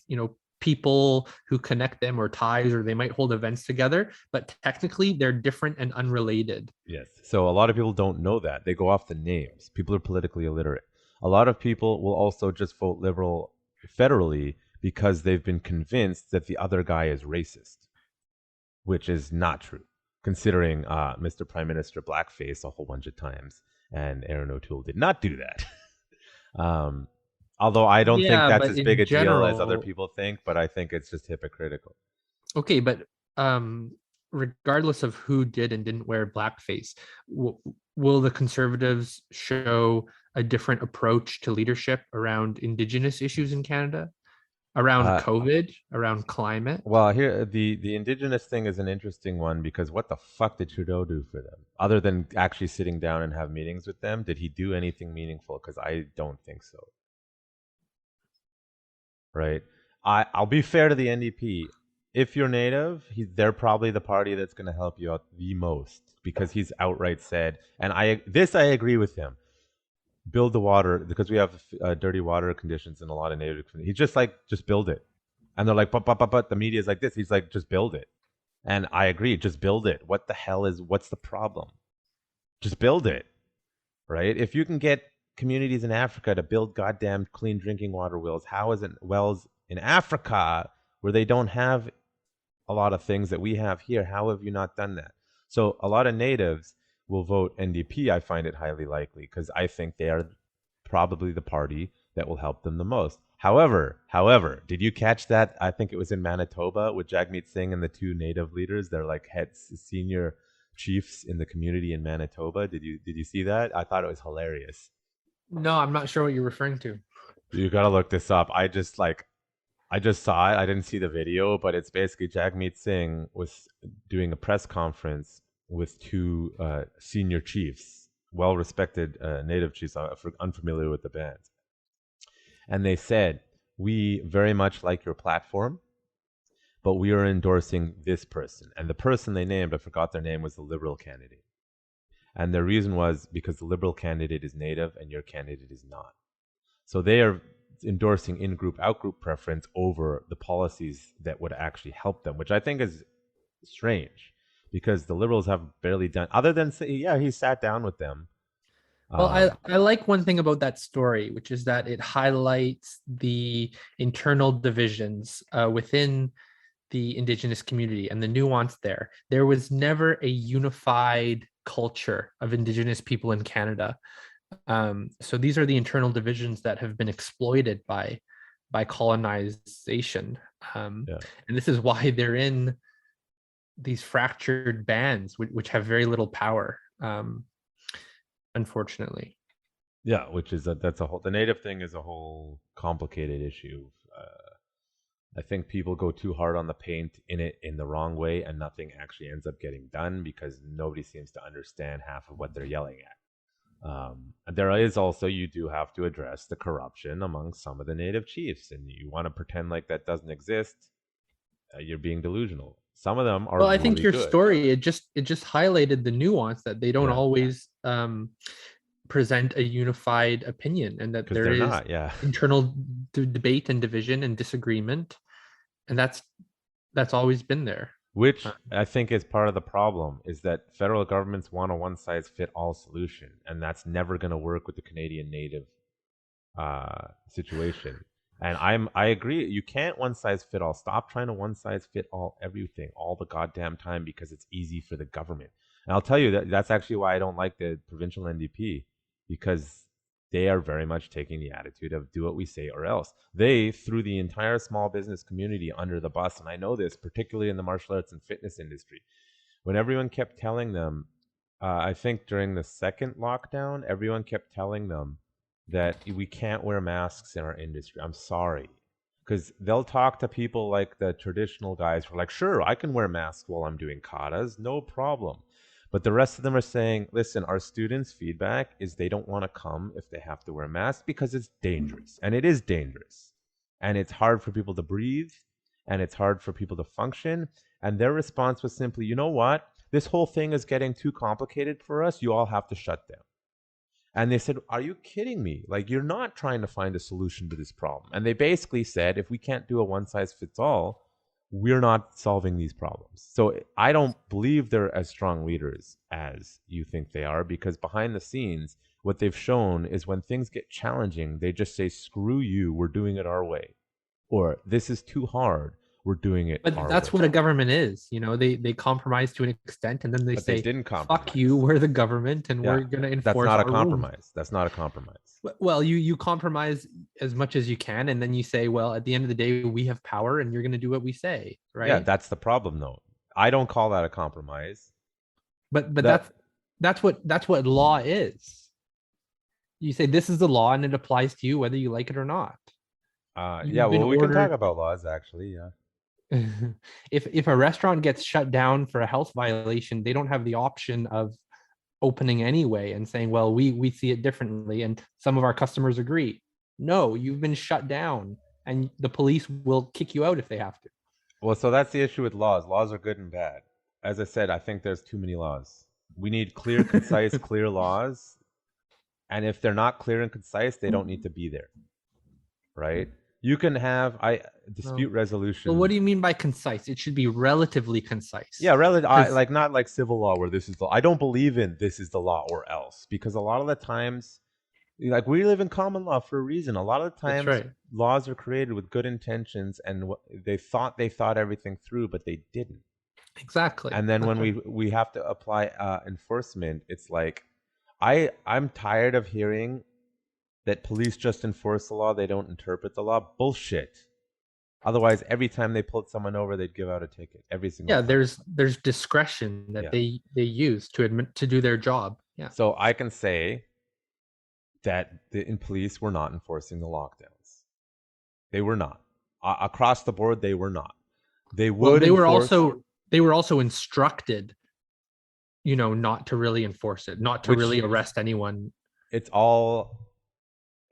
Speaker 2: people who connect them or ties, or they might hold events together, but technically they're different and unrelated.
Speaker 1: Yes. So a lot of people don't know that. They go off the names. People are politically illiterate. A lot of people will also just vote Liberal federally because they've been convinced that the other guy is racist, which is not true, considering Mr. Prime Minister blackface a whole bunch of times, and Aaron O'Toole did not do that. Although I don't think
Speaker 2: Yeah,
Speaker 1: that's
Speaker 2: but
Speaker 1: as big
Speaker 2: in
Speaker 1: a deal as other
Speaker 2: general,
Speaker 1: people think, but I think it's just hypocritical.
Speaker 2: okay, but regardless of who did and didn't wear blackface, will the conservatives show a different approach to leadership around indigenous issues in Canada, around
Speaker 1: Uh,
Speaker 2: COVID, around climate?
Speaker 1: well, here the indigenous thing is an interesting one because what the fuck did Trudeau do for them other than actually sitting down and have meetings with them? Did he do anything meaningful? Because I don't think so. Right? I'll be fair to the NDP. If you're native, they're probably the party that's going to help you out the most because he's outright said, and I agree with him. Build the water because we have dirty water conditions in a lot of native communities. He's just like, just build it, and they're like, but the media is like this. He's like, just build it, and I agree, just build it. What the hell is what's the problem? Just build it, right? If you can get communities in Africa to build goddamn clean drinking water wells, how is it wells in Africa where they don't have a lot of things that we have here? How have you not done that? So a lot of natives will vote NDP. I find it highly likely because I think they are probably the party that will help them the most. However, did you catch that? I think it was in Manitoba with Jagmeet Singh and the two native leaders. They're like heads, senior chiefs in the community in Manitoba. Did you see that? I thought it was hilarious.
Speaker 2: No, I'm not sure what you're referring to.
Speaker 1: You gotta look this up. I just saw it. I didn't see the video, but it's basically Jagmeet Singh was doing a press conference with two senior chiefs, well-respected native chiefs. I'm unfamiliar with the band, and they said, "We very much like your platform, but we are endorsing this person." And the person they named, I forgot their name, was the Liberal candidate. And their reason was because the Liberal candidate is native and your candidate is not. So they are endorsing in-group, out-group preference over the policies that would actually help them, which I think is strange because the Liberals have barely done, other than say, yeah, he sat down with them.
Speaker 2: Well, I,
Speaker 1: Um,
Speaker 2: I like one thing about that story, which is that it highlights the internal divisions within the Indigenous community and the nuance there. There was never a unified culture of Indigenous people in Canada. So these are the internal divisions that have been exploited by colonization.
Speaker 1: yeah,
Speaker 2: And this is why they're in these fractured bands, which have very little power, unfortunately.
Speaker 1: yeah, which is that's a whole. The native thing is a whole complicated issue. I think people go too hard on the paint in it in the wrong way, and nothing actually ends up getting done because nobody seems to understand half of what they're yelling at. And there is also, you do have to address the corruption among some of the native chiefs, and you want to pretend like that doesn't exist. You're being delusional. Some of them are
Speaker 2: Well, I think
Speaker 1: really
Speaker 2: your
Speaker 1: good.
Speaker 2: story it just highlighted the nuance that they don't
Speaker 1: Yeah,
Speaker 2: always present a unified opinion, and that
Speaker 1: because
Speaker 2: there
Speaker 1: they're
Speaker 2: is
Speaker 1: not. Yeah,
Speaker 2: internal debate and division and disagreement, and that's always been there.
Speaker 1: which
Speaker 2: Uh,
Speaker 1: I think is part of the problem is that federal governments want a one size fit all solution, and that's never going to work with the Canadian native situation. And I agree. You can't one size fit all. Stop trying to one size fit all everything all the goddamn time because it's easy for the government. And I'll tell you that that's actually why I don't like the provincial NDP because they are very much taking the attitude of do what we say or else. They threw the entire small business community under the bus, and I know this particularly in the martial arts and fitness industry. When everyone kept telling them, I think during the second lockdown, everyone kept telling them that we can't wear masks in our industry. I'm sorry. Because they'll talk to people like the traditional guys who are like, sure, I can wear masks while I'm doing katas, no problem. But the rest of them are saying, listen, our students' feedback is they don't want to come if they have to wear masks because it's dangerous. And it is dangerous. And it's hard for people to breathe and it's hard for people to function. And their response was simply, you know what? This whole thing is getting too complicated for us. You all have to shut down. And they said, are you kidding me? Like, you're not trying to find a solution to this problem. And they basically said, if we can't do a one size fits all, we're not solving these problems. So I don't believe they're as strong leaders as you think they are because behind the scenes, what they've shown is when things get challenging, they just say, screw you, we're doing it our way. Or this is too hard. We're doing it
Speaker 2: But
Speaker 1: our
Speaker 2: that's
Speaker 1: way.
Speaker 2: what a government is. They compromise to an extent, and then they
Speaker 1: But they
Speaker 2: say,
Speaker 1: didn't
Speaker 2: "Fuck
Speaker 1: compromise.
Speaker 2: you, we're the government, and
Speaker 1: Yeah,
Speaker 2: we're gonna
Speaker 1: that's
Speaker 2: enforce
Speaker 1: not a
Speaker 2: our rules."
Speaker 1: compromise. That's not a compromise.
Speaker 2: Well, you compromise as much as you can, and then you say, "Well, at the end of the day, we have power, and you're gonna do what we say,"
Speaker 1: Yeah,
Speaker 2: right?
Speaker 1: that's the problem, though. I don't call that a compromise.
Speaker 2: But
Speaker 1: That
Speaker 2: that's what law is. You say this is the law, and it applies to you whether you like it or not.
Speaker 1: yeah,
Speaker 2: You've been
Speaker 1: well, we can talk
Speaker 2: ordered.
Speaker 1: about laws actually. Yeah.
Speaker 2: If a restaurant gets shut down for a health violation, they don't have the option of opening anyway and saying, well, we see it differently and some of our customers agree. No, you've been shut down, and the police will kick you out if they have to.
Speaker 1: Well, so that's the issue with laws. Laws are good and bad. As I said, I think there's too many laws. We need clear, concise, clear laws. And if they're not clear and concise, they don't need to be there, right? You can have dispute
Speaker 2: Well, well,
Speaker 1: resolution.
Speaker 2: what do you mean by concise? It should be relatively concise.
Speaker 1: Yeah, relative,
Speaker 2: Because
Speaker 1: like not like civil law where this is the. I don't believe in this is the law or else because a lot of the times, like we live in common law for a reason. A lot of the
Speaker 2: that's
Speaker 1: times,
Speaker 2: right.
Speaker 1: laws are created with good intentions and they thought everything through, but they didn't.
Speaker 2: Exactly.
Speaker 1: And then
Speaker 2: That's
Speaker 1: when
Speaker 2: right.
Speaker 1: we have to apply enforcement, it's like I'm tired of hearing that police just enforce the law, they don't interpret the law. Bullshit. Otherwise, every time they pulled someone over, they'd give out a ticket every single
Speaker 2: Yeah,
Speaker 1: time.
Speaker 2: there's discretion that
Speaker 1: Yeah.
Speaker 2: they use to admit to do their job. Yeah.
Speaker 1: So I can say that the in police were not enforcing the lockdowns. They were not. Across the board, they were not. They
Speaker 2: Well,
Speaker 1: would enforce,
Speaker 2: they were also instructed, not to really enforce it, not to
Speaker 1: which
Speaker 2: really arrest anyone.
Speaker 1: it's all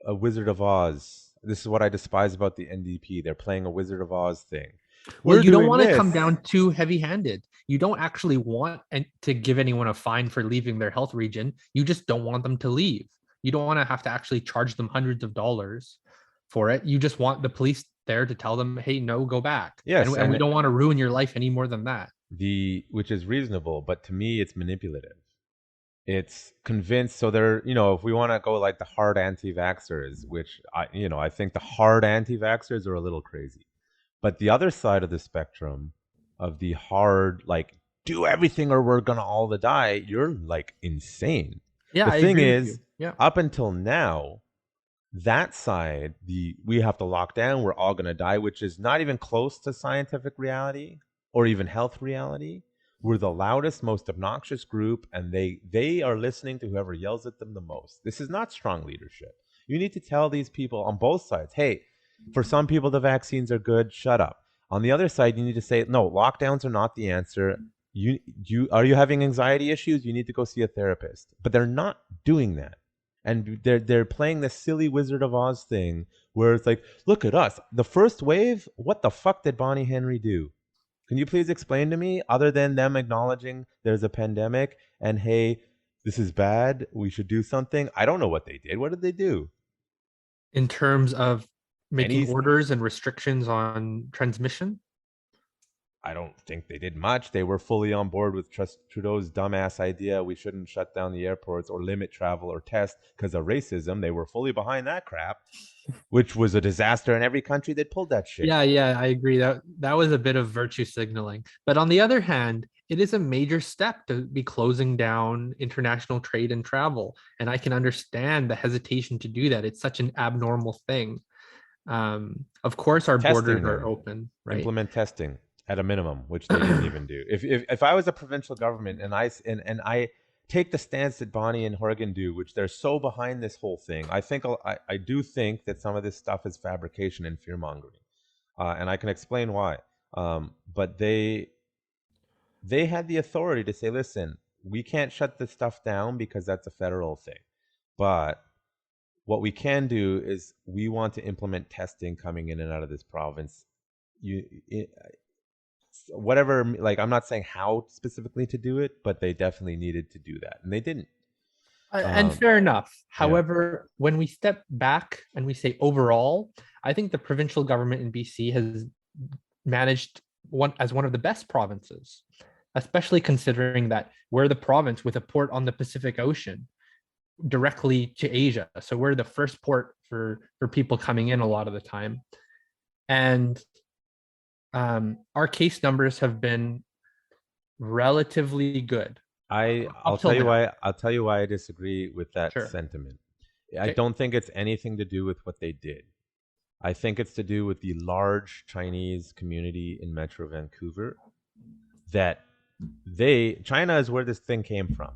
Speaker 1: a Wizard of Oz. This is what I despise about the NDP. They're playing a Wizard of Oz thing.
Speaker 2: Well,
Speaker 1: We're
Speaker 2: you don't
Speaker 1: doing
Speaker 2: want to come
Speaker 1: this.
Speaker 2: down too heavy-handed. You don't actually want to give anyone a fine for leaving their health region. You just don't want them to leave. You don't want to have to actually charge them hundreds of dollars for it. You just want the police there to tell them, "Hey, no, go back."
Speaker 1: Yes,
Speaker 2: And we
Speaker 1: and
Speaker 2: don't want to ruin your life any more than that.
Speaker 1: which is reasonable, but to me, it's manipulative. It's convinced. So they're, if we want to go like the hard anti-vaxxers, which I think the hard anti-vaxxers are a little crazy. But the other side of the spectrum of the hard, like, do everything or we're gonna all die, you're like insane.
Speaker 2: Yeah,
Speaker 1: The
Speaker 2: I
Speaker 1: thing
Speaker 2: agree with you.
Speaker 1: is,
Speaker 2: Yeah.
Speaker 1: up until now, that side, we have to lock down, we're all gonna die, which is not even close to scientific reality or even health reality. We're the loudest, most obnoxious group, and they are listening to whoever yells at them the most. This is not strong leadership. You need to tell these people on both sides, hey, for some people the vaccines are good, shut up. On the other side, you need to say, no, lockdowns are not the answer. Are you having anxiety issues? You need to go see a therapist. But they're not doing that. And they're playing this silly Wizard of Oz thing where it's like, look at us. The first wave, what the fuck did Bonnie Henry do? Can you please explain to me, other than them acknowledging there's a pandemic and hey, this is bad, we should do something? I don't know what they did. What did they do?
Speaker 2: In terms of making
Speaker 1: Any
Speaker 2: orders and restrictions on transmission.
Speaker 1: I don't think they did much. They were fully on board with Trudeau's dumbass idea we shouldn't shut down the airports or limit travel or test because of racism. They were fully behind that crap, which was a disaster in every country that pulled that shit.
Speaker 2: Yeah, I agree. That was a bit of virtue signaling. But on the other hand, it is a major step to be closing down international trade and travel. And I can understand the hesitation to do that. It's such an abnormal thing. Of course, our borders
Speaker 1: Testing
Speaker 2: are
Speaker 1: them,
Speaker 2: open, right?
Speaker 1: implement testing at a minimum, which they didn't even do. If I was a provincial government and I take the stance that Bonnie and Horgan do, which they're so behind this whole thing, I do think that some of this stuff is fabrication and fear mongering, and I can explain why. But they had the authority to say, listen, we can't shut this stuff down because that's a federal thing, but what we can do is we want to implement testing coming in and out of this province. You whatever, like, I'm not saying how specifically to do it, but they definitely needed to do that and they didn't.
Speaker 2: And fair enough.
Speaker 1: Yeah.
Speaker 2: However, when we step back and we say overall, I think the provincial government in BC has managed one of the best provinces, especially considering that we're the province with a port on the Pacific Ocean directly to Asia. So we're the first port for people coming in a lot of the time. And Our case numbers have been relatively good
Speaker 1: I'll
Speaker 2: up till
Speaker 1: tell you
Speaker 2: now.
Speaker 1: why. I'll tell you why I disagree with that
Speaker 2: Sure.
Speaker 1: sentiment. I
Speaker 2: Okay.
Speaker 1: don't think it's anything to do with what they did. I think it's to do with the large Chinese community in Metro Vancouver that China is where this thing came from.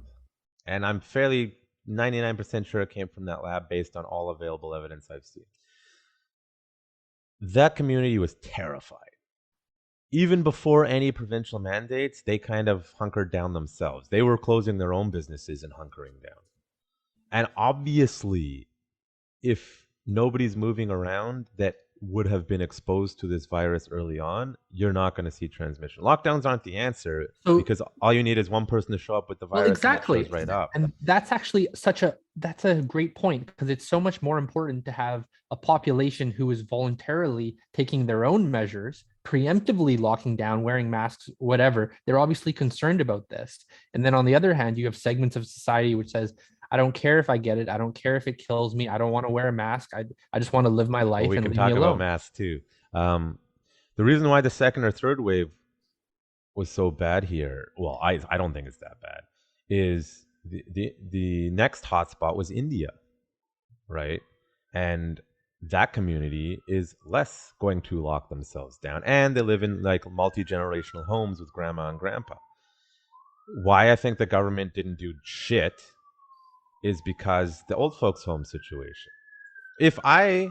Speaker 1: And I'm fairly 99% sure it came from that lab based on all available evidence I've seen. That community was terrified. Even before any provincial mandates, they kind of hunkered down themselves. They were closing their own businesses and hunkering down. And obviously, if nobody's moving around that would have been exposed to this virus early on, you're not going to see transmission. Lockdowns aren't the answer
Speaker 2: So,
Speaker 1: because all you need is one person to show up with the
Speaker 2: well,
Speaker 1: virus and it shows
Speaker 2: exactly.
Speaker 1: right up.
Speaker 2: And that's actually that's a great point because it's so much more important to have a population who is voluntarily taking their own measures, preemptively locking down, wearing masks, whatever. They're obviously concerned about this. And then on the other hand, you have segments of society which says, I don't care if I get it. I don't care if it kills me. I don't want to wear a mask. I just want to live my
Speaker 1: Well,
Speaker 2: life
Speaker 1: we
Speaker 2: and
Speaker 1: can
Speaker 2: leave me
Speaker 1: talk about
Speaker 2: alone.
Speaker 1: masks too. The reason why the second or third wave was so bad here, well, I don't think it's that bad, is the next hotspot was India, right? And that community is less going to lock themselves down, and they live in like multi-generational homes with grandma and grandpa. Why I think the government didn't do shit is because the old folks home situation. If I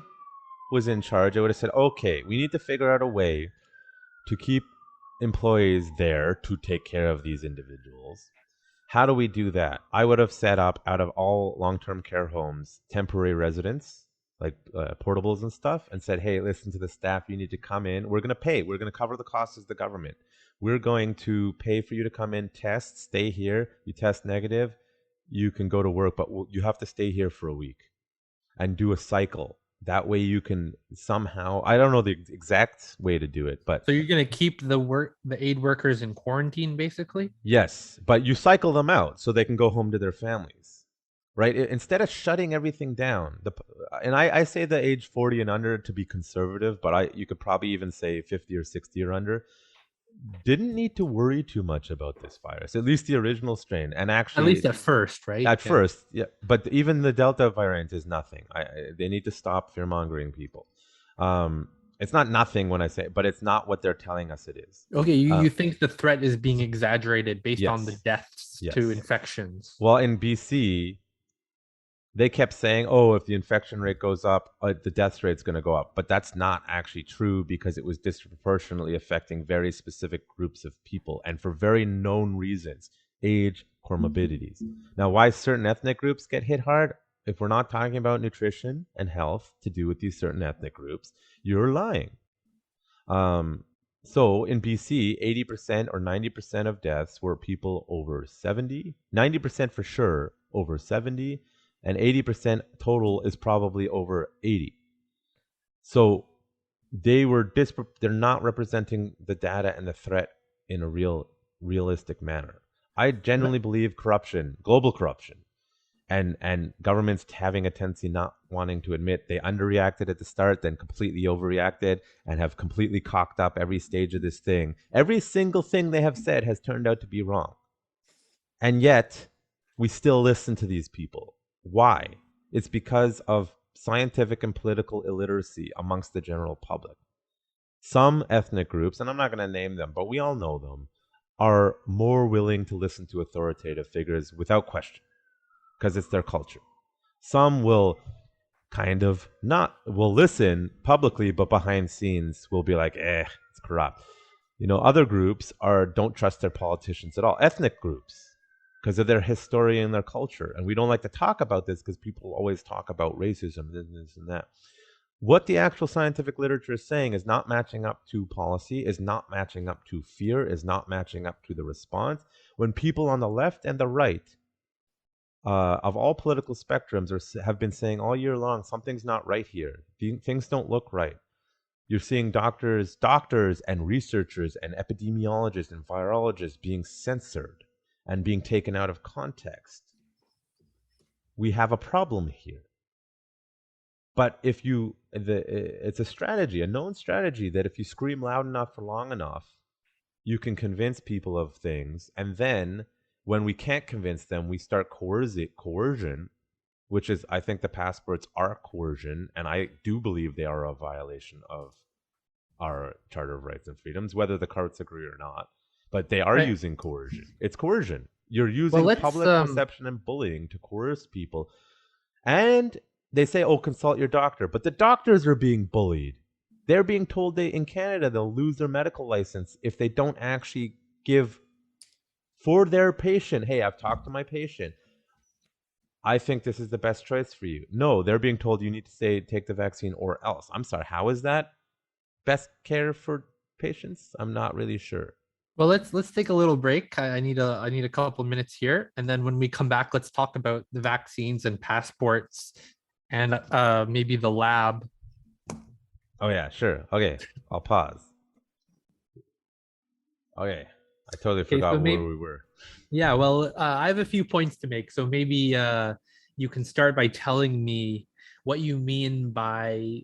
Speaker 1: was in charge, I would have said, okay, we need to figure out a way to keep employees there to take care of these individuals. How do we do that? I would have set up out of all long-term care homes temporary residents, like portables and stuff, and said, hey, listen to the staff. You need to come in. We're going to pay. We're going to cover the costs as the government. We're going to pay for you to come in, test, stay here. You test negative, you can go to work, but you have to stay here for a week and do a cycle. That way you can somehow, I don't know the exact way to do it, but
Speaker 2: So you're going to keep the aid workers in quarantine, basically?
Speaker 1: yes, but you cycle them out so they can go home to their families, right? Instead of shutting everything down, and I say the age 40 and under to be conservative, but you could probably even say 50 or 60 or under, didn't need to worry too much about this virus, at least the original strain. And
Speaker 2: At least
Speaker 1: actually,
Speaker 2: at first, right?
Speaker 1: at
Speaker 2: Yeah.
Speaker 1: first, yeah, but even the Delta variant is nothing. They need to stop fear mongering people. It's not nothing when I say, but it's not what they're telling us it is.
Speaker 2: Okay, you,
Speaker 1: Uh,
Speaker 2: you think the threat is being exaggerated based on the
Speaker 1: yes,
Speaker 2: deaths to
Speaker 1: yes.
Speaker 2: infections?
Speaker 1: Well, in BC, they kept saying, "Oh, if the infection rate goes up, the death rate's going to go up." But that's not actually true because it was disproportionately affecting very specific groups of people and for very known reasons, age, comorbidities. Now, why certain ethnic groups get hit hard? If we're not talking about nutrition and health to do with these certain ethnic groups, you're lying. Um, so in BC, 80% or 90% of deaths were people over 70, 90% for sure over 70, and 80% total is probably over 80. So they're not representing the data and the threat in a realistic manner. I genuinely believe corruption, global corruption, and governments having a tendency not wanting to admit they underreacted at the start, then completely overreacted, and have completely cocked up every stage of this thing. Every single thing they have said has turned out to be wrong. And yet, we still listen to these people. Why? It's because of scientific and political illiteracy amongst the general public. Some ethnic groups, and I'm not going to name them, but we all know them, are more willing to listen to authoritative figures without question because it's their culture. Some will kind of not will listen publicly, but behind scenes will be like, it's corrupt. Other groups are don't trust their politicians at all. Ethnic groups, because of their history and their culture. And we don't like to talk about this because people always talk about racism, this and that. What the actual scientific literature is saying is not matching up to policy, is not matching up to fear, is not matching up to the response. When people on the left and the right of all political spectrums have been saying all year long, something's not right here. Things don't look right. You're seeing doctors and researchers and epidemiologists and virologists being censored and being taken out of context. We have a problem here. But it's a strategy, a known strategy, that if you scream loud enough for long enough, you can convince people of things. And then when we can't convince them, we start coercion, which is, I think the passports are coercion. And I do believe they are a violation of our Charter of Rights and Freedoms, whether the courts agree or not. But they are
Speaker 2: Right.
Speaker 1: using coercion. It's coercion. You're
Speaker 2: Well,
Speaker 1: using
Speaker 2: let's
Speaker 1: public perception and bullying to coerce people. And they say, oh, consult your doctor. But the doctors are being bullied. They're being told in Canada, they'll lose their medical license if they don't actually give for their patient. Hey, I've talked to my patient. I think this is the best choice for you. No, they're being told you need to take the vaccine or else. I'm sorry. How is that best care for patients? I'm not really sure.
Speaker 2: Well, let's take a little break. I need a couple minutes here, and then when we come back, let's talk about the vaccines and passports, and maybe the lab.
Speaker 1: Oh yeah, sure. Okay, I'll pause. Okay, I totally forgot where we were.
Speaker 2: Yeah, well, I have a few points to make, so maybe you can start by telling me what you mean by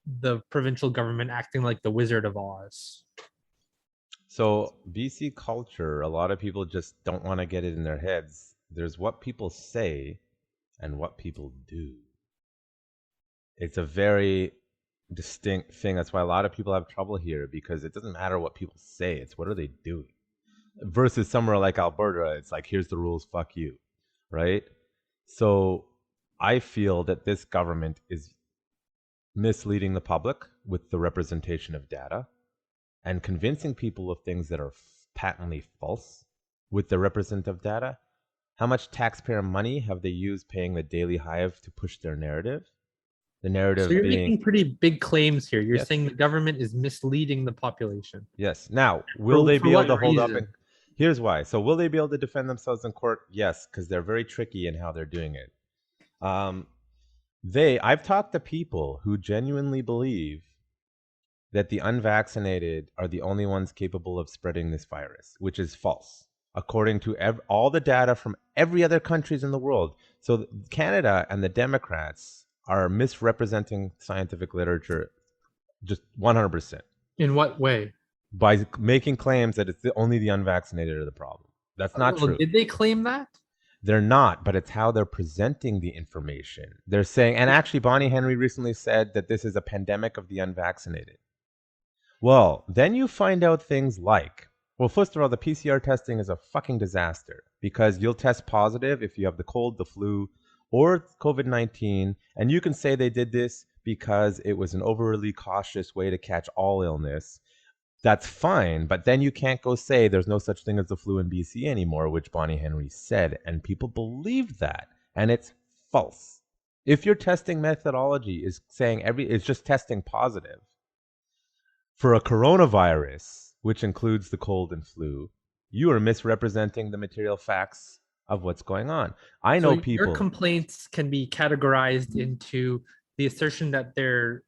Speaker 2: the provincial government acting like the Wizard of Oz.
Speaker 1: So BC culture, a lot of people just don't want to get it in their heads. There's what people say and what people do. It's a very distinct thing. That's why a lot of people have trouble here, because it doesn't matter what people say. It's what are they doing? Versus somewhere like Alberta, it's like, here's the rules, fuck you. Right? So I feel that this government is misleading the public with the representation of data and convincing people of things that are patently false with the representative data. How much taxpayer money have they used paying the Daily Hive to push their narrative? The narrative
Speaker 2: So you're making pretty big claims here. You're saying the government is misleading the population.
Speaker 1: Yes. Now, will they be able to hold up? Here's why. So will they be able to defend themselves in court? Yes, because they're very tricky in how they're doing it. I've talked to people who genuinely believe that the unvaccinated are the only ones capable of spreading this virus, which is false, according to all the data from every other countries in the world. So Canada and the Democrats are misrepresenting scientific literature just 100%.
Speaker 2: In what way?
Speaker 1: By making claims that it's only the unvaccinated are the problem. That's not true.
Speaker 2: Did they claim that?
Speaker 1: They're not, but it's how they're presenting the information. They're saying, and actually Bonnie Henry recently said that this is a pandemic of the unvaccinated. Well, then you find out things like, well, first of all, the PCR testing is a fucking disaster, because you'll test positive if you have the cold, the flu, or COVID-19, and you can say they did this because it was an overly cautious way to catch all illness. That's fine, but then you can't go say there's no such thing as the flu in BC anymore, which Bonnie Henry said, and people believe that, and it's false. If your testing methodology is saying it's just testing positive for a coronavirus, which includes the cold and flu, you are misrepresenting the material facts of what's going on. I know people.
Speaker 2: Your complaints can be categorized into the assertion that they're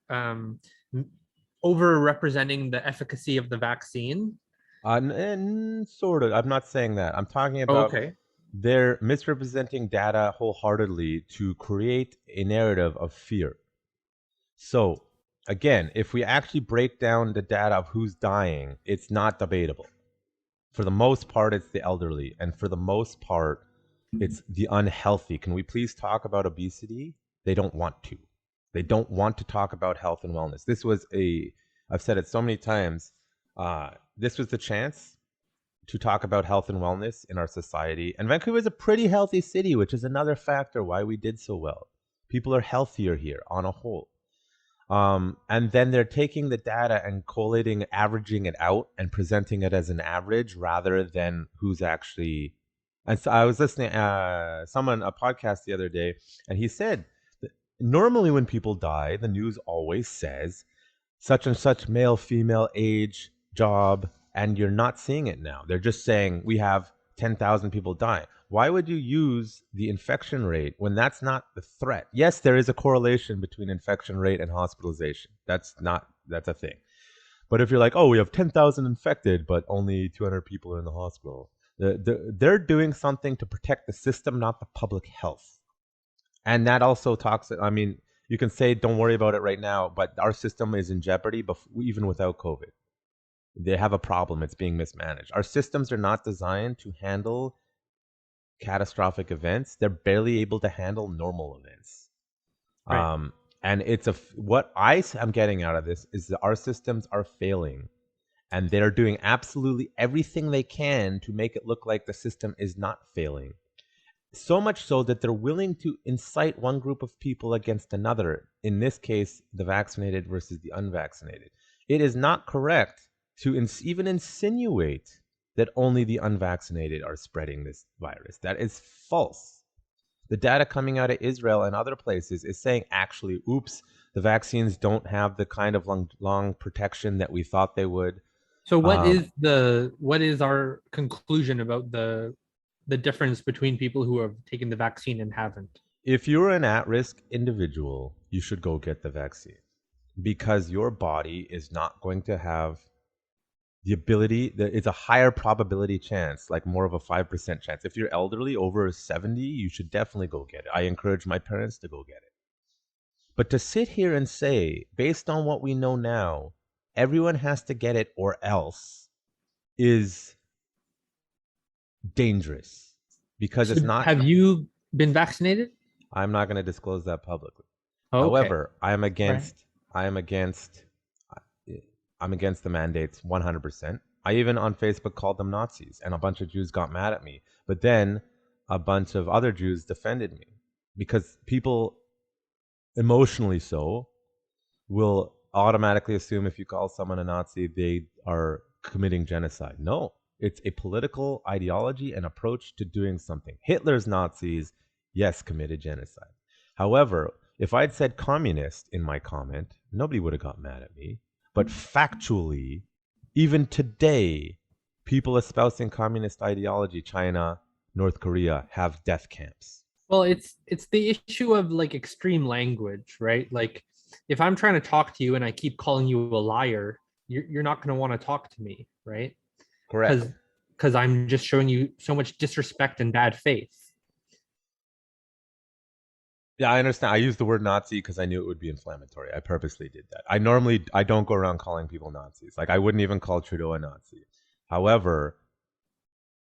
Speaker 2: over-representing the efficacy of the vaccine.
Speaker 1: Sort of. I'm not saying that. I'm talking about they're misrepresenting data wholeheartedly to create a narrative of fear. So, again, if we actually break down the data of who's dying, it's not debatable. For the most part, it's the elderly. And for the most part, it's the unhealthy. Can we please talk about obesity? They don't want to. They don't want to talk about health and wellness. I've said it so many times, this was the chance to talk about health and wellness in our society. And Vancouver is a pretty healthy city, which is another factor why we did so well. People are healthier here on a whole. And then they're taking the data and collating, averaging it out and presenting it as an average rather than who's actually. And so I was listening a podcast the other day, and he said that normally when people die, the news always says such and such male, female, age, job, and you're not seeing it now. They're just saying we have 10,000 people die. Why would you use the infection rate when that's not the threat? Yes, there is a correlation between infection rate and hospitalization. That's a thing. But if you're like, oh, we have 10,000 infected, but only 200 people are in the hospital, they're doing something to protect the system, not the public health. And that also talks, I mean, You can say, don't worry about it right now, but our system is in jeopardy even without COVID. They have a problem. It's being mismanaged. Our systems are not designed to handle catastrophic events. They're barely able to handle normal events.
Speaker 2: Right.
Speaker 1: And what I'm getting out of this is that our systems are failing, and they're doing absolutely everything they can to make it look like the system is not failing. So much so that they're willing to incite one group of people against another. In this case, the vaccinated versus the unvaccinated. It is not correct to even insinuate that only the unvaccinated are spreading this virus. That is false. The data coming out of Israel and other places is saying, actually, oops, the vaccines don't have the kind of long protection that we thought they would.
Speaker 2: So what is our conclusion about the difference between people who have taken the vaccine and haven't?
Speaker 1: If you're an at-risk individual, you should go get the vaccine because your body is not going to have the ability. It's a higher probability chance, like more of a 5% chance. If you're elderly over 70, you should definitely go get it. I encourage my parents to go get it. But to sit here and say, based on what we know now, everyone has to get it or else is dangerous because
Speaker 2: So
Speaker 1: it's not.
Speaker 2: have you been vaccinated?
Speaker 1: I'm not going to disclose that publicly.
Speaker 2: Okay.
Speaker 1: However,
Speaker 2: Right.
Speaker 1: I am against I'm against the mandates 100%. I even on Facebook called them Nazis, and a bunch of Jews got mad at me. But then a bunch of other Jews defended me because people, emotionally so, will automatically assume if you call someone a Nazi, they are committing genocide. No, it's a political ideology and approach to doing something. Hitler's Nazis, yes, committed genocide. However, if I'd said communist in my comment, nobody would have got mad at me. But factually, even today, people espousing communist ideology, China, North Korea, have death camps.
Speaker 2: Well, it's the issue of like extreme language, right? Like if I'm trying to talk to you and I keep calling you a liar, you're not going to want to talk to me, right?
Speaker 1: Correct.
Speaker 2: Because I'm just showing you so much disrespect and bad faith.
Speaker 1: Yeah, I understand. I used the word Nazi because I knew it would be inflammatory. I purposely did that. I don't go around calling people Nazis. Like I wouldn't even call Trudeau a Nazi. However,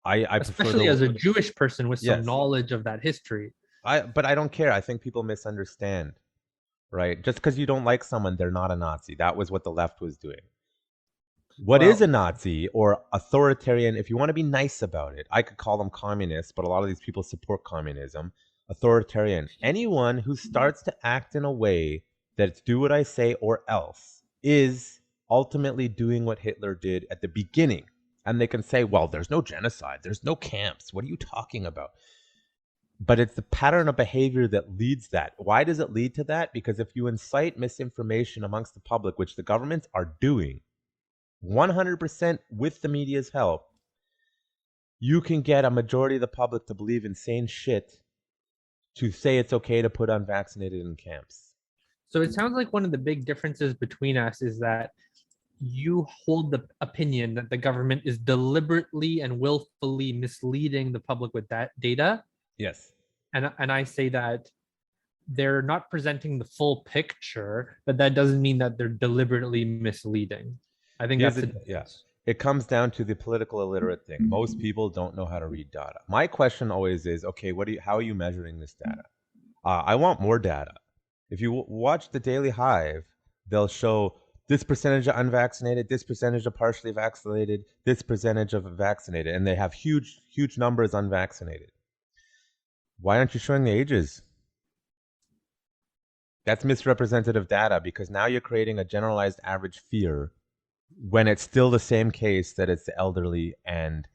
Speaker 1: I prefer
Speaker 2: Especially as
Speaker 1: the
Speaker 2: a Jewish person with some
Speaker 1: yes.
Speaker 2: knowledge of that history.
Speaker 1: But I don't care. I think people misunderstand, right? Just because you don't like someone, they're not a Nazi. That was what the left was doing. What is a
Speaker 2: Well,
Speaker 1: Nazi or authoritarian? If you want to be nice about it, I could call them communists, but a lot of these people support communism. Authoritarian. Anyone who starts to act in a way that's do what I say or else is ultimately doing what Hitler did at the beginning. And they can say, well, there's no genocide, there's no camps. What are you talking about? But it's the pattern of behavior that leads that. Why does it lead to that? Because if you incite misinformation amongst the public, which the governments are doing, 100% with the media's help, you can get a majority of the public to believe insane shit to say it's okay to put unvaccinated in camps.
Speaker 2: so it sounds like one of the big differences between us is that you hold the opinion that the government is deliberately and willfully misleading the public with that data.
Speaker 1: Yes.
Speaker 2: And I say that they're not presenting the full picture, but that doesn't mean that they're deliberately misleading. I think
Speaker 1: Here's
Speaker 2: that's the
Speaker 1: a yeah.
Speaker 2: difference.
Speaker 1: It comes down to the political illiterate thing. Most people don't know how to read data. My question always is, okay, how are you measuring this data? I want more data. If you watch the Daily Hive, they'll show this percentage of unvaccinated, this percentage of partially vaccinated, this percentage of vaccinated, and they have huge, huge numbers unvaccinated. Why aren't you showing the ages? That's misrepresentative data because now you're creating a generalized average fear when it's still the same case that it's the elderly and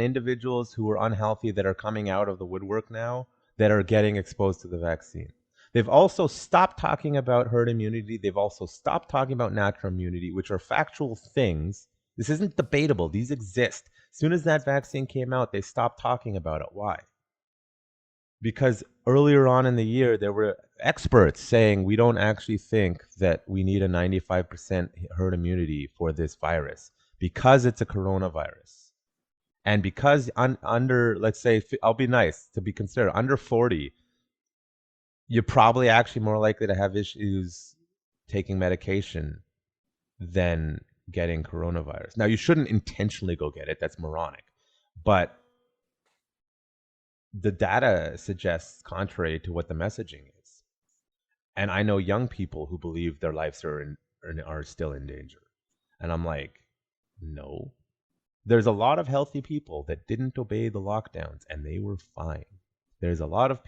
Speaker 1: individuals who are unhealthy that are coming out of the woodwork now that are getting exposed to the vaccine. They've also stopped talking about herd immunity. They've also stopped talking about natural immunity, which are factual things. This isn't debatable. These exist. As soon as that vaccine came out, they stopped talking about it. Why? Because earlier on in the year, there were experts saying we don't actually think that we need a 95% herd immunity for this virus because it's a coronavirus. And because under, let's say, I'll be nice to be considered, under 40, you're probably actually more likely to have issues taking medication than getting coronavirus. Now, you shouldn't intentionally go get it. That's moronic. But the data suggests contrary to what the messaging is. And I know young people who believe their lives are still in danger. And I'm like, no. There's a lot of healthy people that didn't obey the lockdowns and they were fine. There's a lot of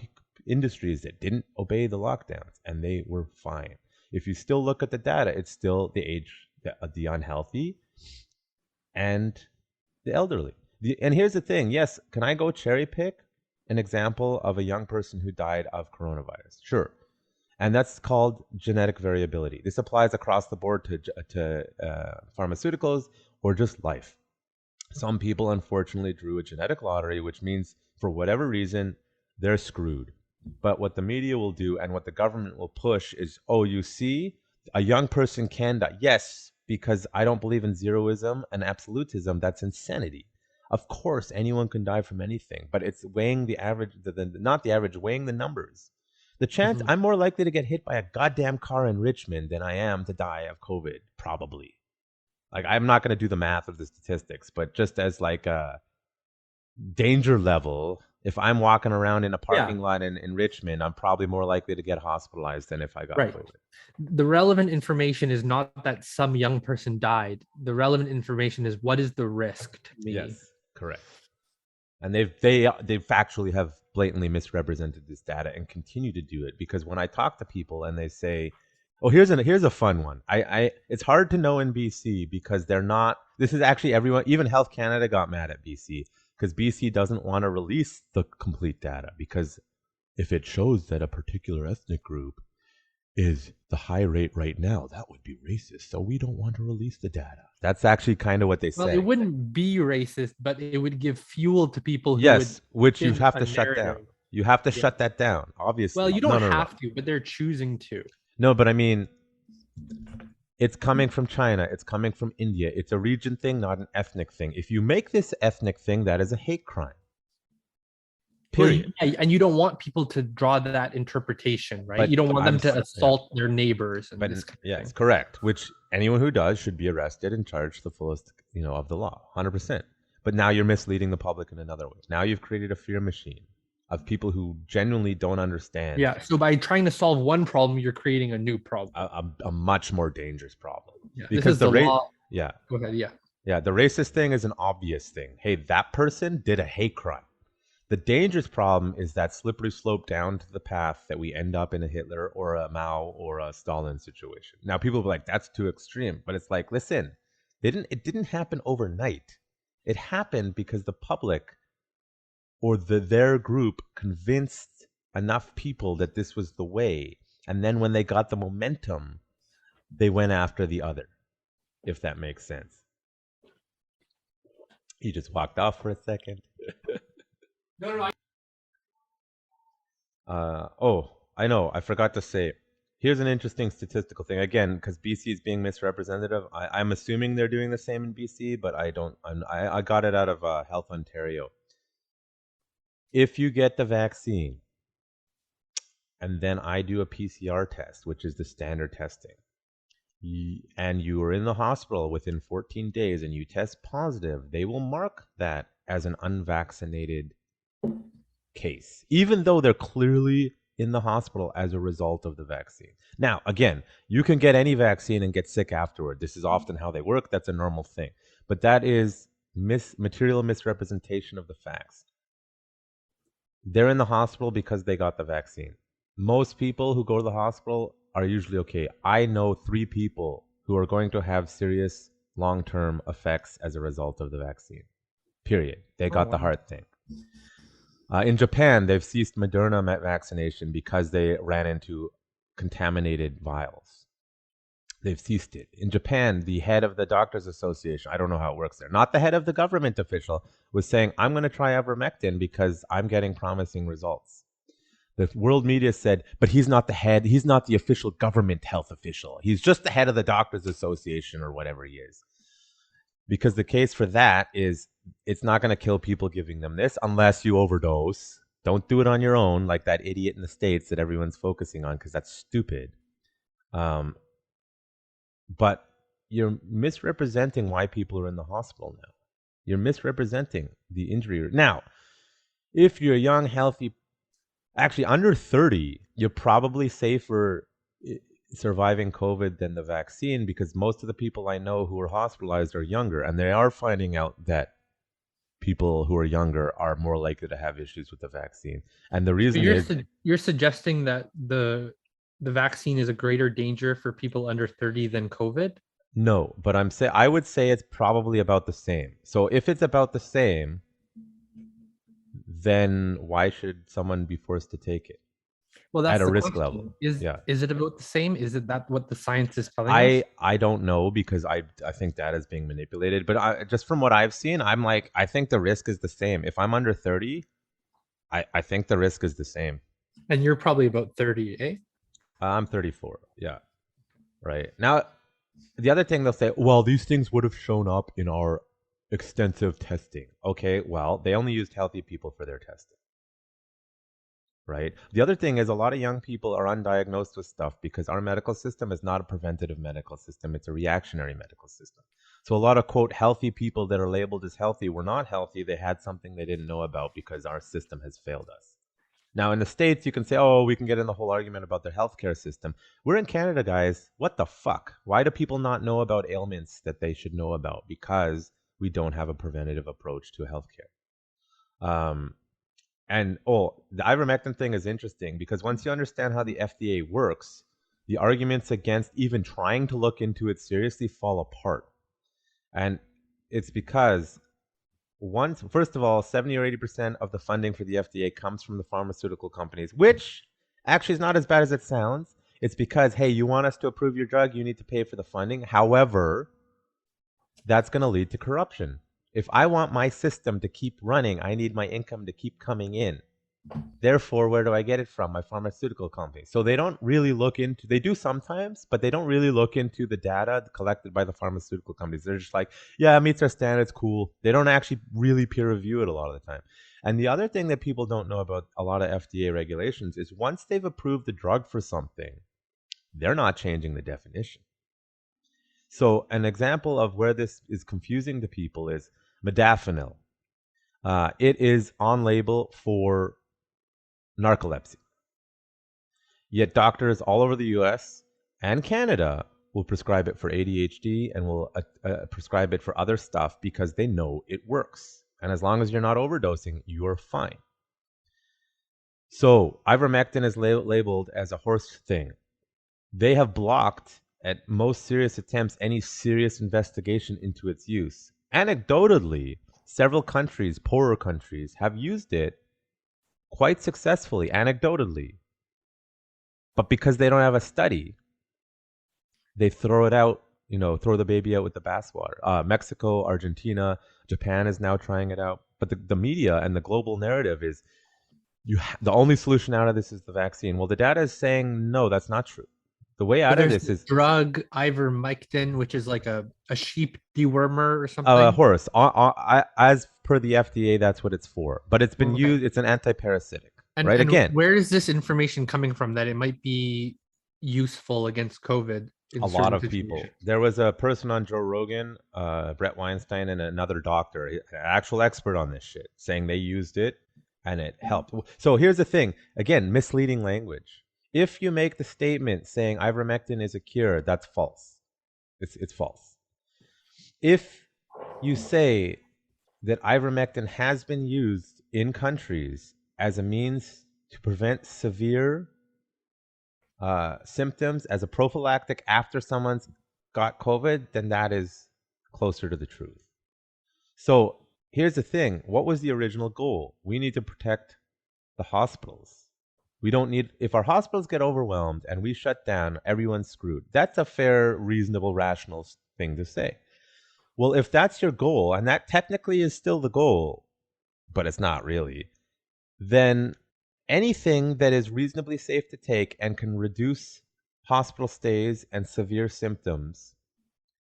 Speaker 1: industries that didn't obey the lockdowns and they were fine. If you still look at the data, it's still the unhealthy and the elderly. And here's the thing. Yes, can I go cherry pick an example of a young person who died of coronavirus? Sure. And that's called genetic variability. This applies across the board to pharmaceuticals or just life. Some people, unfortunately, drew a genetic lottery, which means for whatever reason, they're screwed. But what the media will do and what the government will push is, oh, you see, a young person can die. Yes, because I don't believe in zeroism and absolutism. That's insanity. Of course, anyone can die from anything, but it's weighing the average, not the average, weighing the numbers. The chance, I'm more likely to get hit by a goddamn car in Richmond than I am to die of COVID, probably. Like, I'm not going to do the math of the statistics, but just as like a danger level, if I'm walking around in a parking lot in Richmond, I'm probably more likely to get hospitalized than if I got COVID.
Speaker 2: The relevant information is not that some young person died. The relevant information is what is the risk to me.
Speaker 1: Yes, correct. And they factually have blatantly misrepresented this data and continue to do it, because when I talk to people and they say, oh, here's a fun one. It's hard to know in BC because they're not, this is actually everyone, even Health Canada got mad at BC because BC doesn't want to release the complete data, because if it shows that a particular ethnic group is the high rate right now, that would be racist. So we don't want to release the data. That's actually kind of what they say.
Speaker 2: Well, it wouldn't be racist, but it would give fuel to people who
Speaker 1: which you have to shut down. You have to shut that down, obviously.
Speaker 2: Well, you don't have to, but they're choosing to.
Speaker 1: No, but I mean, it's coming from China. It's coming from India. It's a region thing, not an ethnic thing. If you make this ethnic thing, that is a hate crime. Period.
Speaker 2: Well, and you don't want people to draw that interpretation, right? But you don't want them to assault their neighbors. And this kind of thing.
Speaker 1: Correct. Which anyone who does should be arrested and charged the fullest, of the law, 100%. But now you're misleading the public in another way. Now you've created a fear machine of people who genuinely don't understand.
Speaker 2: Yeah. So by trying to solve one problem, you're creating a new problem,
Speaker 1: a much more dangerous problem.
Speaker 2: Yeah. Because the law.
Speaker 1: Yeah.
Speaker 2: Go ahead. Yeah.
Speaker 1: Yeah. The racist thing is an obvious thing. Hey, that person did a hate crime. The dangerous problem is that slippery slope down to the path that we end up in a Hitler or a Mao or a Stalin situation. Now, people will be like, that's too extreme. But it's like, listen, it didn't happen overnight. It happened because the public or their group convinced enough people that this was the way. And then when they got the momentum, they went after the other, if that makes sense. He just walked off for a second.
Speaker 2: No.
Speaker 1: I know. I forgot to say. Here's an interesting statistical thing. Again, because BC is being misrepresentative, I'm assuming they're doing the same in BC, but I don't. I got it out of Health Ontario. If you get the vaccine, and then I do a PCR test, which is the standard testing, and you are in the hospital within 14 days and you test positive, they will mark that as an unvaccinated case, even though they're clearly in the hospital as a result of the vaccine. Now, again, you can get any vaccine and get sick afterward. This is often how they work. That's a normal thing. But that is material misrepresentation of the facts. They're in the hospital because they got the vaccine. Most people who go to the hospital are usually okay. I know 3 people who are going to have serious long-term effects as a result of the vaccine. Period. They got the heart thing. In Japan, they've ceased Moderna vaccination because they ran into contaminated vials. They've ceased it. In Japan, the head of the Doctors Association, I don't know how it works there, not the head of the government official, was saying, I'm going to try ivermectin because I'm getting promising results. The world media said, but he's not the head, he's not the official government health official. He's just the head of the Doctors Association or whatever he is. Because the case for that is it's not going to kill people giving them this unless you overdose. Don't do it on your own like that idiot in the States that everyone's focusing on, because that's stupid. But you're misrepresenting why people are in the hospital now. You're misrepresenting the injury. Now, if you're young, healthy, actually under 30, you're probably safer surviving COVID than the vaccine, because most of the people I know who are hospitalized are younger, and they are finding out that people who are younger are more likely to have issues with the vaccine. And the reason is
Speaker 2: you're suggesting that the vaccine is a greater danger for people under 30 than COVID?
Speaker 1: no, but I would say it's probably about the same. So if it's about the same, then why should someone be forced to take it?
Speaker 2: Well, that's
Speaker 1: at a
Speaker 2: the
Speaker 1: risk
Speaker 2: question.
Speaker 1: level.
Speaker 2: Is
Speaker 1: Yeah.
Speaker 2: is it about the same? Is it that what the science is telling us?
Speaker 1: I don't know, because I think data is being manipulated. But just from what I've seen, I'm like, I think the risk is the same. If I'm under 30, I think the risk is the same.
Speaker 2: And you're probably about 30, eh?
Speaker 1: I'm 34. Yeah. Right. Now, the other thing they'll say, well, these things would have shown up in our extensive testing. Okay, well, they only used healthy people for their testing. Right. The other thing is, a lot of young people are undiagnosed with stuff because our medical system is not a preventative medical system. It's a reactionary medical system. So a lot of, quote, healthy people that are labeled as healthy were not healthy. They had something they didn't know about because our system has failed us. Now, in the States, you can say, oh, we can get in the whole argument about their healthcare system. We're in Canada, guys. What the fuck? Why do people not know about ailments that they should know about? Because we don't have a preventative approach to healthcare. And the ivermectin thing is interesting, because once you understand how the FDA works, the arguments against even trying to look into it seriously fall apart. And it's because first of all, 70 or 80% of the funding for the FDA comes from the pharmaceutical companies, which actually is not as bad as it sounds. It's because, hey, you want us to approve your drug, you need to pay for the funding. However, that's going to lead to corruption. If I want my system to keep running, I need my income to keep coming in. Therefore, where do I get it from? My pharmaceutical company. So they don't really they do sometimes, but they don't really look into the data collected by the pharmaceutical companies. They're just like, yeah, it meets our standards, cool. They don't actually really peer review it a lot of the time. And the other thing that people don't know about a lot of FDA regulations is once they've approved the drug for something, they're not changing the definition. So an example of where this is confusing to people is modafinil. It is on label for narcolepsy. Yet doctors all over the US and Canada will prescribe it for ADHD and will prescribe it for other stuff because they know it works. And as long as you're not overdosing, you're fine. So ivermectin is labeled as a horse thing. They have blocked, at most serious attempts, any serious investigation into its use. Anecdotally, several countries, poorer countries, have used it quite successfully, anecdotally. But because they don't have a study, they throw it out, throw the baby out with the bathwater. Mexico, Argentina, Japan is now trying it out. But the media and the global narrative is the only solution out of this is the vaccine. Well, the data is saying, no, that's not true. The way out of this is
Speaker 2: drug ivermectin, which is like a sheep dewormer or something.
Speaker 1: A horse. As per the FDA, that's what it's for. But it's been used. It's an antiparasitic. Right. Again,
Speaker 2: where is this information coming from that it might be useful against COVID?
Speaker 1: A lot of people. There was a person on Joe Rogan, Brett Weinstein, and another doctor, an actual expert on this shit, saying they used it and it helped. So here's the thing. Again, misleading language. If you make the statement saying ivermectin is a cure, that's false. It's false. If you say that ivermectin has been used in countries as a means to prevent severe symptoms, as a prophylactic after someone's got COVID, then that is closer to the truth. So here's the thing. What was the original goal? We need to protect the hospitals. We don't need, if our hospitals get overwhelmed and we shut down, everyone's screwed. That's a fair, reasonable, rational thing to say. Well, if that's your goal, and that technically is still the goal, but it's not really, then anything that is reasonably safe to take and can reduce hospital stays and severe symptoms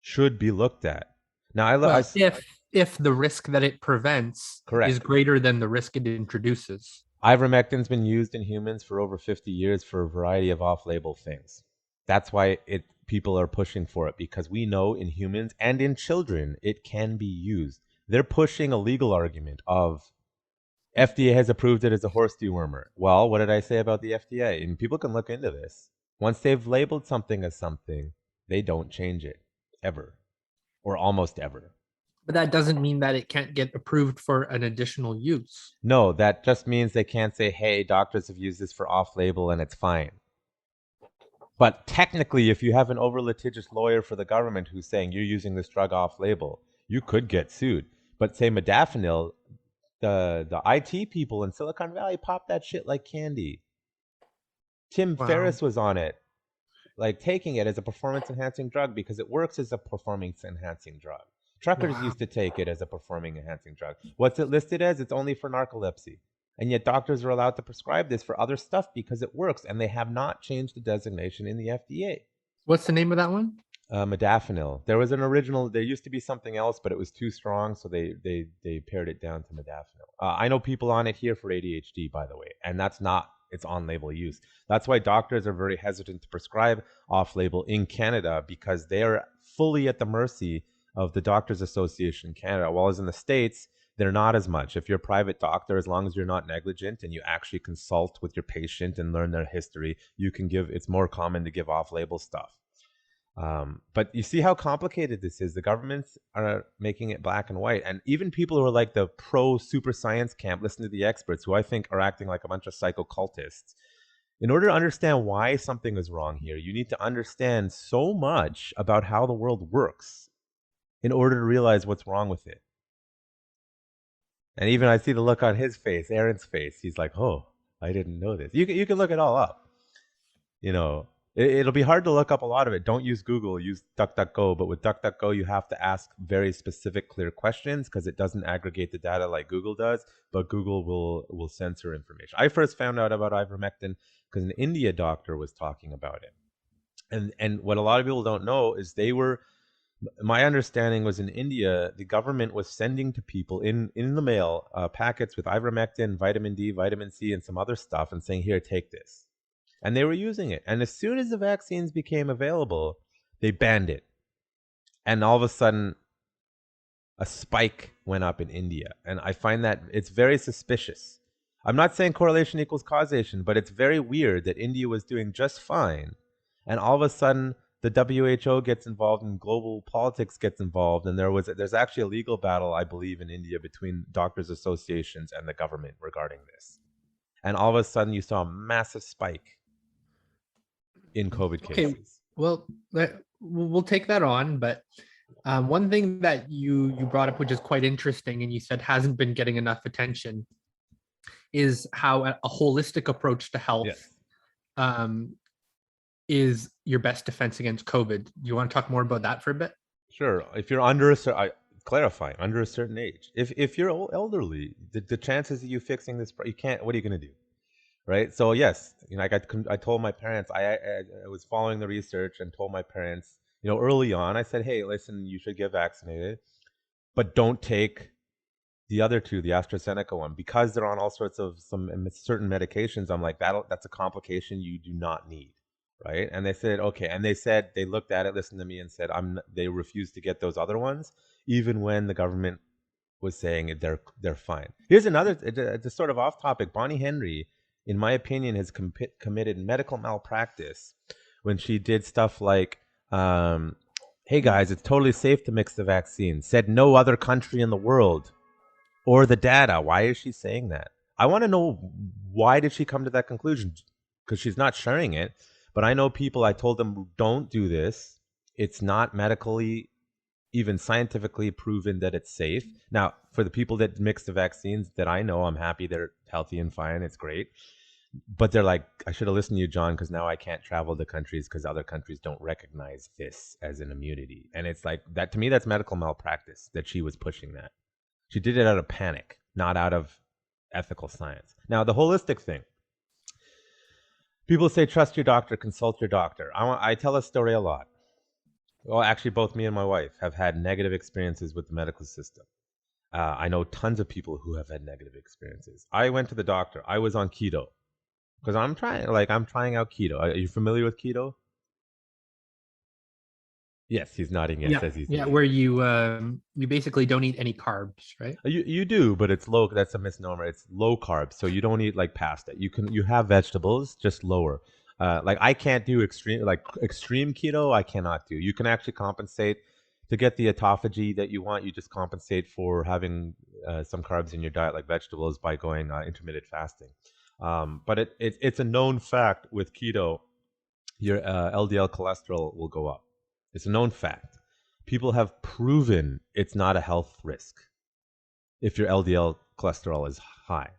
Speaker 1: should be looked at. Now,
Speaker 2: if the risk that it prevents is greater than the risk it introduces.
Speaker 1: Ivermectin's been used in humans for over 50 years for a variety of off-label things. That's why people are pushing for it, because we know in humans and in children it can be used. They're pushing a legal argument of FDA has approved it as a horse dewormer. Well, what did I say about the FDA? And people can look into this. Once they've labeled something as something, they don't change it ever, or almost ever.
Speaker 2: But that doesn't mean that it can't get approved for an additional use.
Speaker 1: No, that just means they can't say, hey, doctors have used this for off-label and it's fine. But technically, if you have an over-litigious lawyer for the government who's saying you're using this drug off-label, you could get sued. But say modafinil, the IT people in Silicon Valley popped that shit like candy. Tim Ferriss was on it, like taking it as a performance-enhancing drug because it works as a performance-enhancing drug. Truckers used to take it as a performing-enhancing drug. What's it listed as? It's only for narcolepsy. And yet doctors are allowed to prescribe this for other stuff because it works, and they have not changed the designation in the FDA.
Speaker 2: What's the name of that one?
Speaker 1: Modafinil. There was an original. There used to be something else, but it was too strong, so they pared it down to modafinil. I know people on it here for ADHD, by the way, and that's not its on-label use. That's why doctors are very hesitant to prescribe off-label in Canada, because they are fully at the mercy of the Doctors Association in Canada, whereas in the States, they're not as much. If you're a private doctor, as long as you're not negligent and you actually consult with your patient and learn their history, you can give, it's more common to give off-label stuff. But you see how complicated this is. The governments are making it black and white. And even people who are like the pro super science camp, listen to the experts, who I think are acting like a bunch of psycho cultists. In order to understand why something is wrong here, you need to understand so much about how the world works in order to realize what's wrong with it. And even I see the look on his face, Aaron's face. He's like, oh, I didn't know this. You can look it all up. You know, it'll be hard to look up a lot of it. Don't use Google, use DuckDuckGo. But with DuckDuckGo, you have to ask very specific, clear questions because it doesn't aggregate the data like Google does. But Google will censor information. I first found out about ivermectin because an India doctor was talking about it. And what a lot of people don't know is my understanding was in India, the government was sending to people in the mail packets with ivermectin, vitamin D, vitamin C, and some other stuff and saying, here, take this. And they were using it. And as soon as the vaccines became available, they banned it. And all of a sudden, a spike went up in India. And I find that it's very suspicious. I'm not saying correlation equals causation, but it's very weird that India was doing just fine. And all of a sudden, the WHO gets involved and global politics gets involved. And there's actually a legal battle, I believe, in India between doctors' associations and the government regarding this. And all of a sudden, you saw a massive spike in COVID cases.
Speaker 2: Okay, well, we'll take that on. But one thing that you brought up, which is quite interesting, and you said hasn't been getting enough attention, is how a holistic approach to health is your best defense against COVID. Do you want to talk more about that for a bit?
Speaker 1: Sure. If you're under a certain age, if you're elderly, the chances of you fixing this, you can't. What are you going to do? Right. So yes, I told my parents, I was following the research and told my parents, early on, I said, hey, listen, you should get vaccinated, but don't take the other two, the AstraZeneca one, because they're on all sorts of some certain medications. I'm like, that's a complication you do not need. Right. And they said, okay. And they looked at it, listened to me and said, they refused to get those other ones, even when the government was saying they're fine. Here's another, it's sort of off topic. Bonnie Henry, in my opinion, has committed medical malpractice when she did stuff like, hey guys, it's totally safe to mix the vaccine. Said no other country in the world. Or the data. Why is she saying that? I want to know, why did she come to that conclusion? Because she's not sharing it. But I know people, I told them, don't do this. It's not medically, even scientifically proven that it's safe. Now, for the people that mix the vaccines that I know, I'm happy they're healthy and fine. It's great. But they're like, I should have listened to you, John, because now I can't travel to countries because other countries don't recognize this as an immunity. And it's like, that to me, that's medical malpractice, that she was pushing that. She did it out of panic, not out of ethical science. Now, the holistic thing. People say, trust your doctor, consult your doctor. I tell a story a lot. Well, actually, both me and my wife have had negative experiences with the medical system. I know tons of people who have had negative experiences. I went to the doctor. I was on keto because I'm trying out keto. Are you familiar with keto? Yes, he's nodding yes
Speaker 2: Yeah,
Speaker 1: as he's
Speaker 2: yeah,
Speaker 1: eating.
Speaker 2: where you basically don't eat any carbs, right?
Speaker 1: You do, but it's low. That's a misnomer. It's low carb, so you don't eat like pasta. You have vegetables, just lower. Like I can't do extreme keto. I cannot do. You can actually compensate to get the autophagy that you want. You just compensate for having some carbs in your diet, like vegetables, by going intermittent fasting. But it's a known fact with keto, your LDL cholesterol will go up. It's a known fact. People have proven it's not a health risk if your LDL cholesterol is high.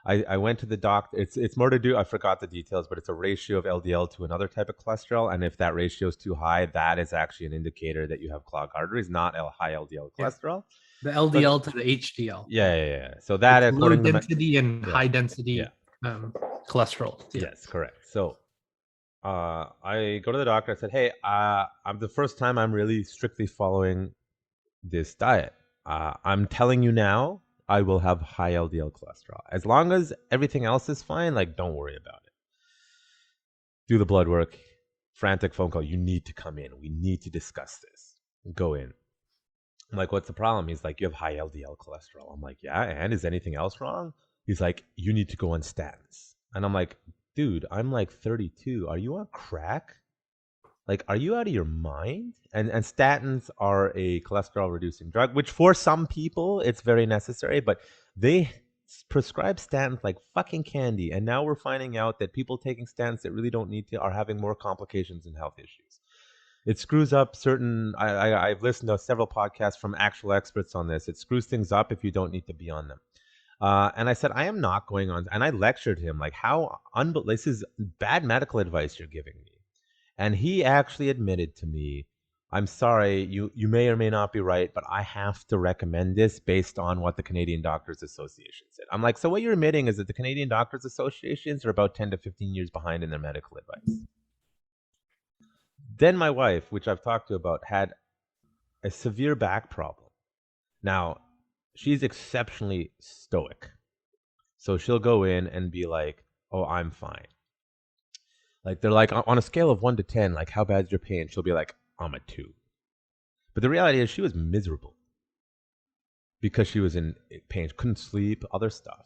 Speaker 1: I went to the doctor. It's more to do. I forgot the details, but it's a ratio of LDL to another type of cholesterol, and if that ratio is too high, that is actually an indicator that you have clogged arteries, not high LDL
Speaker 2: Yeah.
Speaker 1: cholesterol.
Speaker 2: The
Speaker 1: But
Speaker 2: LDL to the HDL.
Speaker 1: yeah. So that,
Speaker 2: It's low
Speaker 1: according to
Speaker 2: density and
Speaker 1: yeah,
Speaker 2: high
Speaker 1: yeah,
Speaker 2: density cholesterol. Yeah.
Speaker 1: yes, correct. So I go to the doctor. I said, hey, I'm the first time I'm really strictly following this diet. I'm telling you now, I will have high LDL cholesterol. As long as everything else is fine, like don't worry about it. Do the blood work. Frantic phone call. You need to come in. We need to discuss this. Go in. I'm like, what's the problem? He's like, you have high LDL cholesterol. I'm like, yeah, and is anything else wrong? He's like, you need to go on statins. And I'm like, dude, I'm like 32. Are you on crack? Like, are you out of your mind? And statins are a cholesterol reducing drug, which for some people it's very necessary, but they prescribe statins like fucking candy. And now we're finding out that people taking statins that really don't need to are having more complications and health issues. It screws up certain. I've listened to several podcasts from actual experts on this. It screws things up if you don't need to be on them. And I said, I am not going on. And I lectured him like, this is bad medical advice you're giving me. And he actually admitted to me, I'm sorry, you may or may not be right, but I have to recommend this based on what the Canadian Doctors Association said. I'm like, so what you're admitting is that the Canadian Doctors Associations are about 10 to 15 years behind in their medical advice. Then my wife, which I've talked to about, had a severe back problem. Now, she's exceptionally stoic. So she'll go in and be like, oh, I'm fine. Like they're like on a scale of 1 to 10, like how bad's your pain? She'll be like, I'm a 2. But the reality is she was miserable because she was in pain, couldn't sleep, other stuff.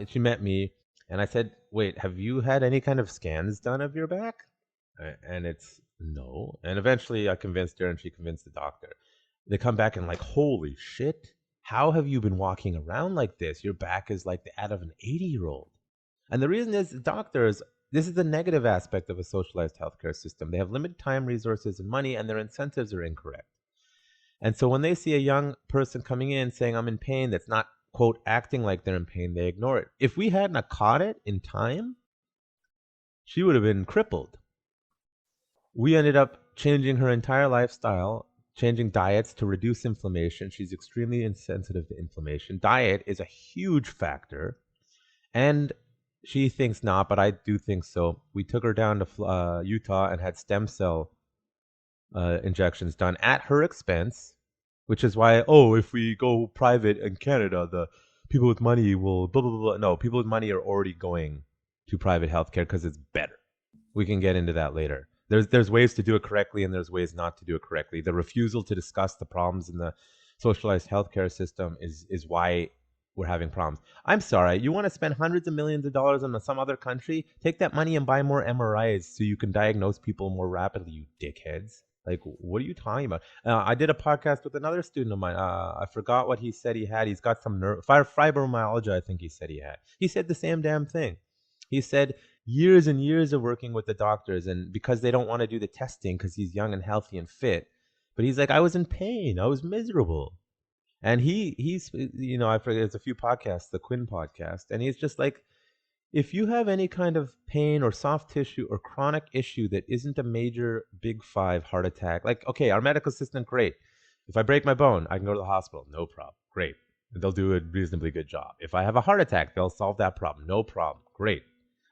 Speaker 1: She met me and I said, wait, have you had any kind of scans done of your back? And it's no. And eventually I convinced her and she convinced the doctor. They come back and like, holy shit, how have you been walking around like this? Your back is like the out of an 80-year-old. And the reason is doctors, this is the negative aspect of a socialized healthcare system. They have limited time, resources, and money, and their incentives are incorrect. And so when they see a young person coming in saying, I'm in pain, that's not, quote, acting like they're in pain, they ignore it. If we hadn't caught it in time, she would have been crippled. We ended up changing her entire lifestyle, changing diets to reduce inflammation. She's extremely insensitive to inflammation. Diet is a huge factor. And she thinks not, but I do think so. We took her down to Utah and had stem cell injections done at her expense, which is why, if we go private in Canada, the people with money will blah, blah, blah, blah. No, people with money are already going to private healthcare because it's better. We can get into that later. There's ways to do it correctly and there's ways not to do it correctly. The refusal to discuss the problems in the socialized healthcare system is why we're having problems. I'm sorry, you want to spend hundreds of millions of dollars on some other country? Take that money and buy more MRIs so you can diagnose people more rapidly, you dickheads. Like, what are you talking about? I did a podcast with another student of mine. I forgot what he said he had. He's got some fibromyalgia, I think he said he had. He said the same damn thing. He said years and years of working with the doctors, and because they don't want to do the testing because he's young and healthy and fit. But he's like, I was in pain. I was miserable. And he's, I forget, there's a few podcasts, the Quinn podcast, and he's just like, if you have any kind of pain or soft tissue or chronic issue that isn't a major big 5 heart attack, like, okay, our medical system, great. If I break my bone, I can go to the hospital, no problem, great. They'll do a reasonably good job. If I have a heart attack, they'll solve that problem, no problem, great.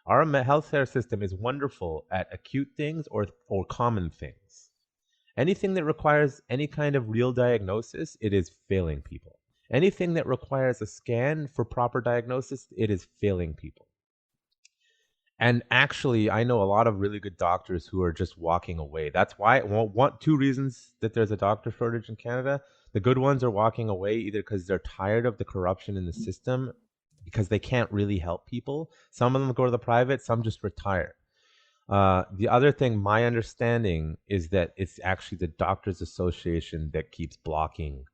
Speaker 1: Our healthcare system is wonderful at acute things or common things. Anything that requires any kind of real diagnosis, it is failing people. Anything that requires a scan for proper diagnosis, it is failing people. And actually, I know a lot of really good doctors who are just walking away. That's why, two reasons that there's a doctor shortage in Canada. The good ones are walking away either because they're tired of the corruption in the system, because they can't really help people. Some of them go to the private, some just retire. The other thing, my understanding, is that it's actually the Doctors Association that keeps blocking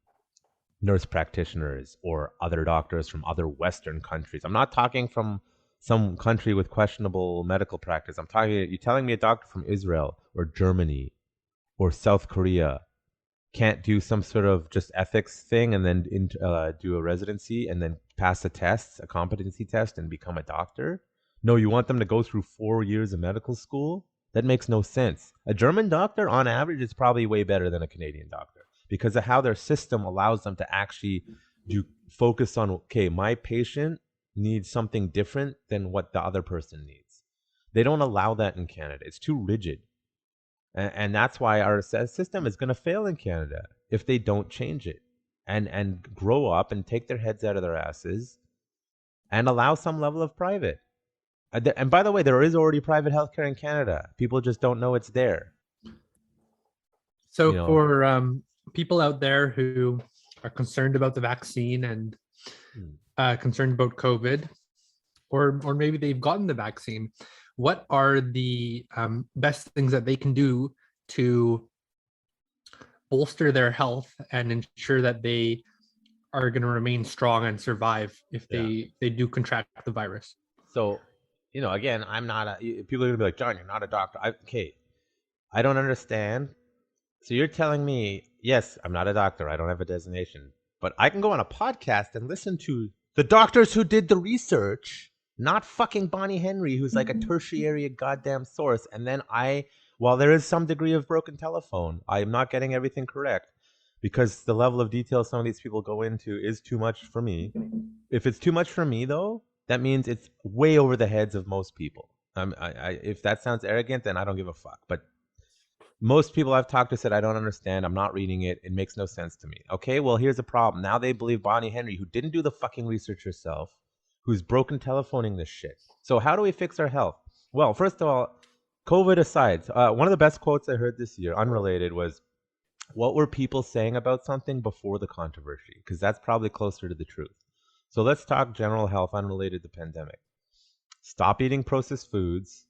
Speaker 1: nurse practitioners or other doctors from other Western countries. I'm not talking from some country with questionable medical practice. I'm talking, you're telling me a doctor from Israel or Germany or South Korea can't do some sort of just ethics thing and then do a residency and then pass a test, a competency test, and become a doctor? No, you want them to go through 4 years of medical school? That makes no sense. A German doctor, on average, is probably way better than a Canadian doctor because of how their system allows them to actually focus on, okay, my patient needs something different than what the other person needs. They don't allow that in Canada. It's too rigid. And that's why our system is going to fail in Canada if they don't change it and grow up and take their heads out of their asses and allow some level of private. And by the way, there is already private healthcare in Canada. People just don't know it's there.
Speaker 2: So for people out there who are concerned about the vaccine and concerned about COVID, or maybe they've gotten the vaccine, what are the best things that they can do to bolster their health and ensure that they are going to remain strong and survive if they do contract the virus?
Speaker 1: So, again, I'm not people are going to be like, John, you're not a doctor. I don't understand. So you're telling me, yes, I'm not a doctor. I don't have a designation, but I can go on a podcast and listen to the doctors who did the research, not fucking Bonnie Henry, who's like a tertiary goddamn source. And then while there is some degree of broken telephone, I'm not getting everything correct because the level of detail some of these people go into is too much for me. If it's too much for me, though, that means it's way over the heads of most people. If that sounds arrogant, then I don't give a fuck. But most people I've talked to said, I don't understand. I'm not reading it. It makes no sense to me. Okay, well, here's the problem. Now they believe Bonnie Henry, who didn't do the fucking research herself, who's broken telephoning this shit. So how do we fix our health? Well, first of all, COVID aside, one of the best quotes I heard this year, unrelated, was, what were people saying about something before the controversy? Because that's probably closer to the truth. So let's talk general health unrelated to pandemic. Stop eating processed foods.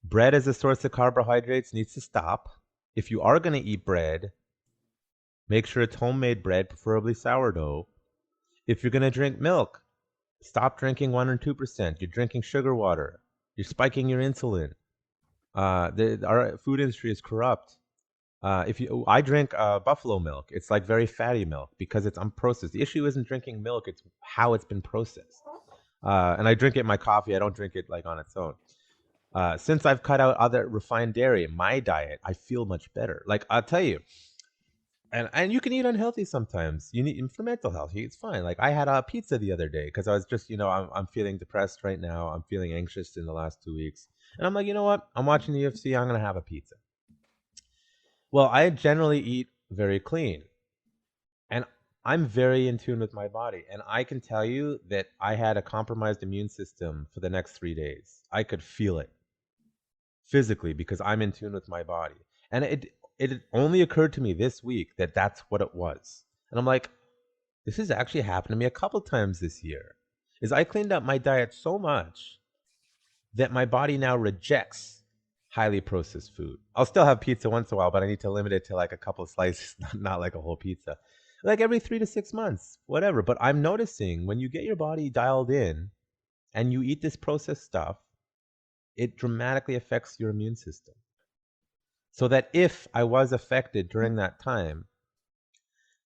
Speaker 1: Bread as a source of carbohydrates needs to stop. If you are going to eat bread, make sure it's homemade bread, preferably sourdough. If you're going to drink milk, stop drinking 1 or 2%. You're drinking sugar water. You're spiking your insulin. Our food industry is corrupt. I drink buffalo milk. It's like very fatty milk because it's unprocessed. The issue isn't drinking milk; it's how it's been processed. And I drink it in my coffee. I don't drink it like on its own. Since I've cut out other refined dairy in my diet, I feel much better. Like I'll tell you, and you can eat unhealthy sometimes. You need for mental health. It's fine. Like I had a pizza the other day because I was just, I'm feeling depressed right now. I'm feeling anxious in the last 2 weeks, and I'm like, you know what? I'm watching the UFC. I'm gonna have a pizza. Well, I generally eat very clean, and I'm very in tune with my body. And I can tell you that I had a compromised immune system for the next 3 days. I could feel it physically because I'm in tune with my body. And it only occurred to me this week that that's what it was. And I'm like, this has actually happened to me a couple times this year. Is I cleaned up my diet so much that my body now rejects highly processed food. I'll still have pizza once in a while, but I need to limit it to like a couple of slices, not like a whole pizza. Like every 3 to 6 months, whatever. But I'm noticing when you get your body dialed in and you eat this processed stuff, it dramatically affects your immune system. So that if I was affected during that time,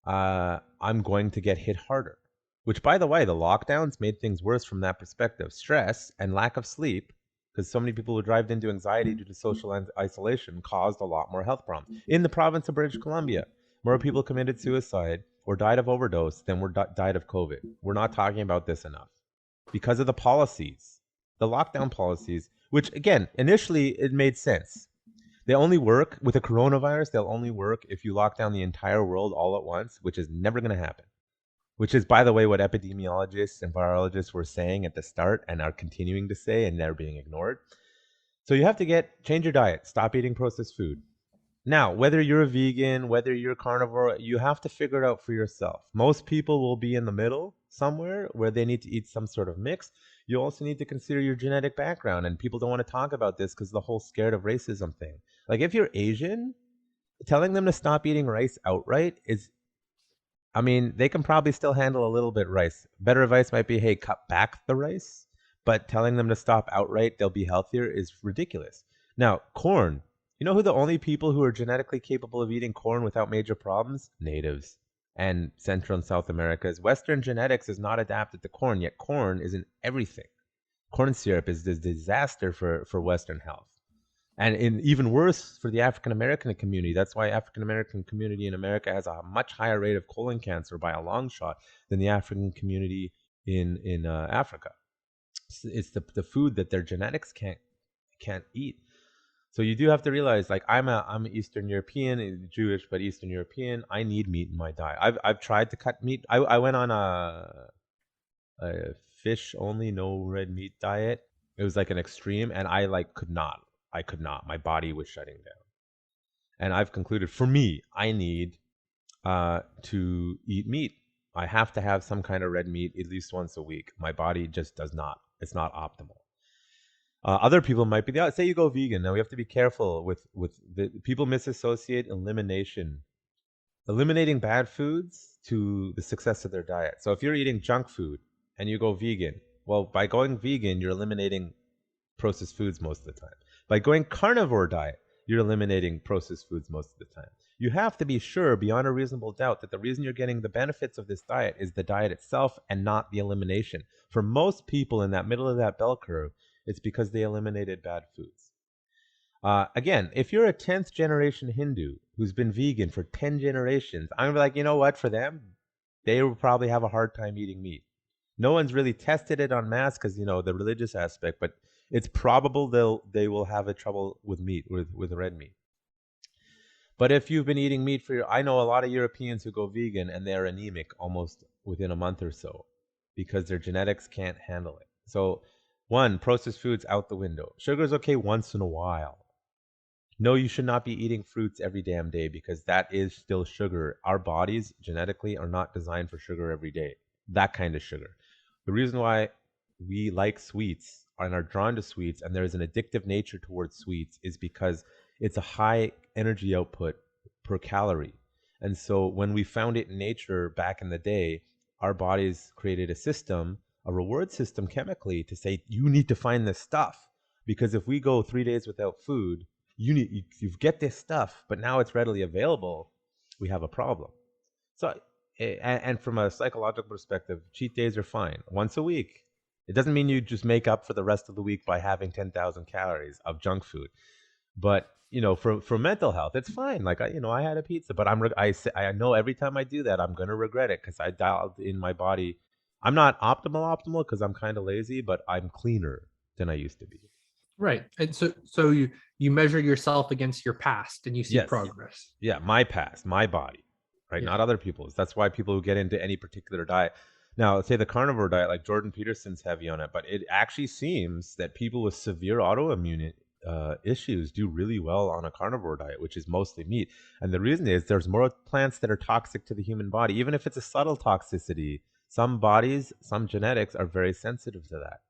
Speaker 1: I'm going to get hit harder. Which, by the way, the lockdowns made things worse from that perspective. Stress and lack of sleep, because so many people who drive into anxiety due to social isolation, caused a lot more health problems. In the province of British Columbia, more people committed suicide or died of overdose than died of COVID. We're not talking about this enough. Because of the policies, the lockdown policies, which, again, initially it made sense. They only work with a coronavirus. They'll only work if you lock down the entire world all at once, which is never going to happen. which is, by the way, what epidemiologists and virologists were saying at the start and are continuing to say, and they're being ignored. So you have to change your diet, stop eating processed food. Now, whether you're a vegan, whether you're a carnivore, you have to figure it out for yourself. Most people will be in the middle somewhere where they need to eat some sort of mix. You also need to consider your genetic background, and people don't want to talk about this because the whole scared of racism thing. Like if you're Asian, telling them to stop eating rice outright is, I mean, they can probably still handle a little bit rice. Better advice might be, hey, cut back the rice, but telling them to stop outright, they'll be healthier, is ridiculous. Now, corn. You know who the only people who are genetically capable of eating corn without major problems? Natives and Central and South America's. Western genetics is not adapted to corn, yet corn is in everything. Corn syrup is a disaster for Western health. And even worse for the African American community. That's why African American community in America has a much higher rate of colon cancer by a long shot than the African community in Africa. It's the food that their genetics can't eat. So you do have to realize, like, I'm Eastern European, Jewish, but Eastern European. I need meat in my diet. I've tried to cut meat. I went on a fish only, no red meat diet. It was like an extreme, and I could not. My body was shutting down. And I've concluded, for me, I need to eat meat. I have to have some kind of red meat at least once a week. My body just does not. It's not optimal. Other people might be, say you go vegan. Now we have to be careful with the people misassociate eliminating bad foods to the success of their diet. So if you're eating junk food and you go vegan, well, by going vegan, you're eliminating processed foods most of the time. By going carnivore diet, you're eliminating processed foods most of the time. You have to be sure beyond a reasonable doubt that the reason you're getting the benefits of this diet is the diet itself and not the elimination. For most people in that middle of that bell curve, it's because they eliminated bad foods. Again, if you're a 10th generation Hindu who's been vegan for 10 generations, I'm like, you know what? For them, they will probably have a hard time eating meat. No one's really tested it en masse because, the religious aspect, but it's probable they will have a trouble with meat, with red meat. But if you've been eating meat I know a lot of Europeans who go vegan and they're anemic almost within a month or so because their genetics can't handle it. So, one, processed foods out the window. Sugar's okay once in a while. No, you should not be eating fruits every damn day because that is still sugar. Our bodies genetically are not designed for sugar every day. That kind of sugar. The reason why we like sweets and are drawn to sweets, and there's an addictive nature towards sweets, is because it's a high energy output per calorie. And so when we found it in nature back in the day, our bodies created a reward system chemically to say, you need to find this stuff. Because if we go 3 days without food, you get this stuff, but now it's readily available, we have a problem. So, and from a psychological perspective, cheat days are fine. Once a week. It doesn't mean you just make up for the rest of the week by having 10,000 calories of junk food. But, for mental health, it's fine. Like, I had a pizza, but I know every time I do that, I'm going to regret it because I dialed in my body. I'm not optimal because I'm kind of lazy, but I'm cleaner than I used to be.
Speaker 2: Right. And so you measure yourself against your past and you see progress.
Speaker 1: Yeah, my past, my body, right? Yeah. Not other people's. That's why people who get into any particular diet. Now, let's say the carnivore diet, like Jordan Peterson's heavy on it, but it actually seems that people with severe autoimmune issues do really well on a carnivore diet, which is mostly meat. And the reason is there's more plants that are toxic to the human body, even if it's a subtle toxicity. Some bodies, some genetics are very sensitive to that.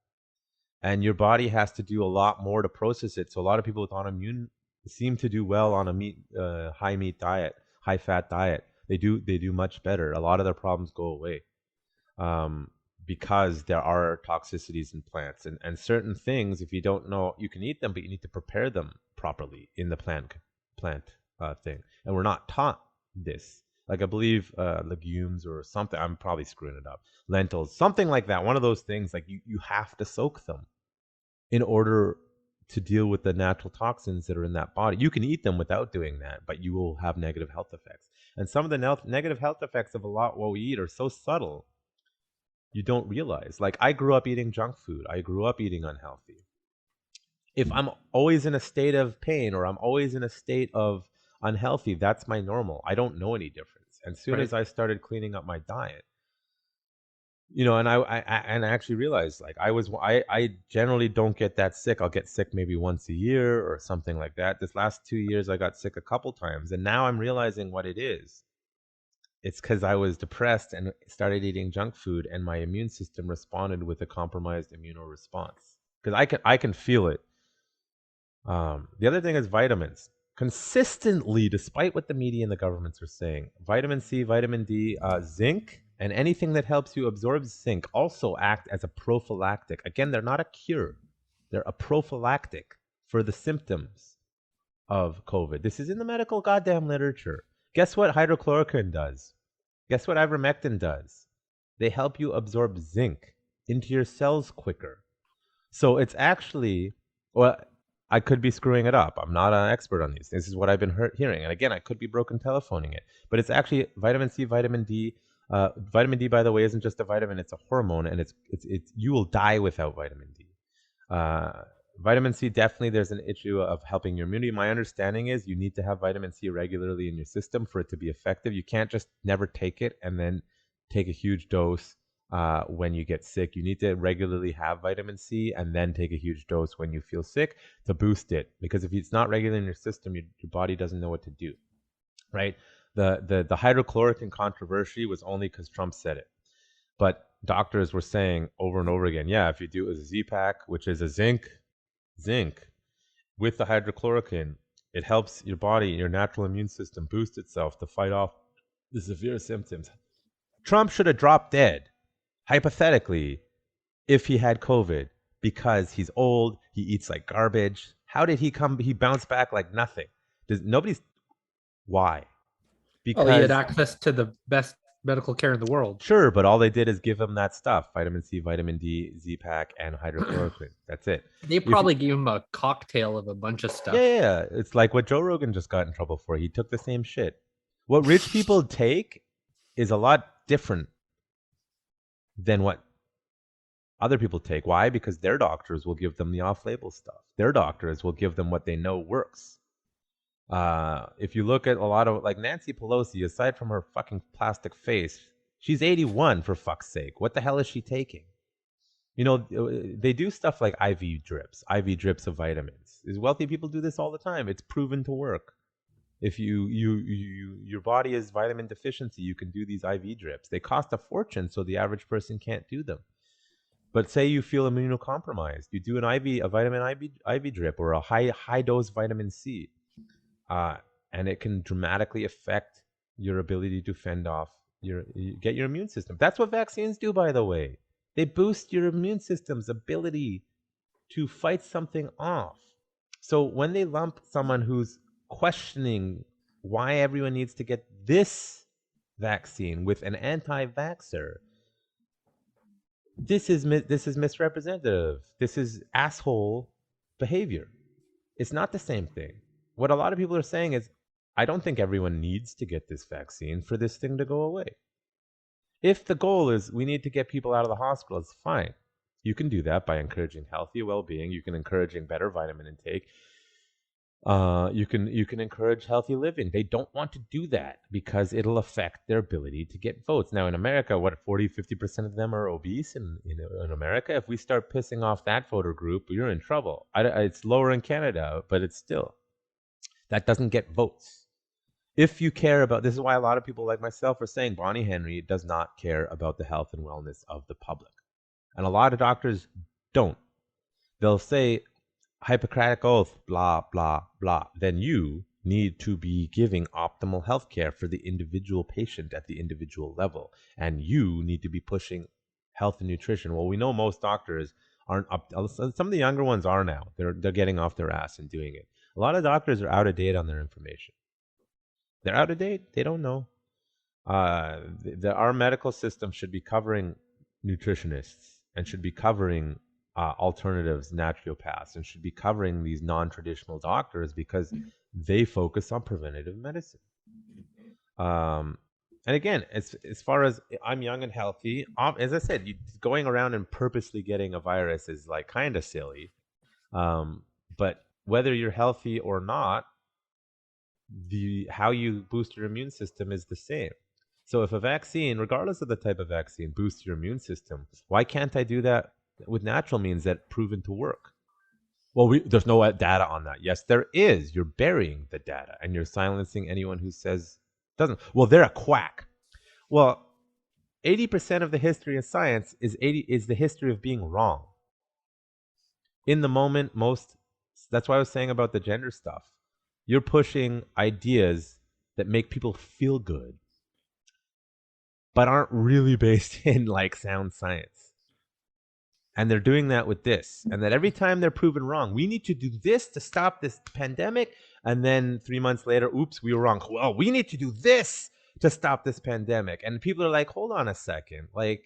Speaker 1: And your body has to do a lot more to process it. So a lot of people with autoimmune seem to do well on a high meat diet, high fat diet. They do much better. A lot of their problems go away because there are toxicities in plants and certain things. If you don't know, you can eat them, but you need to prepare them properly in the plant thing. And we're not taught this. Like I believe legumes or something. I'm probably screwing it up. Lentils, something like that. One of those things, like you have to soak them in order to deal with the natural toxins that are in that body. You can eat them without doing that, but you will have negative health effects. And some of the negative health effects of a lot what we eat are so subtle, you don't realize. Like I grew up eating junk food. I grew up eating unhealthy. If I'm always in a state of pain or I'm always in a state of unhealthy, that's my normal. I don't know any difference. And as soon as I started cleaning up my diet, and I actually realized like I generally don't get that sick. I'll get sick maybe once a year or something like that. This last 2 years I got sick a couple times, and now I'm realizing what it is. It's because I was depressed and started eating junk food, and my immune system responded with a compromised immunoresponse. Because I can feel it. The other thing is vitamins. Consistently, despite what the media and the governments are saying, vitamin C, vitamin D, zinc, and anything that helps you absorb zinc also act as a prophylactic. Again, they're not a cure, they're a prophylactic for the symptoms of COVID. This is in the medical goddamn literature. Guess what hydrochloroquine does? Guess what ivermectin does? They help you absorb zinc into your cells quicker. So it's actually, well, I could be screwing it up. I'm not an expert on these. This is what I've been hearing. And again, I could be broken telephoning it. But it's actually vitamin C, vitamin D. Vitamin D, by the way, isn't just a vitamin, it's a hormone. And it's you will die without vitamin D. Uh, Vitamin C, definitely there's an issue of helping your immunity. My understanding is you need to have vitamin C regularly in your system for it to be effective. You can't just never take it and then take a huge dose when you get sick. You need to regularly have vitamin C and then take a huge dose when you feel sick to boost it. Because if it's not regular in your system, your body doesn't know what to do, right? The hydrochloroquine controversy was only because Trump said it. But doctors were saying over and over again, yeah, if you do a Z-Pack, which is a zinc with the hydrochloroquine, it helps your body, your natural immune system boost itself to fight off the severe symptoms. Trump should have dropped dead, hypothetically, if he had COVID, because he's old, he eats like garbage. How did he come? He bounced back like nothing. Why?
Speaker 2: Well, he had
Speaker 1: Because
Speaker 2: access to the best medical care in the world.
Speaker 1: sure, but all they did is give him that stuff: vitamin C, vitamin D, Z-Pack, and hydrochloroquine. That's it.
Speaker 2: They probably gave him a cocktail of a bunch of stuff.
Speaker 1: Yeah, it's like what Joe Rogan just got in trouble for. He took the same shit. What rich people take is a lot different than what other people take. Why? Because their doctors will give them the off-label stuff. Their doctors will give them what they know works. If you look at a lot of like Nancy Pelosi, aside from her fucking plastic face, she's 81 for fuck's sake. What the hell is she taking? They do stuff like IV drips of vitamins. Wealthy people do this all the time. It's proven to work. If your body is vitamin deficiency, you can do these IV drips. They cost a fortune, so the average person can't do them. But say you feel immunocompromised, you do a vitamin IV drip or a high dose vitamin C, and it can dramatically affect your ability to fend off get your immune system. That's what vaccines do, by the way. They boost your immune system's ability to fight something off. So when they lump someone who's questioning why everyone needs to get this vaccine with an anti-vaxxer, this is misrepresentative. This is asshole behavior. It's not the same thing. What a lot of people are saying is, I don't think everyone needs to get this vaccine for this thing to go away. If the goal is we need to get people out of the hospital, it's fine. You can do that by encouraging healthy well-being. You can encouraging better vitamin intake. You can encourage healthy living. They don't want to do that because it'll affect their ability to get votes. Now in America, what 40-50% of them are obese in America. If we start pissing off that voter group, you're in trouble. It's lower in Canada, but it's still, that doesn't get votes. If you care about, this is why a lot of people like myself are saying Bonnie Henry does not care about the health and wellness of the public. And a lot of doctors don't. They'll say Hippocratic oath, blah, blah, blah. Then you need to be giving optimal health care for the individual patient at the individual level. And you need to be pushing health and nutrition. Well, we know most doctors aren't up. Some of the younger ones are now. They're getting off their ass and doing it. A lot of doctors are out of date on their information. They're out of date. They don't know. Our medical system should be covering nutritionists and should be covering alternatives, naturopaths, and should be covering these non-traditional doctors because they focus on preventative medicine. And again, as far as I'm young and healthy, as I said, going around and purposely getting a virus is like kind of silly. But whether you're healthy or not, how you boost your immune system is the same. So if a vaccine, regardless of the type of vaccine, boosts your immune system, why can't I do that with natural means that proven to work? Well, there's no data on that. Yes, there is. You're burying the data and you're silencing anyone who says doesn't. Well, they're a quack. Well, 80% of the history of science is the history of being wrong. In the moment, that's why I was saying about the gender stuff. You're pushing ideas that make people feel good, but aren't really based in like sound science. And they're doing that with this. And that every time they're proven wrong, we need to do this to stop this pandemic. And then 3 months later, oops, we were wrong. Well, we need to do this to stop this pandemic. And people are like, hold on a second. Like,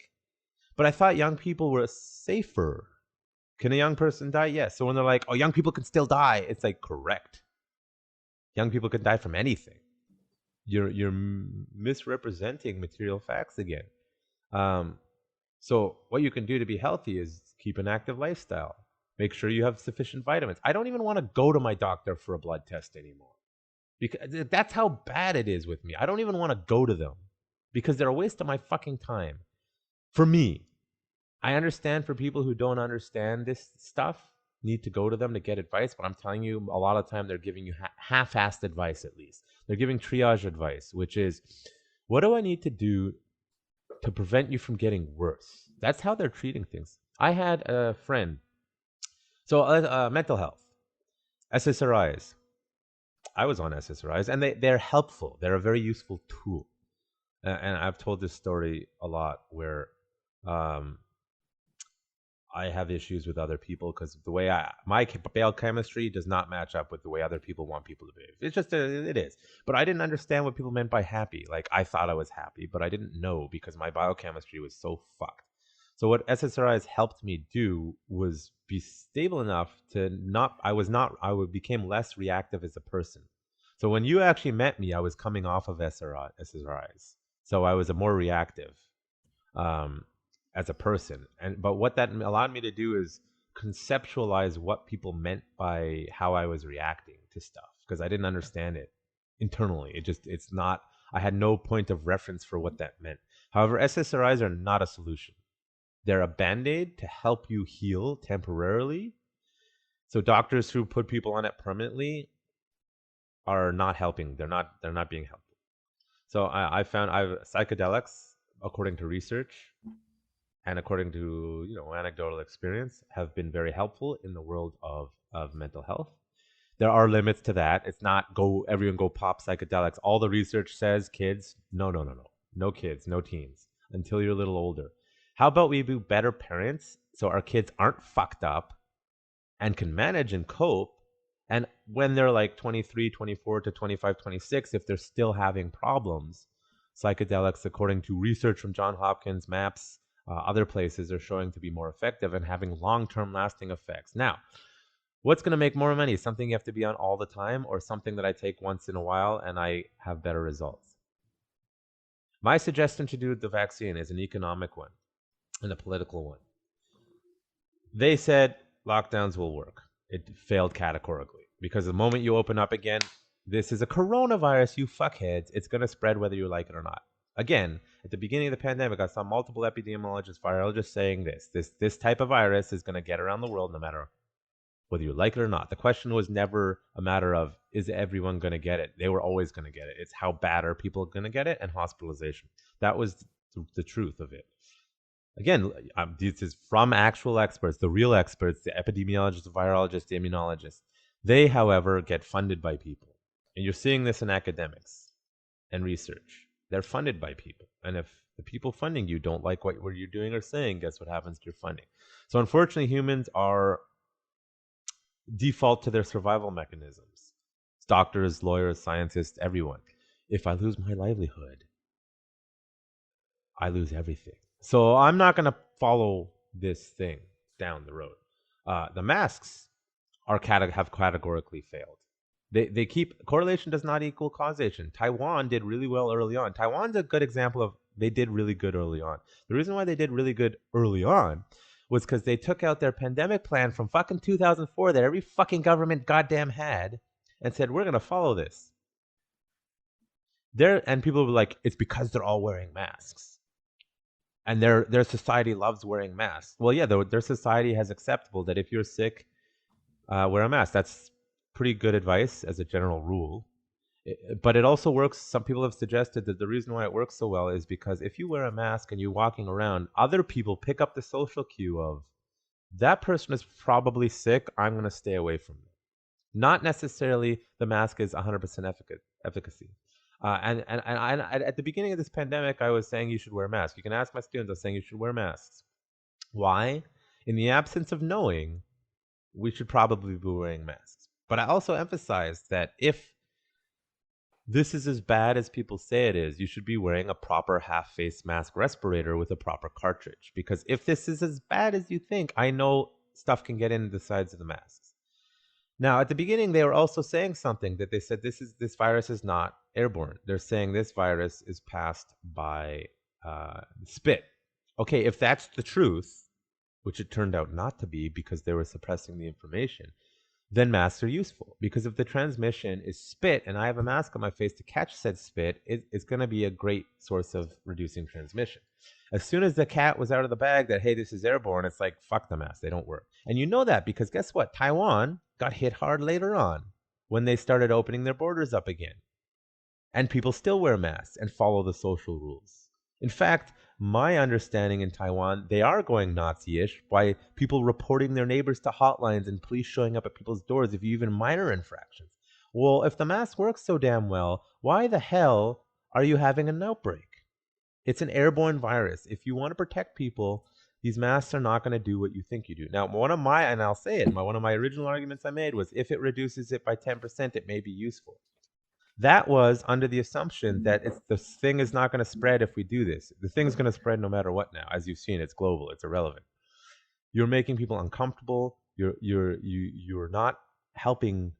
Speaker 1: but I thought young people were safer. Can a young person die? Yes. So when they're like, oh, young people can still die, it's like, correct. Young people can die from anything. You're misrepresenting material facts again. So what you can do to be healthy is keep an active lifestyle. Make sure you have sufficient vitamins. I don't even want to go to my doctor for a blood test anymore, because that's how bad it is with me. I don't even want to go to them because they're a waste of my fucking time. For me, I understand for people who don't understand this stuff, need to go to them to get advice, but I'm telling you, a lot of time they're giving you half-assed advice at least. They're giving triage advice, which is, what do I need to do to prevent you from getting worse? That's how they're treating things. I had a friend, so mental health, SSRIs. I was on SSRIs, and they're helpful. They're a very useful tool. And I've told this story a lot where I have issues with other people because the way my biochemistry does not match up with the way other people want people to behave. It's just it is. But I didn't understand what people meant by happy. Like, I thought I was happy, but I didn't know because my biochemistry was so fucked. So what SSRIs helped me do was be stable enough to became less reactive as a person. So when you actually met me, I was coming off of SSRIs. So I was a more reactive. As a person. But what that allowed me to do is conceptualize what people meant by how I was reacting to stuff, because I didn't understand it internally. I had no point of reference for what that meant. However, SSRIs are not a solution. They're a band-aid to help you heal temporarily. So doctors who put people on it permanently are not helping. They're not being helpful. So I found psychedelics, according to research, and according to anecdotal experience, have been very helpful in the world of mental health. There are limits to that. It's not everyone go pop psychedelics. All the research says kids, no kids, no teens until you're a little older. How about we be better parents so our kids aren't fucked up and can manage and cope? And when they're like 23, 24 to 25, 26, if they're still having problems, psychedelics, according to research from Johns Hopkins, MAPS, other places, are showing to be more effective and having long-term lasting effects. Now, what's going to make more money? Something you have to be on all the time, or something that I take once in a while and I have better results? My suggestion to do with the vaccine is an economic one and a political one. They said lockdowns will work. It failed categorically, because the moment you open up again, this is a coronavirus, you fuckheads. It's going to spread whether you like it or not. Again, at the beginning of the pandemic, I saw multiple epidemiologists, virologists saying this type of virus is going to get around the world no matter whether you like it or not. The question was never a matter of, is everyone going to get it? They were always going to get it. It's how bad are people going to get it, and hospitalization. That was the truth of it. Again, this is from actual experts, the real experts, the epidemiologists, the virologists, the immunologists. They, however, get funded by people. And you're seeing this in academics and research. They're funded by people. And if the people funding you don't like what you're doing or saying, guess what happens to your funding? So unfortunately, humans are default to their survival mechanisms. Doctors, lawyers, scientists, everyone. If I lose my livelihood, I lose everything. So I'm not going to follow this thing down the road. The masks have categorically failed. They keep correlation does not equal causation. Taiwan did really well early on. Taiwan's a good example of they did really good early on. The reason why they did really good early on was because they took out their pandemic plan from fucking 2004 that every fucking government goddamn had and said, we're going to follow this. And people were like, it's because they're all wearing masks. And their society loves wearing masks. Well, yeah, their society has acceptable that if you're sick, wear a mask. That's pretty good advice as a general rule. But it also works. Some people have suggested that the reason why it works so well is because if you wear a mask and you're walking around, other people pick up the social cue of that person is probably sick. I'm going to stay away from them. Not necessarily the mask is 100% efficacy. And at the beginning of this pandemic, I was saying you should wear a mask. You can ask my students. I was saying you should wear masks. Why? In the absence of knowing, we should probably be wearing masks. But I also emphasized that if this is as bad as people say it is, you should be wearing a proper half-face mask respirator with a proper cartridge. Because if this is as bad as you think, I know stuff can get into the sides of the masks. Now, at the beginning, they were also saying something that they said this virus is not airborne. They're saying this virus is passed by spit. Okay, if that's the truth, which it turned out not to be because they were suppressing the information, then masks are useful. Because if the transmission is spit and I have a mask on my face to catch said spit, it's going to be a great source of reducing transmission. As soon as the cat was out of the bag that, hey, this is airborne, it's like, fuck the masks. They don't work. And you know that because guess what? Taiwan got hit hard later on when they started opening their borders up again. And people still wear masks and follow the social rules. In fact, my understanding in Taiwan, they are going Nazi-ish by people reporting their neighbors to hotlines and police showing up at people's doors if you even minor infractions. Well, if the mask works so damn well, why the hell are you having an outbreak? It's an airborne virus. If you want to protect people, these masks are not going to do what you think you do. Now, and I'll say it, one of my original arguments I made was if it reduces it by 10%, it may be useful. That was under the assumption that the thing is not going to spread if we do this. The thing's going to spread no matter what now. As you've seen, it's global. It's irrelevant. You're making people uncomfortable. You're not helping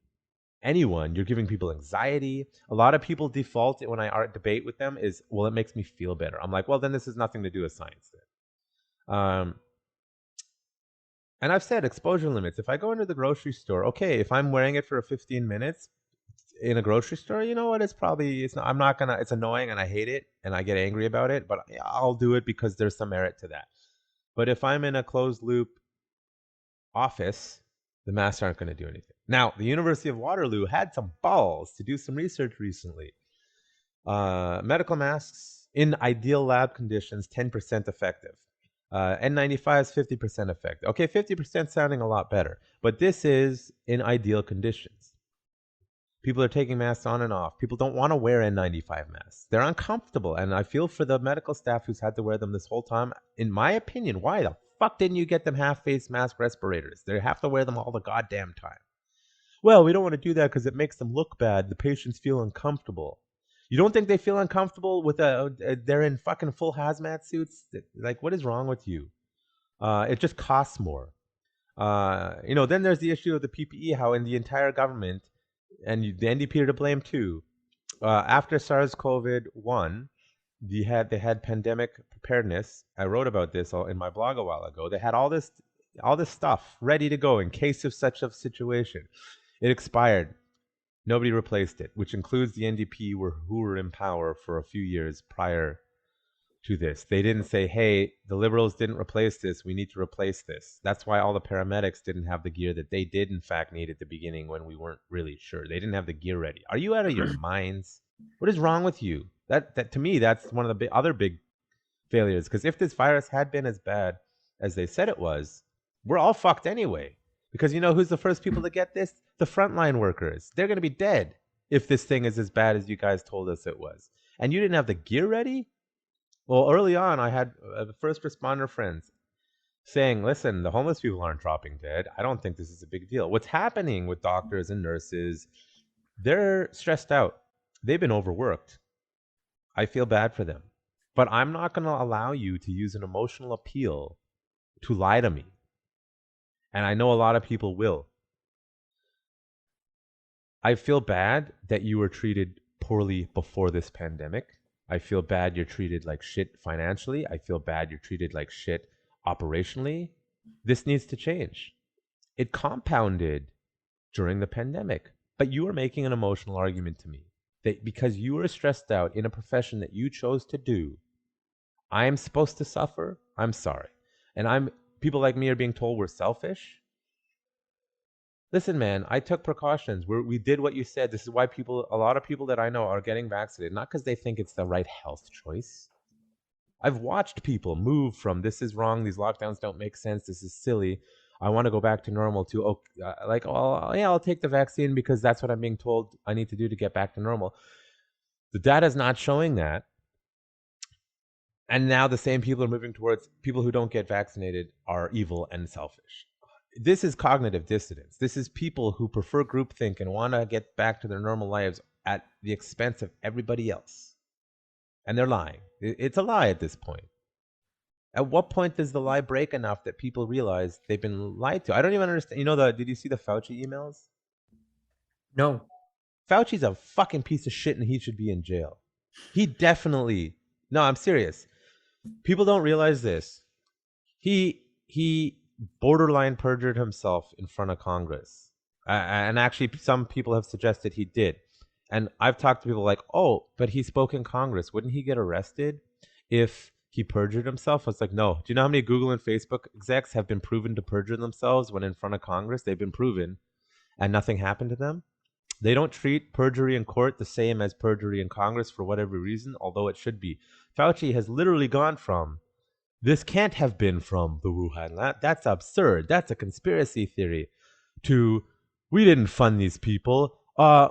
Speaker 1: anyone. You're giving people anxiety. A lot of people default when I debate with them is, well, it makes me feel better. I'm like, well, then this has nothing to do with science then. And I've said exposure limits. If I go into the grocery store, okay, if I'm wearing it for 15 minutes in a grocery store, you know what? I'm not gonna, it's annoying and I hate it and I get angry about it, but I'll do it because there's some merit to that. But if I'm in a closed loop office, the masks aren't going to do anything. Now, the University of Waterloo had some balls to do some research recently. Medical masks in ideal lab conditions, 10% effective. N95 is 50% effective. Okay, 50% sounding a lot better, but this is in ideal conditions. People are taking masks on and off. People don't want to wear N95 masks. They're uncomfortable, and I feel for the medical staff who's had to wear them this whole time. In my opinion, why the fuck didn't you get them half-face mask respirators? They have to wear them all the goddamn time. Well, we don't want to do that because it makes them look bad. The patients feel uncomfortable. You don't think they feel uncomfortable with they're in fucking full hazmat suits? Like, what is wrong with you? It just costs more. Then there's the issue of the PPE, how in the entire government, and the NDP are to blame too. After SARS-CoV-1, they had pandemic preparedness. I wrote about this in my blog a while ago. They had all this stuff ready to go in case of such a situation. It expired. Nobody replaced it, which includes the NDP who were in power for a few years prior to this. They didn't say, hey, the Liberals didn't replace this. We need to replace this. That's why all the paramedics didn't have the gear that they did, in fact, need at the beginning when we weren't really sure. They didn't have the gear ready. Are you out of your minds? What is wrong with you? That to me, that's one of the other big failures. Because if this virus had been as bad as they said it was, we're all fucked anyway. Because you know who's the first people to get this? The frontline workers. They're going to be dead if this thing is as bad as you guys told us it was. And you didn't have the gear ready? Well, early on, I had first responder friends saying, listen, the homeless people aren't dropping dead. I don't think this is a big deal. What's happening with doctors and nurses, they're stressed out. They've been overworked. I feel bad for them. But I'm not going to allow you to use an emotional appeal to lie to me. And I know a lot of people will. I feel bad that you were treated poorly before this pandemic. I feel bad you're treated like shit financially. I feel bad you're treated like shit operationally. This needs to change. It compounded during the pandemic. But you are making an emotional argument to me. that because you are stressed out in a profession that you chose to do, I am supposed to suffer? I'm sorry. And people like me are being told we're selfish? Listen, man, I took precautions. We did what you said. This is why a lot of people that I know are getting vaccinated, not because they think it's the right health choice. I've watched people move from this is wrong, these lockdowns don't make sense, this is silly, I want to go back to normal to, I'll take the vaccine because that's what I'm being told I need to do to get back to normal. The data is not showing that. And now the same people are moving towards people who don't get vaccinated are evil and selfish. This is cognitive dissonance. This is people who prefer groupthink and want to get back to their normal lives at the expense of everybody else. And they're lying. It's a lie at this point. At what point does the lie break enough that people realize they've been lied to? I don't even understand. Did you see the Fauci emails?
Speaker 2: No.
Speaker 1: Fauci's a fucking piece of shit and he should be in jail. He definitely, no, I'm serious. People don't realize this. He borderline perjured himself in front of Congress. And actually, some people have suggested he did. And I've talked to people like, oh, but he spoke in Congress. Wouldn't he get arrested if he perjured himself? I was like, no. Do you know how many Google and Facebook execs have been proven to perjure themselves when in front of Congress? They've been proven and nothing happened to them. They don't treat perjury in court the same as perjury in Congress for whatever reason, although it should be. Fauci has literally gone from, this can't have been from the Wuhan lab, that's absurd, that's a conspiracy theory, to, we didn't fund these people.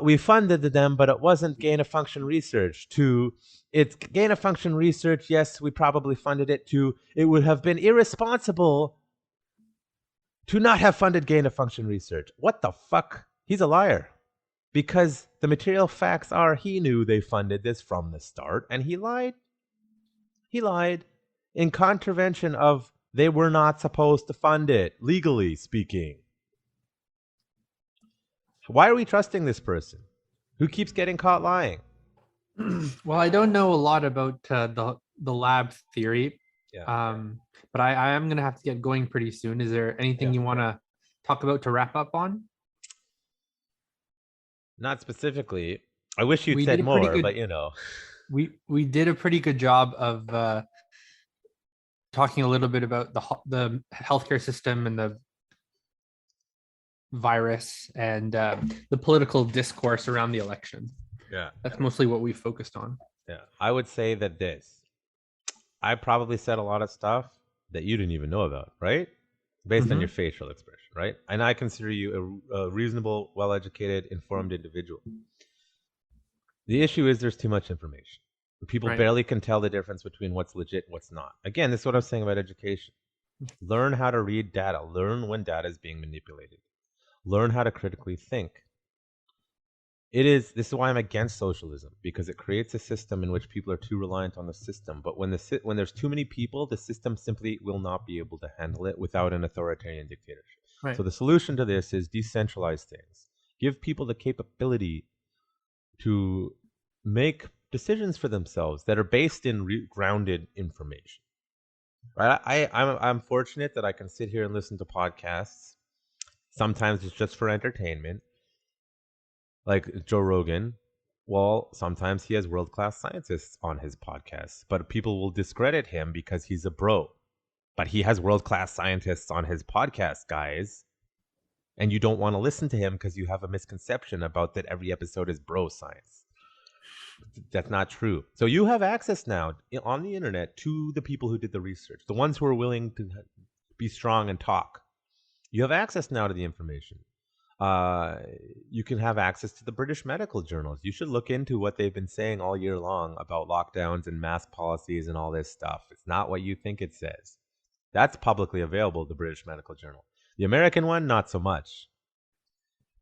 Speaker 1: We funded them, but it wasn't gain-of-function research. To, it's gain-of-function research, yes, we probably funded it. To, it would have been irresponsible to not have funded gain-of-function research. What the fuck? He's a liar. Because the material facts are he knew they funded this from the start, and he lied. He lied in contravention of they were not supposed to fund it, legally speaking. Why are we trusting this person who keeps getting caught lying?
Speaker 2: Well, I don't know a lot about the lab theory, but I am going to have to get going pretty soon. Is there anything you want to talk about to wrap up on?
Speaker 1: Not specifically. I wish you'd said more, but
Speaker 2: we did a pretty good job of talking a little bit about the healthcare system and the virus and the political discourse around the election.
Speaker 1: Yeah,
Speaker 2: that's mostly what we focused on.
Speaker 1: Yeah, I would say that I probably said a lot of stuff that you didn't even know about, right? Based on your facial expression, right? And I consider you a reasonable, well-educated, informed individual. The issue is there's too much information. People barely can tell the difference between what's legit and what's not. Again, this is what I was saying about education. Learn how to read data. Learn when data is being manipulated. Learn how to critically think. This is why I'm against socialism, because it creates a system in which people are too reliant on the system. But when there's too many people, the system simply will not be able to handle it without an authoritarian dictatorship. Right. So the solution to this is decentralize things. Give people the capability to make decisions for themselves that are based in grounded information. Right? I'm fortunate that I can sit here and listen to podcasts. Sometimes it's just for entertainment. Like Joe Rogan, well, sometimes he has world-class scientists on his podcast, but people will discredit him because he's a bro. But he has world-class scientists on his podcast, guys. And you don't want to listen to him because you have a misconception about that every episode is bro science. That's not true. So you have access now on the internet to the people who did the research, the ones who are willing to be strong and talk. You have access now to the information. You can have access to the British medical journals. You should look into what they've been saying all year long about lockdowns and mask policies and all this stuff. It's not what you think it says. That's publicly available, the British Medical Journal. The American one, not so much.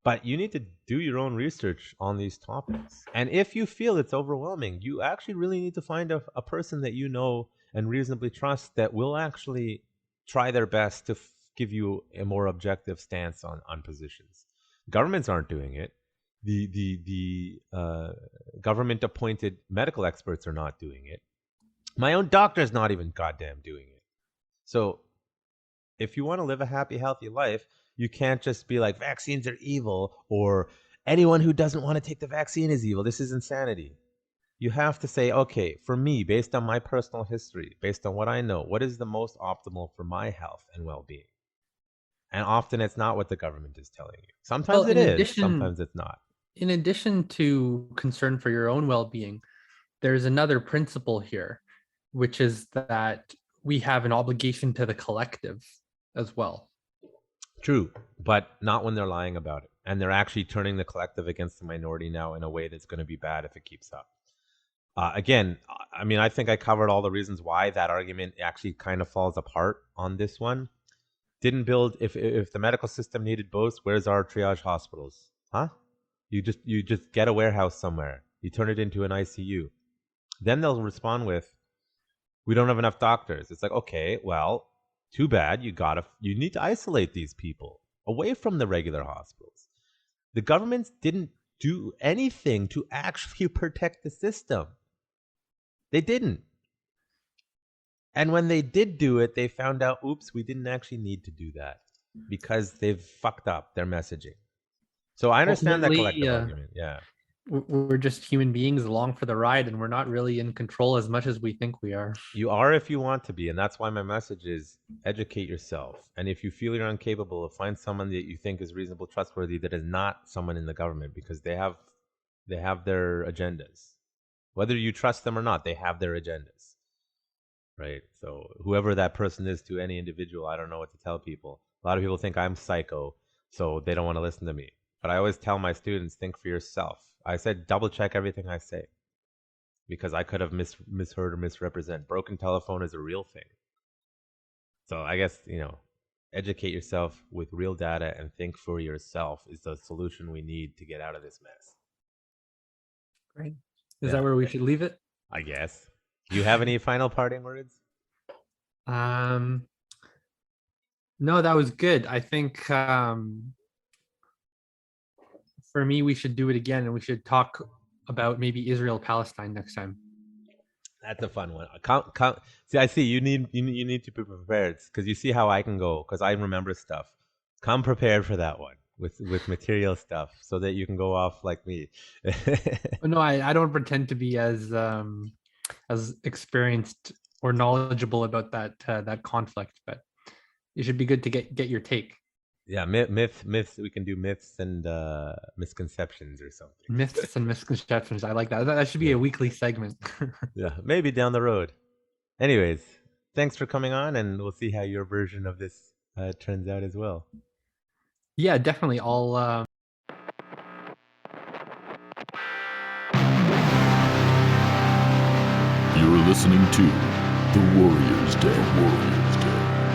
Speaker 1: But you need to do your own research on these topics. And if you feel it's overwhelming, you actually really need to find a person that you know and reasonably trust that will actually try their best to give you a more objective stance on positions. Governments aren't doing it. The government-appointed medical experts are not doing it. My own doctor's not even goddamn doing it. So if you want to live a happy, healthy life, you can't just be like, vaccines are evil or anyone who doesn't want to take the vaccine is evil. This is insanity. You have to say, okay, for me, based on my personal history, based on what I know, what is the most optimal for my health and well-being? And often it's not what the government is telling you. Sometimes it is, sometimes it's not.
Speaker 2: In addition to concern for your own well-being, there's another principle here, which is that we have an obligation to the collective as well.
Speaker 1: True, but not when they're lying about it. And they're actually turning the collective against the minority now in a way that's going to be bad if it keeps up. Again, I mean, I think I covered all the reasons why that argument actually kind of falls apart on this one. Didn't build, if the medical system needed both, where's our triage hospitals? Huh? You just get a warehouse somewhere. You turn it into an ICU. Then they'll respond with, we don't have enough doctors. It's like, okay, well, too bad. You need to isolate these people away from the regular hospitals. The governments didn't do anything to actually protect the system. They didn't. And when they did do it, they found out, oops, we didn't actually need to do that because they've fucked up their messaging. So I understand that collective argument. Yeah.
Speaker 2: We're just human beings along for the ride, and we're not really in control as much as we think we are.
Speaker 1: You are if you want to be, and that's why my message is educate yourself. And if you feel you're incapable, find someone that you think is reasonable, trustworthy, that is not someone in the government, because they have their agendas. Whether you trust them or not, they have their agendas. Right? So whoever that person is to any individual, I don't know what to tell people. A lot of people think I'm psycho, so they don't want to listen to me. But I always tell my students, think for yourself. I said double check everything I say, because I could have misheard or misrepresent. Broken telephone is a real thing. So I guess, educate yourself with real data and think for yourself is the solution we need to get out of this mess.
Speaker 2: Great. Is that where we should leave it?
Speaker 1: I guess. Do you have any final parting words?
Speaker 2: No, that was good. I think for me, we should do it again, and we should talk about maybe Israel-Palestine next time.
Speaker 1: That's a fun one. See, I see you need to be prepared, because you see how I can go, because I remember stuff. Come prepared for that one with material stuff, so that you can go off like me.
Speaker 2: No, I don't pretend to be as experienced or knowledgeable about that conflict, but it should be good to get your take.
Speaker 1: Yeah, myths. We can do myths and misconceptions or something.
Speaker 2: Myths and misconceptions. I like that. That should be a weekly segment.
Speaker 1: Yeah, maybe down the road. Anyways, thanks for coming on, and we'll see how your version of this turns out as well.
Speaker 2: Yeah, definitely. I'll.
Speaker 3: You're listening to The Warrior's Day.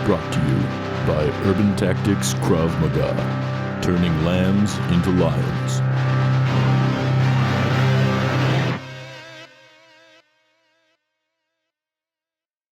Speaker 3: Brought to you by Urban Tactics Krav Maga, turning lambs into lions.